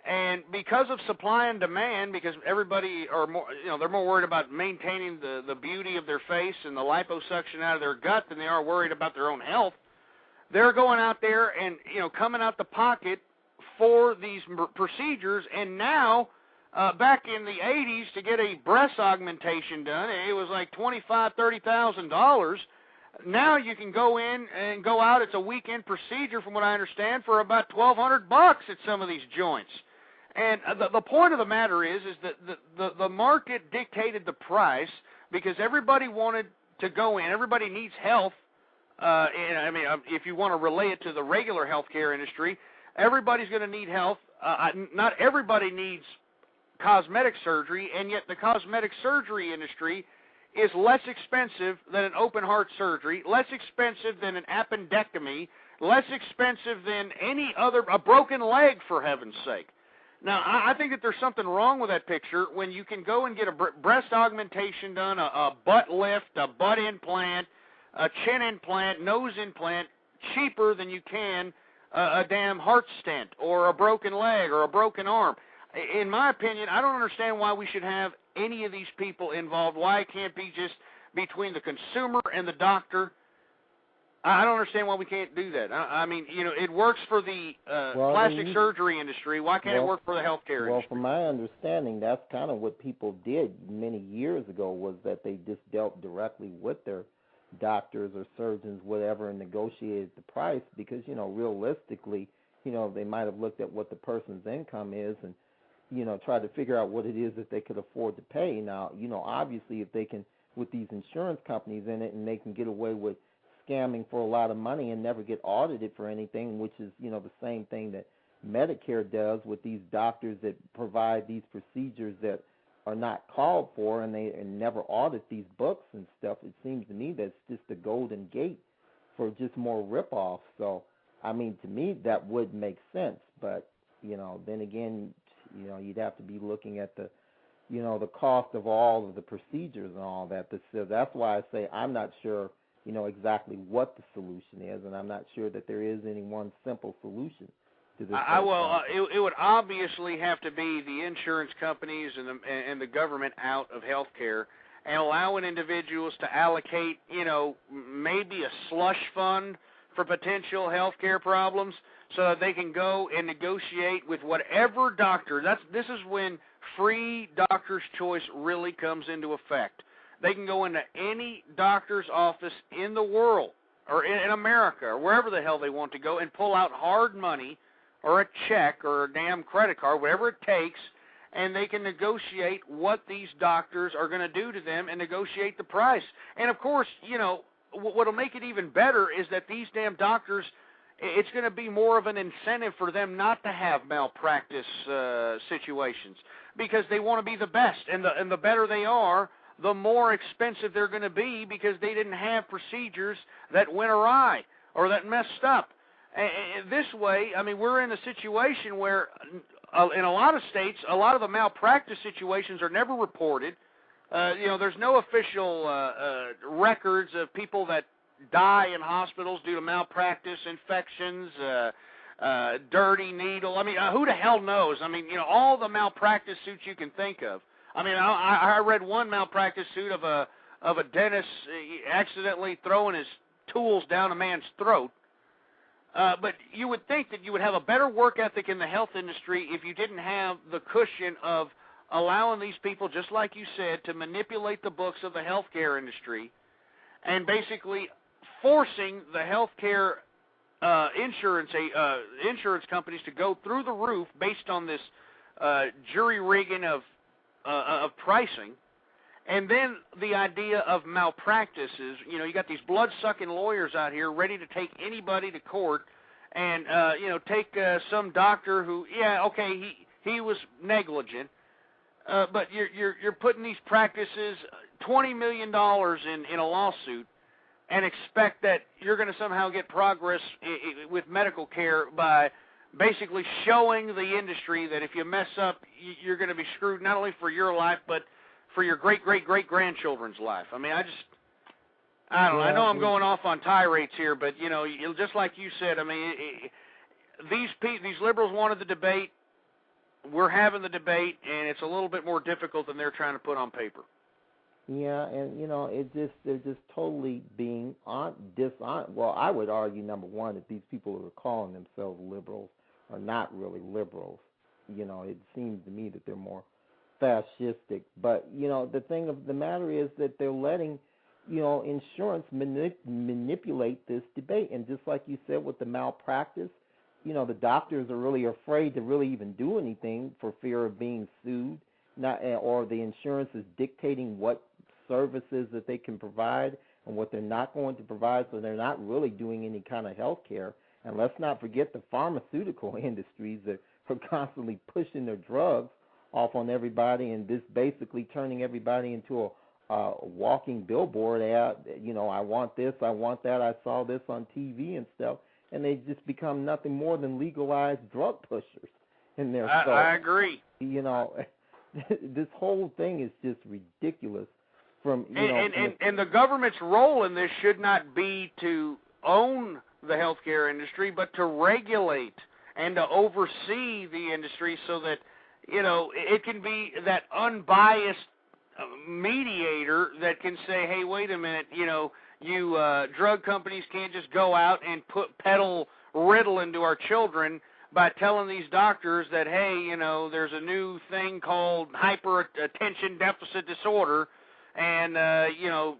And because of supply and demand, because everybody are more, they're more worried about maintaining the beauty of their face and the liposuction out of their gut than they are worried about their own health, they're going out there and, coming out the pocket for these procedures. And now, back in the 80s, to get a breast augmentation done, it was like $25,000, $30,000. Now you can go in and go out. It's a weekend procedure, from what I understand, for about $1,200 at some of these joints. And the point of the matter is that the market dictated the price because everybody wanted to go in. Everybody needs health. And I mean, if you want to relay it to the regular healthcare industry, everybody's going to need health. Not everybody needs cosmetic surgery, and yet the cosmetic surgery industry is less expensive than an open heart surgery, less expensive than an appendectomy, less expensive than a broken leg, for heaven's sake. Now, I think that there's something wrong with that picture when you can go and get a breast augmentation done, a butt lift, a butt implant, a chin implant, nose implant, cheaper than you can a damn heart stent or a broken leg or a broken arm. In my opinion, I don't understand why we should have any of these people involved, why it can't be just between the consumer and the doctor. I don't understand why we can't do that. I mean, you know, it works for the plastic surgery industry. Why can't it work for the healthcare industry? Well, from my understanding, that's kind of what people did many years ago, was that they just dealt directly with their doctors or surgeons, whatever, and negotiated the price because, you know, realistically, you know, they might have looked at what the person's income is and, you know, tried to figure out what it is that they could afford to pay. Now, you know, obviously if they can, with these insurance companies in it, and they can get away with scamming for a lot of money and never get audited for anything, which is, you know, the same thing that Medicare does with these doctors that provide these procedures that are not called for, and they never audit these books and stuff. It seems to me that's just the golden gate for just more rip-offs. So, I mean, to me, that would make sense. But, you know, then again, you know, you'd have to be looking at the, you know, the cost of all of the procedures and all that. So that's why I say I'm not sure, you know, exactly what the solution is, and I'm not sure that there is any one simple solution to this. It would obviously have to be the insurance companies and the government out of healthcare, and allowing individuals to allocate, you know, maybe a slush fund for potential healthcare problems, so that they can go and negotiate with whatever doctor. This is when free doctor's choice really comes into effect. They can go into any doctor's office in the world or in America or wherever the hell they want to go and pull out hard money or a check or a damn credit card, whatever it takes, and they can negotiate what these doctors are going to do to them and negotiate the price. And, of course, you know, what will make it even better is that these damn doctors, it's going to be more of an incentive for them not to have malpractice situations because they want to be the best. And the better they are, the more expensive they're going to be because they didn't have procedures that went awry or that messed up. And this way, I mean, we're in a situation where in a lot of states, a lot of the malpractice situations are never reported. You know, there's no official records of people that die in hospitals due to malpractice, infections, dirty needle. I mean, who the hell knows? I mean, you know, all the malpractice suits you can think of. I mean, I read one malpractice suit of a dentist accidentally throwing his tools down a man's throat. But you would think that you would have a better work ethic in the health industry if you didn't have the cushion of allowing these people, just like you said, to manipulate the books of the healthcare industry and basically forcing the healthcare insurance companies to go through the roof based on this jury rigging of pricing. And then the idea of malpractice is, you know, you got these blood-sucking lawyers out here ready to take anybody to court and, you know, take some doctor who, yeah, okay, he was negligent, but you're putting these practices $20 million in a lawsuit and expect that you're going to somehow get progress with medical care by basically showing the industry that if you mess up, you're going to be screwed not only for your life, but for your great-great-great-grandchildren's life. I mean, I don't know. I know I'm going off on tirades here, but, you know, just like you said, I mean, these liberals wanted the debate. We're having the debate, and it's a little bit more difficult than they're trying to put on paper. Yeah, and, you know, they're just totally being dishonest. Well, I would argue, number one, that these people who are calling themselves liberals are not really liberals. You know, it seems to me that they're more fascistic. But, you know, the thing of the matter is that they're letting, you know, insurance manipulate this debate. And just like you said with the malpractice, you know, the doctors are really afraid to really even do anything for fear of being sued, or the insurance is dictating what services that they can provide and what they're not going to provide, so they're not really doing any kind of health care. And let's not forget the pharmaceutical industries that are constantly pushing their drugs off on everybody and just basically turning everybody into a walking billboard ad. You know, I want this, I want that, I saw this on TV and stuff, and they just become nothing more than legalized drug pushers in their I agree. You know, this whole thing is just ridiculous from and the government's role in this should not be to own the healthcare industry, but to regulate and to oversee the industry so that it can be that unbiased mediator that can say, hey, wait a minute, you drug companies can't just go out and peddle Ritalin to our children by telling these doctors that, hey, there's a new thing called hyperattention deficit disorder, and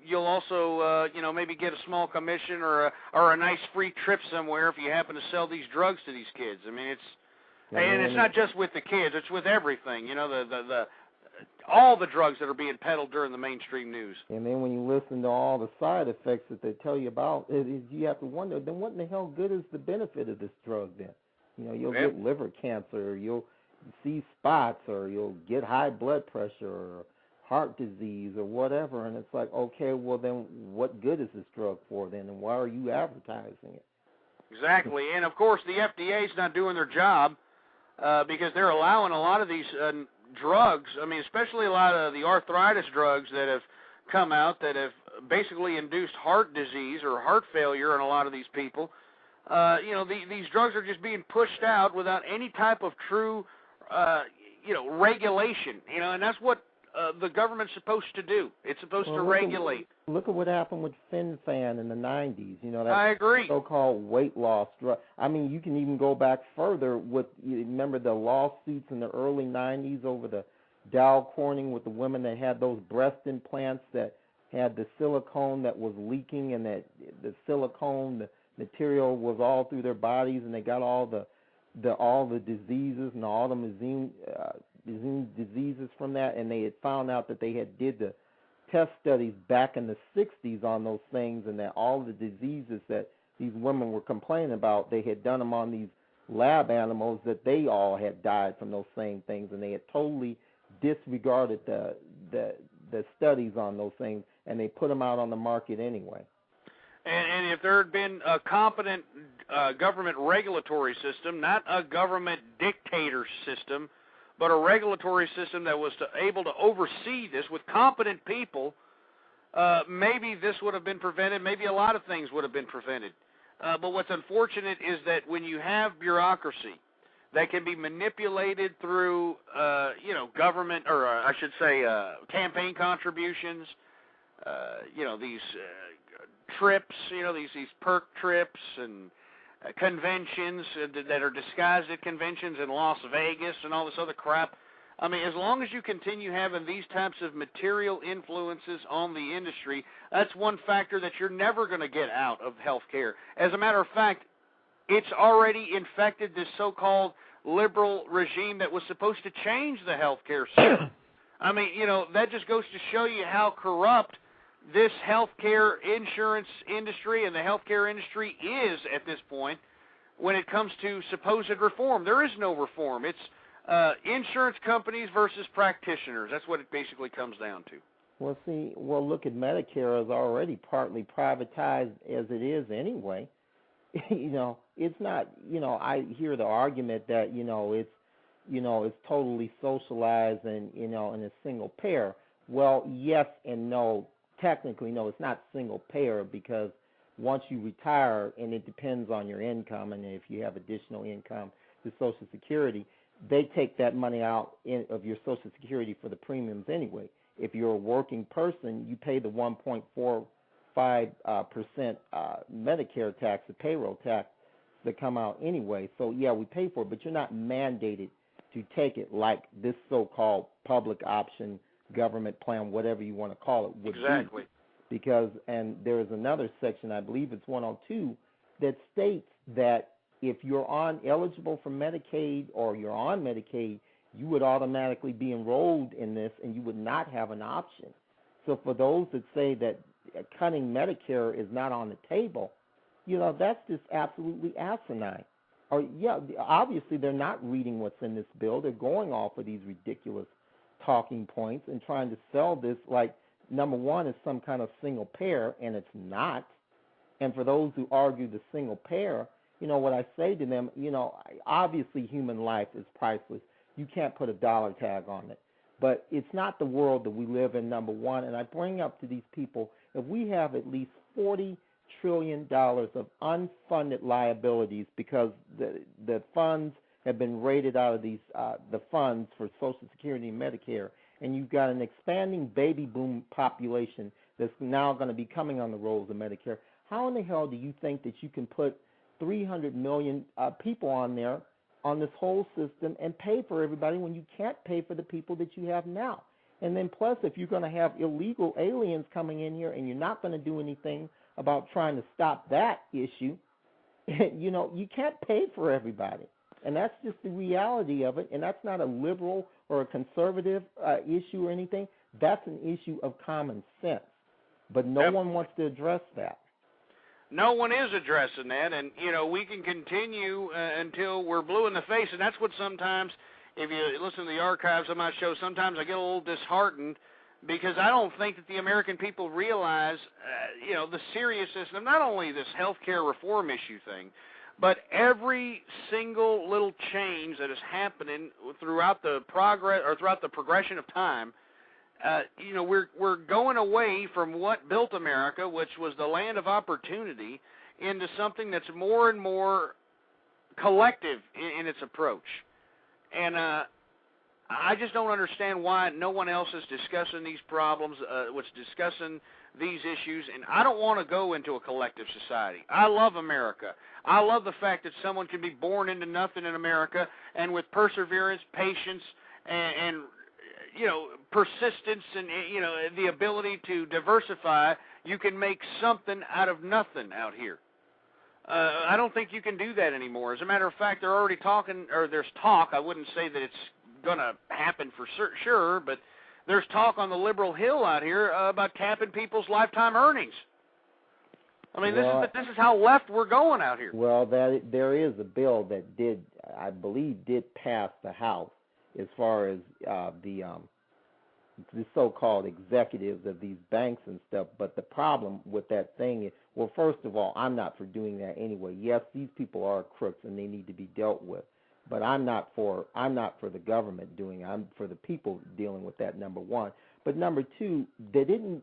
you'll also maybe get a small commission or a nice free trip somewhere if you happen to sell these drugs to these kids. I mean, it's not just with the kids; it's with everything. All the drugs that are being peddled during the mainstream news. And then when you listen to all the side effects that they tell you about, you have to wonder, then what in the hell good is the benefit of this drug then? You'll get liver cancer, or you'll see spots, or you'll get high blood pressure, or heart disease, or whatever. And it's like, okay, well then what good is this drug for then, and why are you advertising it? Exactly. And, of course, the FDA's not doing their job because they're allowing a lot of these drugs, I mean, especially a lot of the arthritis drugs that have come out that have basically induced heart disease or heart failure in a lot of these people. These drugs are just being pushed out without any type of true, regulation. And that's what the government's supposed to do. It's supposed to regulate. Look at what happened with FinFan in the 90s. That I agree. So-called weight loss drug. I mean, you can even go back further with, remember the lawsuits in the early 90s over the Dow Corning with the women that had those breast implants that had the silicone that was leaking, and that the silicone, the material was all through their bodies, and they got all the diseases and all the diseases from that, and they had found out that they had did the test studies back in the 60s on those things, and that all the diseases that these women were complaining about, they had done them on these lab animals, that they all had died from those same things, and they had totally disregarded the studies on those things, and they put them out on the market anyway. And if there had been a competent government regulatory system, not a government dictator system, but a regulatory system that was able to oversee this with competent people, maybe this would have been prevented. Maybe a lot of things would have been prevented. But what's unfortunate is that when you have bureaucracy that can be manipulated through, government, or I should say campaign contributions, these trips, these perk trips and conventions that are disguised at conventions in Las Vegas and all this other crap. I mean, as long as you continue having these types of material influences on the industry, that's one factor that you're never going to get out of healthcare. As a matter of fact, it's already infected this so-called liberal regime that was supposed to change the healthcare system. I mean, that just goes to show you how corrupt this healthcare insurance industry and the healthcare industry is at this point when it comes to supposed reform. There is no reform. It's insurance companies versus practitioners. That's what it basically comes down to. Well, look at Medicare as already partly privatized as it is anyway. It's not, I hear the argument that, it's totally socialized and, in a single payer. Well, yes and no. Technically, no, it's not single payer, because once you retire, and it depends on your income, and if you have additional income to Social Security, they take that money out of your Social Security for the premiums anyway. If you're a working person, you pay the 1.45% Medicare tax, the payroll tax, that come out anyway. So, yeah, we pay for it, but you're not mandated to take it like this so-called public option government plan, whatever you want to call it, would exactly be. Because, and there is another section, I believe it's 102, that states that if you're eligible for Medicaid, or you're on Medicaid, you would automatically be enrolled in this, and you would not have an option. So for those that say that cutting Medicare is not on the table, that's just absolutely asinine. Or, yeah, obviously they're not reading what's in this bill. They're going off of these ridiculous talking points and trying to sell this like, number one, is some kind of single payer, and it's not. And for those who argue the single payer, what I say to them, obviously human life is priceless. You can't put a dollar tag on it. But it's not the world that we live in, number one. And I bring up to these people, if we have at least $40 trillion of unfunded liabilities because the funds have been raided out of these the funds for Social Security and Medicare, and you've got an expanding baby boom population that's now going to be coming on the rolls of Medicare, how in the hell do you think that you can put 300 million people on there on this whole system and pay for everybody when you can't pay for the people that you have now? And then plus, if you're going to have illegal aliens coming in here and you're not going to do anything about trying to stop that issue, you know, you can't pay for everybody. And that's just the reality of it. And that's not a liberal or a conservative issue or anything. That's an issue of common sense. But no one wants to address that. No one is addressing that, and, you know, we can continue until we're blue in the face, and that's what sometimes, if you listen to the archives of my show, sometimes I get a little disheartened because I don't think that the American people realize, you know, the seriousness of not only this health care reform issue thing, but every single little change that is happening throughout the progress or throughout the progression of time. You know, we're going away from what built America, which was the land of opportunity, into something that's more and more collective in its approach. And I just don't understand why no one else is discussing these problems, discussing these issues. And I don't want to go into a collective society. I love America. I love the fact that someone can be born into nothing in America, and with perseverance, patience, and you know, persistence and, you know, the ability to diversify, you can make something out of nothing out here. I don't think you can do that anymore. As a matter of fact, they're already talking, or there's talk, I wouldn't say that it's going to happen for sure, but there's talk on the liberal hill out here about capping people's lifetime earnings. I mean, this is how left we're going out here. Well, there is a bill that I believe, pass the House, as far as the so-called executives of these banks and stuff. But the problem with that thing is, well, first of all, I'm not for doing that anyway. Yes, these people are crooks and they need to be dealt with. But I'm not for the government doing it. I'm for the people dealing with that, number one. But number two, they didn't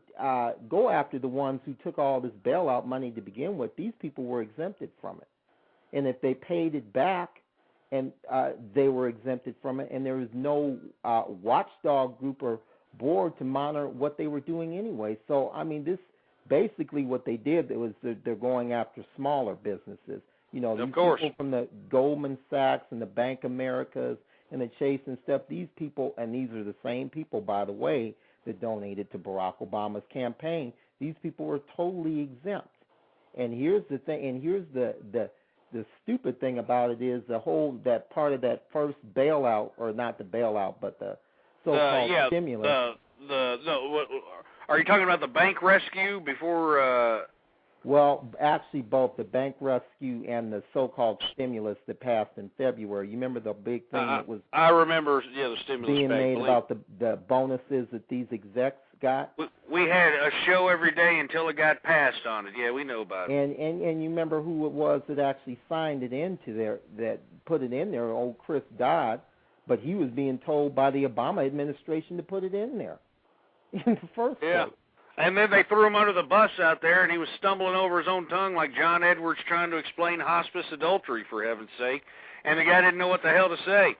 go after the ones who took all this bailout money to begin with. These people were exempted from it. And if they paid it back, and they were exempted from it, and there was no watchdog group or board to monitor what they were doing anyway. So, I mean, this basically what they did was they're going after smaller businesses. You know, these people from the Goldman Sachs and the Bank Americas and the Chase and stuff, these people, and these are the same people, by the way, that donated to Barack Obama's campaign. These people were totally exempt. And here's the thing, and here's the stupid thing about it is that part of that first bailout, or not the bailout, but the so-called stimulus. Are you talking about the bank rescue before? Well, actually, both the bank rescue and the so-called stimulus that passed in February. You remember the big thing that was? I remember, the stimulus being made about the bonuses that these execs got. We had a show every day until it got passed on it. Yeah, we know about it. And you remember who it was that actually signed it into there, that put it in there? Old Chris Dodd, but he was being told by the Obama administration to put it in there in the first place. And then they threw him under the bus out there, and he was stumbling over his own tongue like John Edwards trying to explain hospice adultery, for heaven's sake. And the guy didn't know what the hell to say.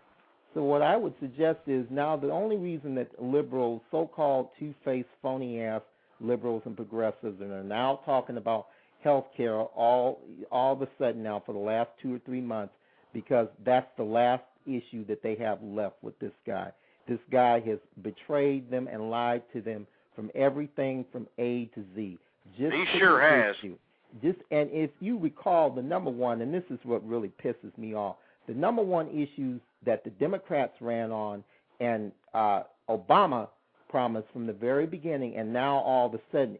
So what I would suggest is now the only reason that liberals, so-called two-faced, phony-ass liberals and progressives, are now talking about health care all of a sudden now for the last 2 or 3 months, because that's the last issue that they have left with this guy. This guy has betrayed them and lied to them from everything from A to Z. He sure has. And if you recall, the number one, and this is what really pisses me off, the number one issues that the Democrats ran on and Obama promised from the very beginning, and now all of a sudden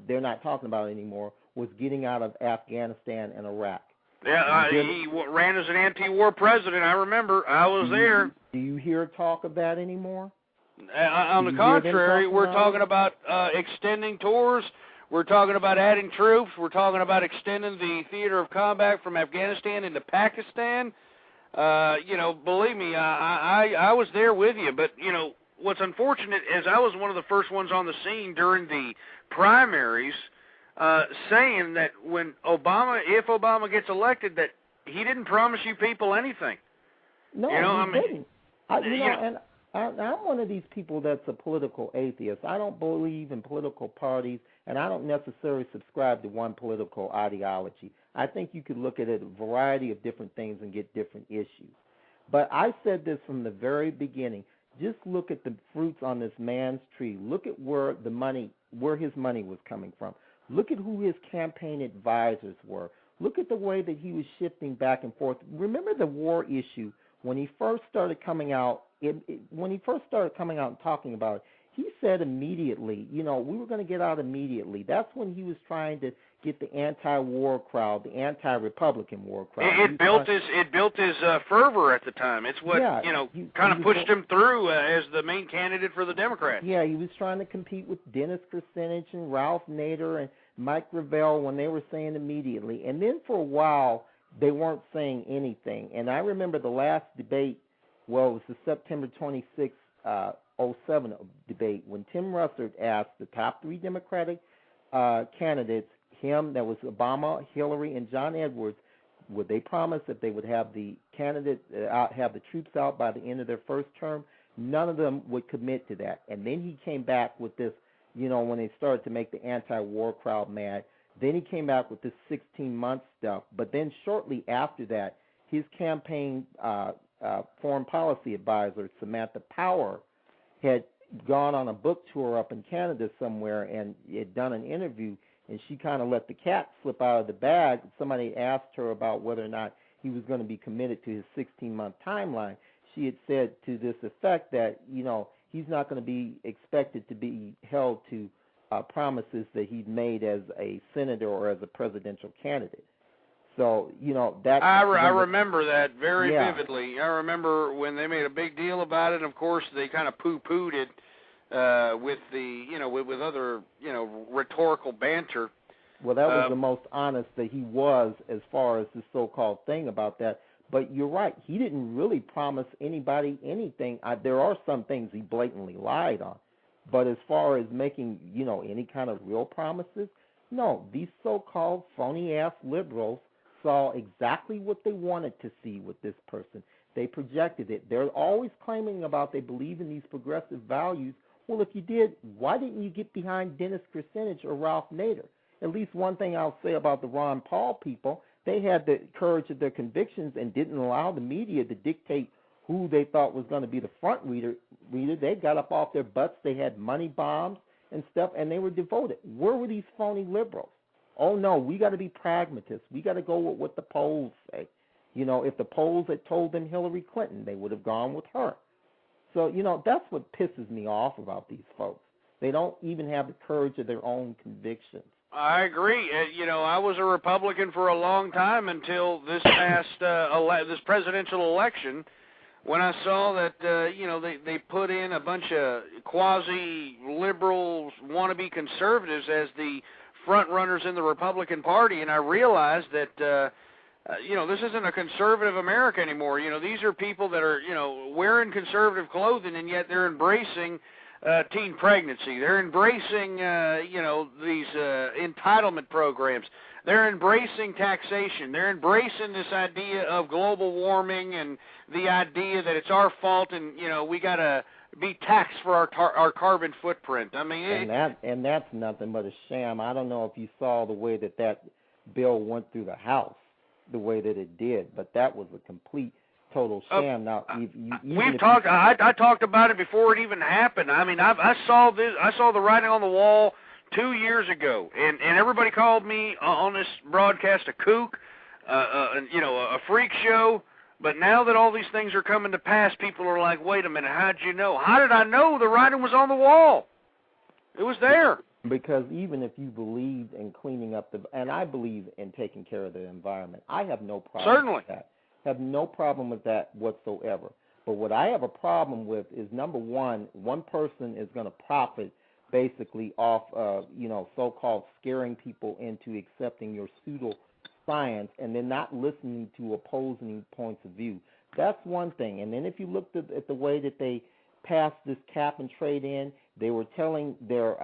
they're not talking about it anymore, was getting out of Afghanistan and Iraq. Yeah, he ran as an anti-war president. I remember. I was there. Do you hear talk of that anymore? On the contrary, we're talking about extending tours. We're talking about adding troops. We're talking about extending the theater of combat from Afghanistan into Pakistan. Believe me, I was there with you. But, what's unfortunate is I was one of the first ones on the scene during the primaries saying that if Obama gets elected, that he didn't promise you people anything. No, he didn't. And I'm one of these people that's a political atheist. I don't believe in political parties, and I don't necessarily subscribe to one political ideology. I think you could look at a variety of different things and get different issues. But I said this from the very beginning. Just look at the fruits on this man's tree. Look at where his money was coming from. Look at who his campaign advisors were. Look at the way that he was shifting back and forth. Remember the war issue when he first started coming out. When he first started coming out and talking about it, he said immediately, we were going to get out immediately. That's when he was trying to get the anti-war crowd, the anti-Republican war crowd. It built his fervor at the time. It's what kind of pushed him through as the main candidate for the Democrats. Yeah, he was trying to compete with Dennis Kucinich and Ralph Nader and Mike Gravel when they were saying immediately. And then for a while, they weren't saying anything. And I remember the last debate, it was the September 26, 07 debate, when Tim Russert asked the top three Democratic candidates, that was Obama, Hillary, and John Edwards, would they promise that they would have the candidate have the troops out by the end of their first term? None of them would commit to that. And then he came back with this, when they started to make the anti-war crowd mad, then he came back with this 16-month stuff. But then shortly after that, his campaign foreign policy advisor, Samantha Power, had gone on a book tour up in Canada somewhere and had done an interview, and she kind of let the cat slip out of the bag. Somebody asked her about whether or not he was going to be committed to his 16-month timeline. She had said to this effect that, he's not going to be expected to be held to promises that he'd made as a senator or as a presidential candidate. So, that... I remember that very vividly. I remember when they made a big deal about it, and of course they kind of poo-pooed it with the, with other, rhetorical banter. Well, that was the most honest that he was as far as the so-called thing about that. But you're right. He didn't really promise anybody anything. There are some things he blatantly lied on. But as far as making, any kind of real promises, no. These so-called phony-ass liberals saw exactly what they wanted to see with this person. They projected it. They're always claiming about they believe in these progressive values. Well, if you did, why didn't you get behind Dennis Kucinich or Ralph Nader? At least one thing I'll say about the Ron Paul people, they had the courage of their convictions and didn't allow the media to dictate who they thought was going to be the front reader. They got up off their butts. They had money bombs and stuff, and they were devoted. Where were these phony liberals? Oh, no, we got to be pragmatists. We got to go with what the polls say. If the polls had told them Hillary Clinton, they would have gone with her. So, that's what pisses me off about these folks. They don't even have the courage of their own convictions. I agree. I was a Republican for a long time until this past this presidential election, when I saw that they put in a bunch of quasi-liberals, wannabe conservatives as the front runners in the Republican Party, and I realized that this isn't a conservative America anymore. These are people that are wearing conservative clothing, and yet they're embracing teen pregnancy. They're embracing, these entitlement programs. They're embracing taxation. They're embracing this idea of global warming and the idea that it's our fault and, we got to be taxed for our carbon footprint. I mean, and that's nothing but a sham. I don't know if you saw the way that bill went through the House, the way that it did, but that was a complete total sham. Now, I talked about it before it even happened. I mean, I saw the writing on the wall 2 years ago, and everybody called me on this broadcast a kook, a freak show. But now that all these things are coming to pass, people are like, wait a minute, how'd you know? How did I know? The writing was on the wall. It was there. Because even if you believed in cleaning up and I believe in taking care of the environment, I have no problem with that. Have no problem with that whatsoever. But what I have a problem with is, number one person is going to profit basically off of, so-called scaring people into accepting your pseudoscience and then not listening to opposing points of view. That's one thing. And then if you looked at the way that they passed this cap and trade in. They were telling their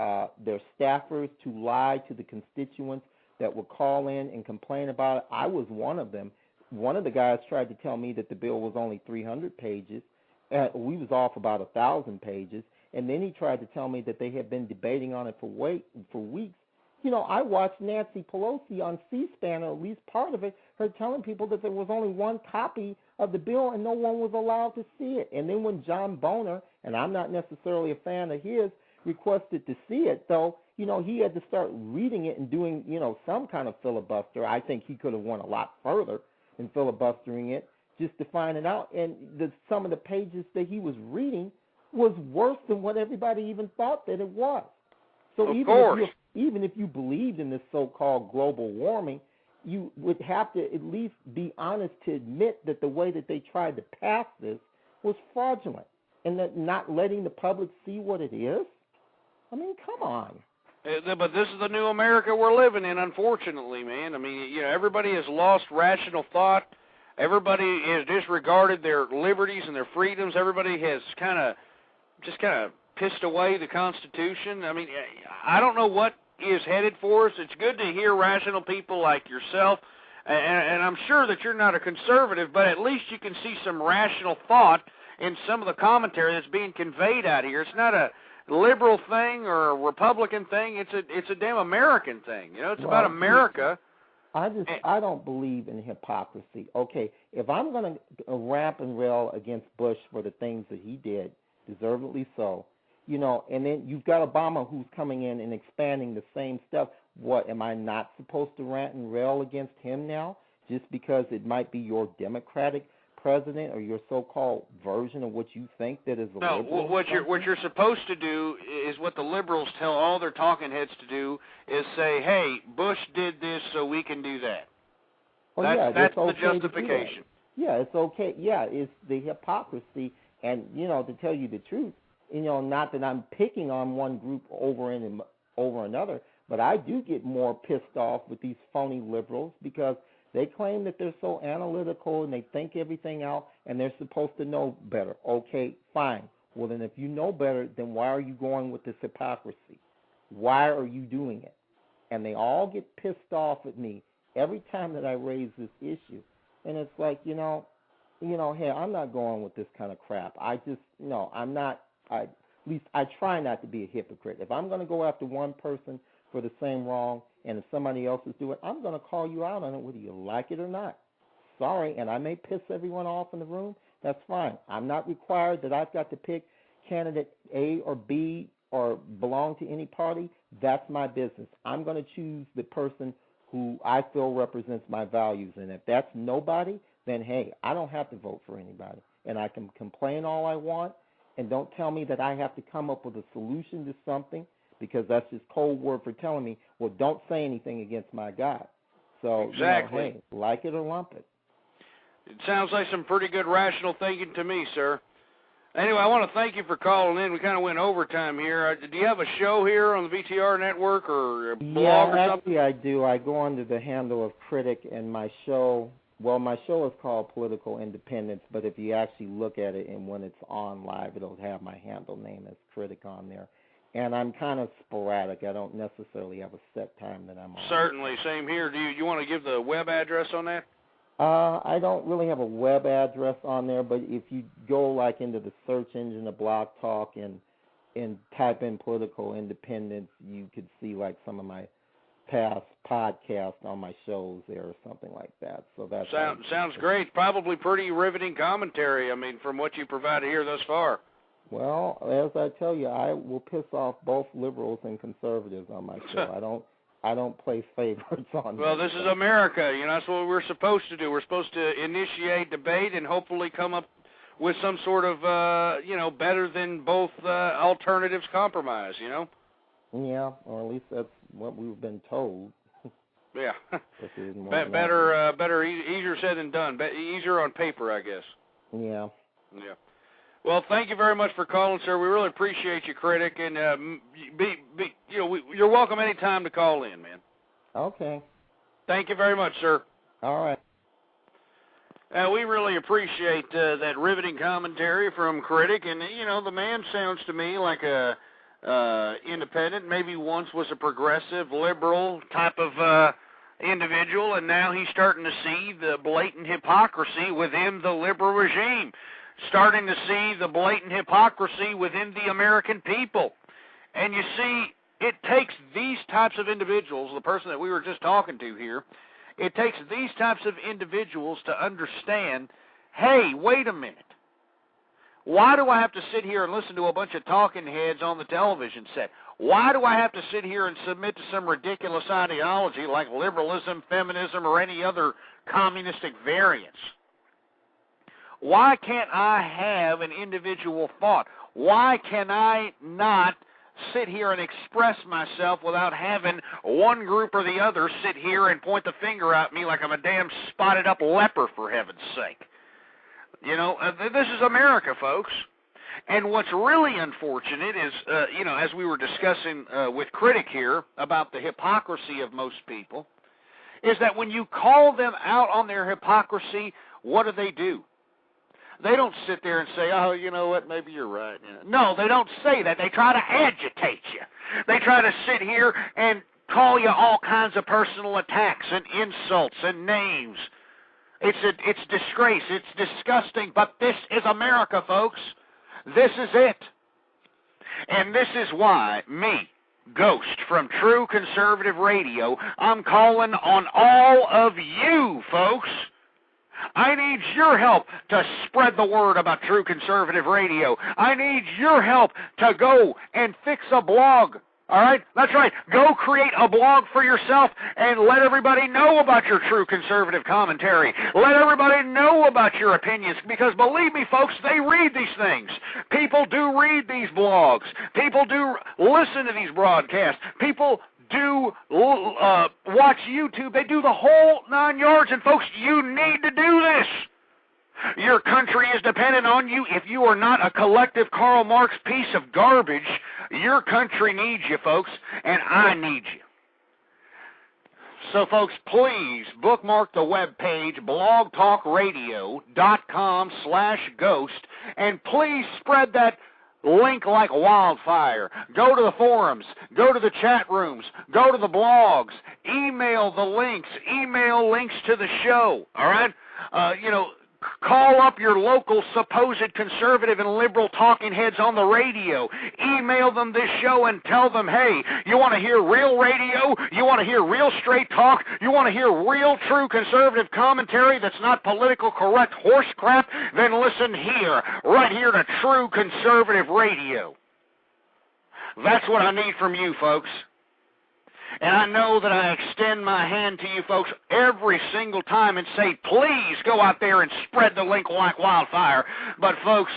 staffers to lie to the constituents that would call in and complain about it. I was one of them. One of the guys tried to tell me that the bill was only 300 pages. We was off about 1,000 pages. And then he tried to tell me that they had been debating on it for weeks. You know, I watched Nancy Pelosi on C-SPAN, or at least part of it, her telling people that there was only one copy of the bill and no one was allowed to see it. And then when John Boner, and I'm not necessarily a fan of his, requested to see it, though, you know, he had to start reading it and doing, you know, some kind of filibuster. I think he could have went a lot further in filibustering it just to find it out. And some of the pages that he was reading was worse than what everybody even thought that it was. So even if you believed in this so-called global warming, you would have to at least be honest to admit that the way that they tried to pass this was fraudulent, and that not letting the public see what it is. I mean, come on. But this is the new America we're living in, unfortunately, man. I mean, you know, everybody has lost rational thought. Everybody has disregarded their liberties and their freedoms. Everybody has kind of pissed away the Constitution. I mean, I don't know what is headed for us. It's good to hear rational people like yourself, and I'm sure that you're not a conservative, but at least you can see some rational thought in some of the commentary that's being conveyed out here. It's not a liberal thing or a Republican thing. It's a damn American thing. You know, it's about America. I don't believe in hypocrisy. Okay, if I'm going to rap and rail against Bush for the things that he did, deservedly so, you know, and then you've got Obama who's coming in and expanding the same stuff. What, am I not supposed to rant and rail against him now just because it might be your Democratic president or your so-called version of what you think that is a liberal? No, what you're supposed to do is what the liberals tell all their talking heads to do is say, hey, Bush did this so we can do that. Well, that's okay the justification. Yeah, it's okay. Yeah, it's the hypocrisy. And, you know, to tell you the truth, you know, not that I'm picking on one group over another, but I do get more pissed off with these phony liberals because they claim that they're so analytical and they think everything out and they're supposed to know better. Okay, fine. Well, then if you know better, then why are you going with this hypocrisy? Why are you doing it? And they all get pissed off at me every time that I raise this issue. And it's like, hey, I'm not going with this kind of crap. I'm not. At least I try not to be a hypocrite. If I'm going to go after one person for the same wrong, and if somebody else is doing it, I'm going to call you out on it whether you like it or not. Sorry, and I may piss everyone off in the room. That's fine. I'm not required that I've got to pick candidate A or B or belong to any party. That's my business. I'm going to choose the person who I feel represents my values, and if that's nobody, then, hey, I don't have to vote for anybody. And I can complain all I want, and don't tell me that I have to come up with a solution to something, because that's just cold word for telling me, well, don't say anything against my guy. So, exactly. Hey, like it or lump it. It sounds like some pretty good rational thinking to me, sir. Anyway, I want to thank you for calling in. We kind of went overtime here. Do you have a show here on the VTR network or a blog or something? Yeah, actually I do. I go under the handle of Critic, and my show is called Political Independence, but if you actually look at it and when it's on live, it'll have my handle name as Critic on there. And I'm kind of sporadic. I don't necessarily have a set time that I'm on. Certainly. Same here. Do you want to give the web address on that? I don't really have a web address on there, but if you go like into the search engine of Blog Talk and type in Political Independence, you could see like some of my past podcasts on my shows there or something like that. So that sounds great. Probably pretty riveting commentary, I mean, from what you provided here thus far. Well, as I tell you, I will piss off both liberals and conservatives on my show. I don't play favorites on. Well, this is America. You know, that's what we're supposed to do. We're supposed to initiate debate and hopefully come up with some sort of, better than both alternatives compromise. You know. Yeah, or at least that's what we've been told. Yeah. Better, easier said than done. Easier on paper, I guess. Yeah. Yeah. Well, thank you very much for calling, sir. We really appreciate you, Critic, and you're welcome anytime to call in, man. Okay. Thank you very much, sir. All right. We really appreciate that riveting commentary from Critic, and the man sounds to me like a independent, maybe once was a progressive, liberal type of individual, and now he's starting to see the blatant hypocrisy within the liberal regime, starting to see the blatant hypocrisy within the American people. And you see, it takes these types of individuals, the person that we were just talking to here, it takes these types of individuals to understand, hey, wait a minute. Why do I have to sit here and listen to a bunch of talking heads on the television set? Why do I have to sit here and submit to some ridiculous ideology like liberalism, feminism, or any other communistic variance? Why can't I have an individual thought? Why can I not sit here and express myself without having one group or the other sit here and point the finger at me like I'm a damn spotted up leper, for heaven's sake? This is America, folks. And what's really unfortunate is, as we were discussing with Critic here about the hypocrisy of most people, is that when you call them out on their hypocrisy, what do? They don't sit there and say, oh, you know what, maybe you're right. No, they don't say that. They try to agitate you. They try to sit here and call you all kinds of personal attacks and insults and names. It's disgrace. It's disgusting. But this is America, folks. This is it. And this is why me, Ghost from True Conservative Radio, I'm calling on all of you, folks. I need your help to spread the word about True Conservative Radio. I need your help to go and fix a blog. All right? That's right. Go create a blog for yourself and let everybody know about your True Conservative commentary. Let everybody know about your opinions, because believe me, folks, they read these things. People do read these blogs. People do listen to these broadcasts. People do watch YouTube. They do the whole 9 yards, and folks, you need to do this. Your country is dependent on you. If you are not a collective Karl Marx piece of garbage, your country needs you, folks, and I need you. So, folks, please bookmark the webpage, blogtalkradio.com/ghost, and please spread that link like wildfire. Go to the forums, go to the chat rooms, go to the blogs, email the links, email links to the show, all right? Call up your local supposed conservative and liberal talking heads on the radio. Email them this show and tell them, hey, you want to hear real radio? You want to hear real straight talk? You want to hear real true conservative commentary that's not political correct horse crap? Then listen here, right here to True Conservative Radio. That's what I need from you, folks. And I know that I extend my hand to you folks every single time and say, please go out there and spread the link like wildfire. But, folks,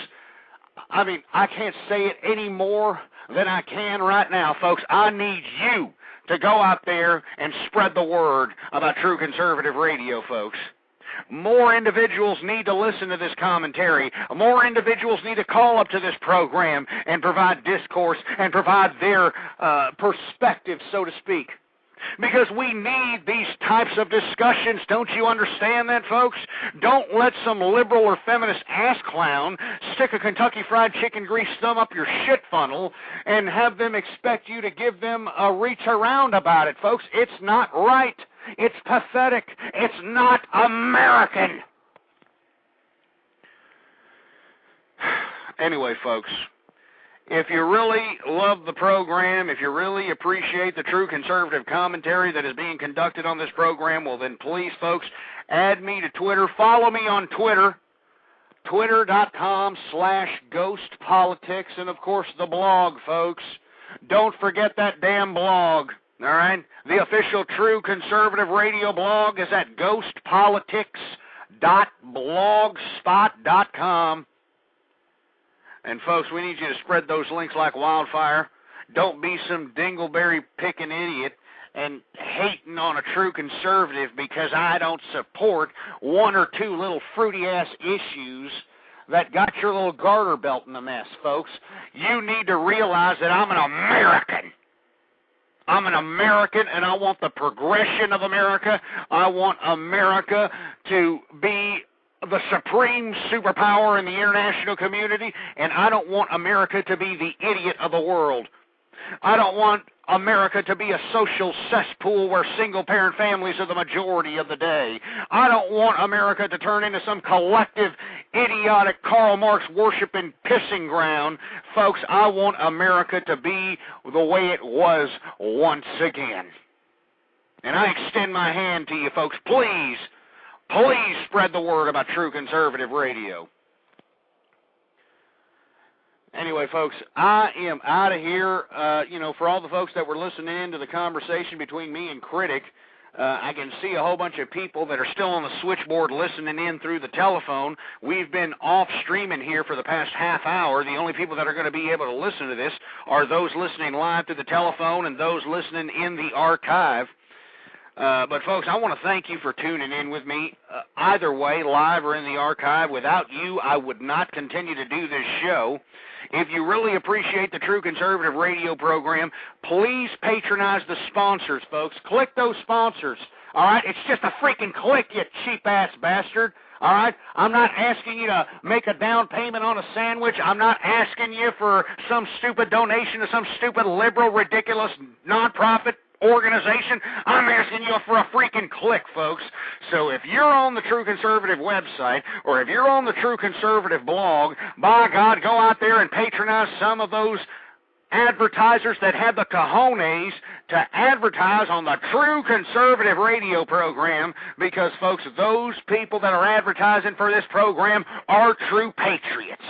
I can't say it any more than I can right now, folks. I need you to go out there and spread the word about True Conservative Radio, folks. More individuals need to listen to this commentary. More individuals need to call up to this program and provide discourse and provide their perspective, so to speak. Because we need these types of discussions. Don't you understand that, folks? Don't let some liberal or feminist ass clown stick a Kentucky Fried Chicken grease thumb up your shit funnel and have them expect you to give them a reach around about it, folks. It's not right. It's pathetic. It's not American. Anyway, folks, if you really love the program, if you really appreciate the true conservative commentary that is being conducted on this program, well then please, folks, add me to Twitter. Follow me on Twitter, twitter.com/ghostpolitics, and of course the blog, folks. Don't forget that damn blog. All right? The official True Conservative Radio blog is at ghostpolitics.blogspot.com. And, folks, we need you to spread those links like wildfire. Don't be some dingleberry-picking idiot and hating on a true conservative because I don't support one or two little fruity-ass issues that got your little garter belt in a mess, folks. You need to realize that I'm an American. I'm an American, and I want the progression of America. I want America to be the supreme superpower in the international community, and I don't want America to be the idiot of the world. I don't want America to be a social cesspool where single-parent families are the majority of the day. I don't want America to turn into some collective, idiotic Karl Marx worshiping pissing ground. Folks, I want America to be the way it was once again. And I extend my hand to you, folks. Please spread the word about True Conservative Radio. Anyway, folks, I am out of here. For all the folks that were listening in to the conversation between me and Critic, I can see a whole bunch of people that are still on the switchboard listening in through the telephone. We've been off streaming here for the past half hour. The only people that are going to be able to listen to this are those listening live through the telephone and those listening in the archive. But, folks, I want to thank you for tuning in with me. Either way, live or in the archive, without you, I would not continue to do this show. If you really appreciate the True Conservative Radio program, please patronize the sponsors, folks. Click those sponsors, all right? It's just a freaking click, you cheap-ass bastard, all right? I'm not asking you to make a down payment on a sandwich. I'm not asking you for some stupid donation to some stupid liberal, ridiculous, nonprofit organization. I'm asking you for a freaking click, folks. So if you're on the True Conservative website or if you're on the True Conservative blog, by God, go out there and patronize some of those advertisers that have the cojones to advertise on the True Conservative Radio program, because, folks, those people that are advertising for this program are true patriots.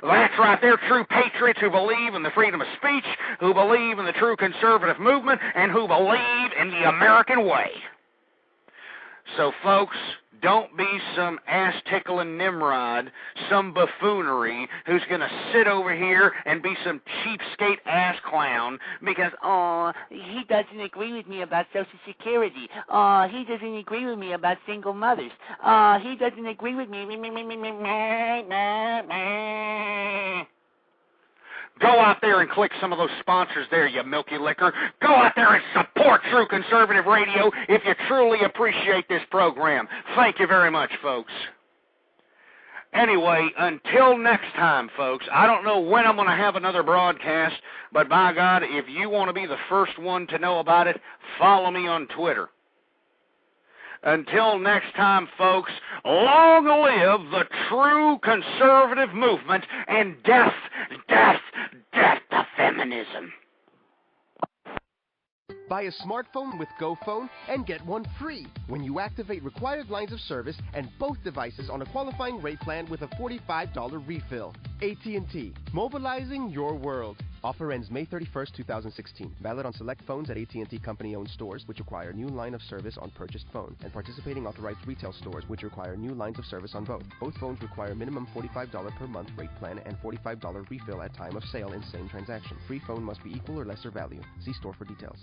That's right, they're true patriots who believe in the freedom of speech, who believe in the true conservative movement, and who believe in the American way. So, folks, don't be some ass-tickling Nimrod, some buffoonery who's going to sit over here and be some cheapskate ass clown because, he doesn't agree with me about Social Security. He doesn't agree with me about single mothers. He doesn't agree with me. Go out there and click some of those sponsors there, you milky licker. Go out there and support True Conservative Radio if you truly appreciate this program. Thank you very much, folks. Anyway, until next time, folks, I don't know when I'm going to have another broadcast, but by God, if you want to be the first one to know about it, follow me on Twitter. Until next time, folks, long live the true conservative movement and death to feminism. Buy a smartphone with GoPhone and get one free when you activate required lines of service and both devices on a qualifying rate plan with a $45 refill. AT&T, mobilizing your world. Offer ends May 31st, 2016. Valid on select phones at AT&T company-owned stores, which require new line of service on purchased phone, and participating authorized retail stores, which require new lines of service on both. Both phones require minimum $45 per month rate plan and $45 refill at time of sale in same transaction. Free phone must be equal or lesser value. See store for details.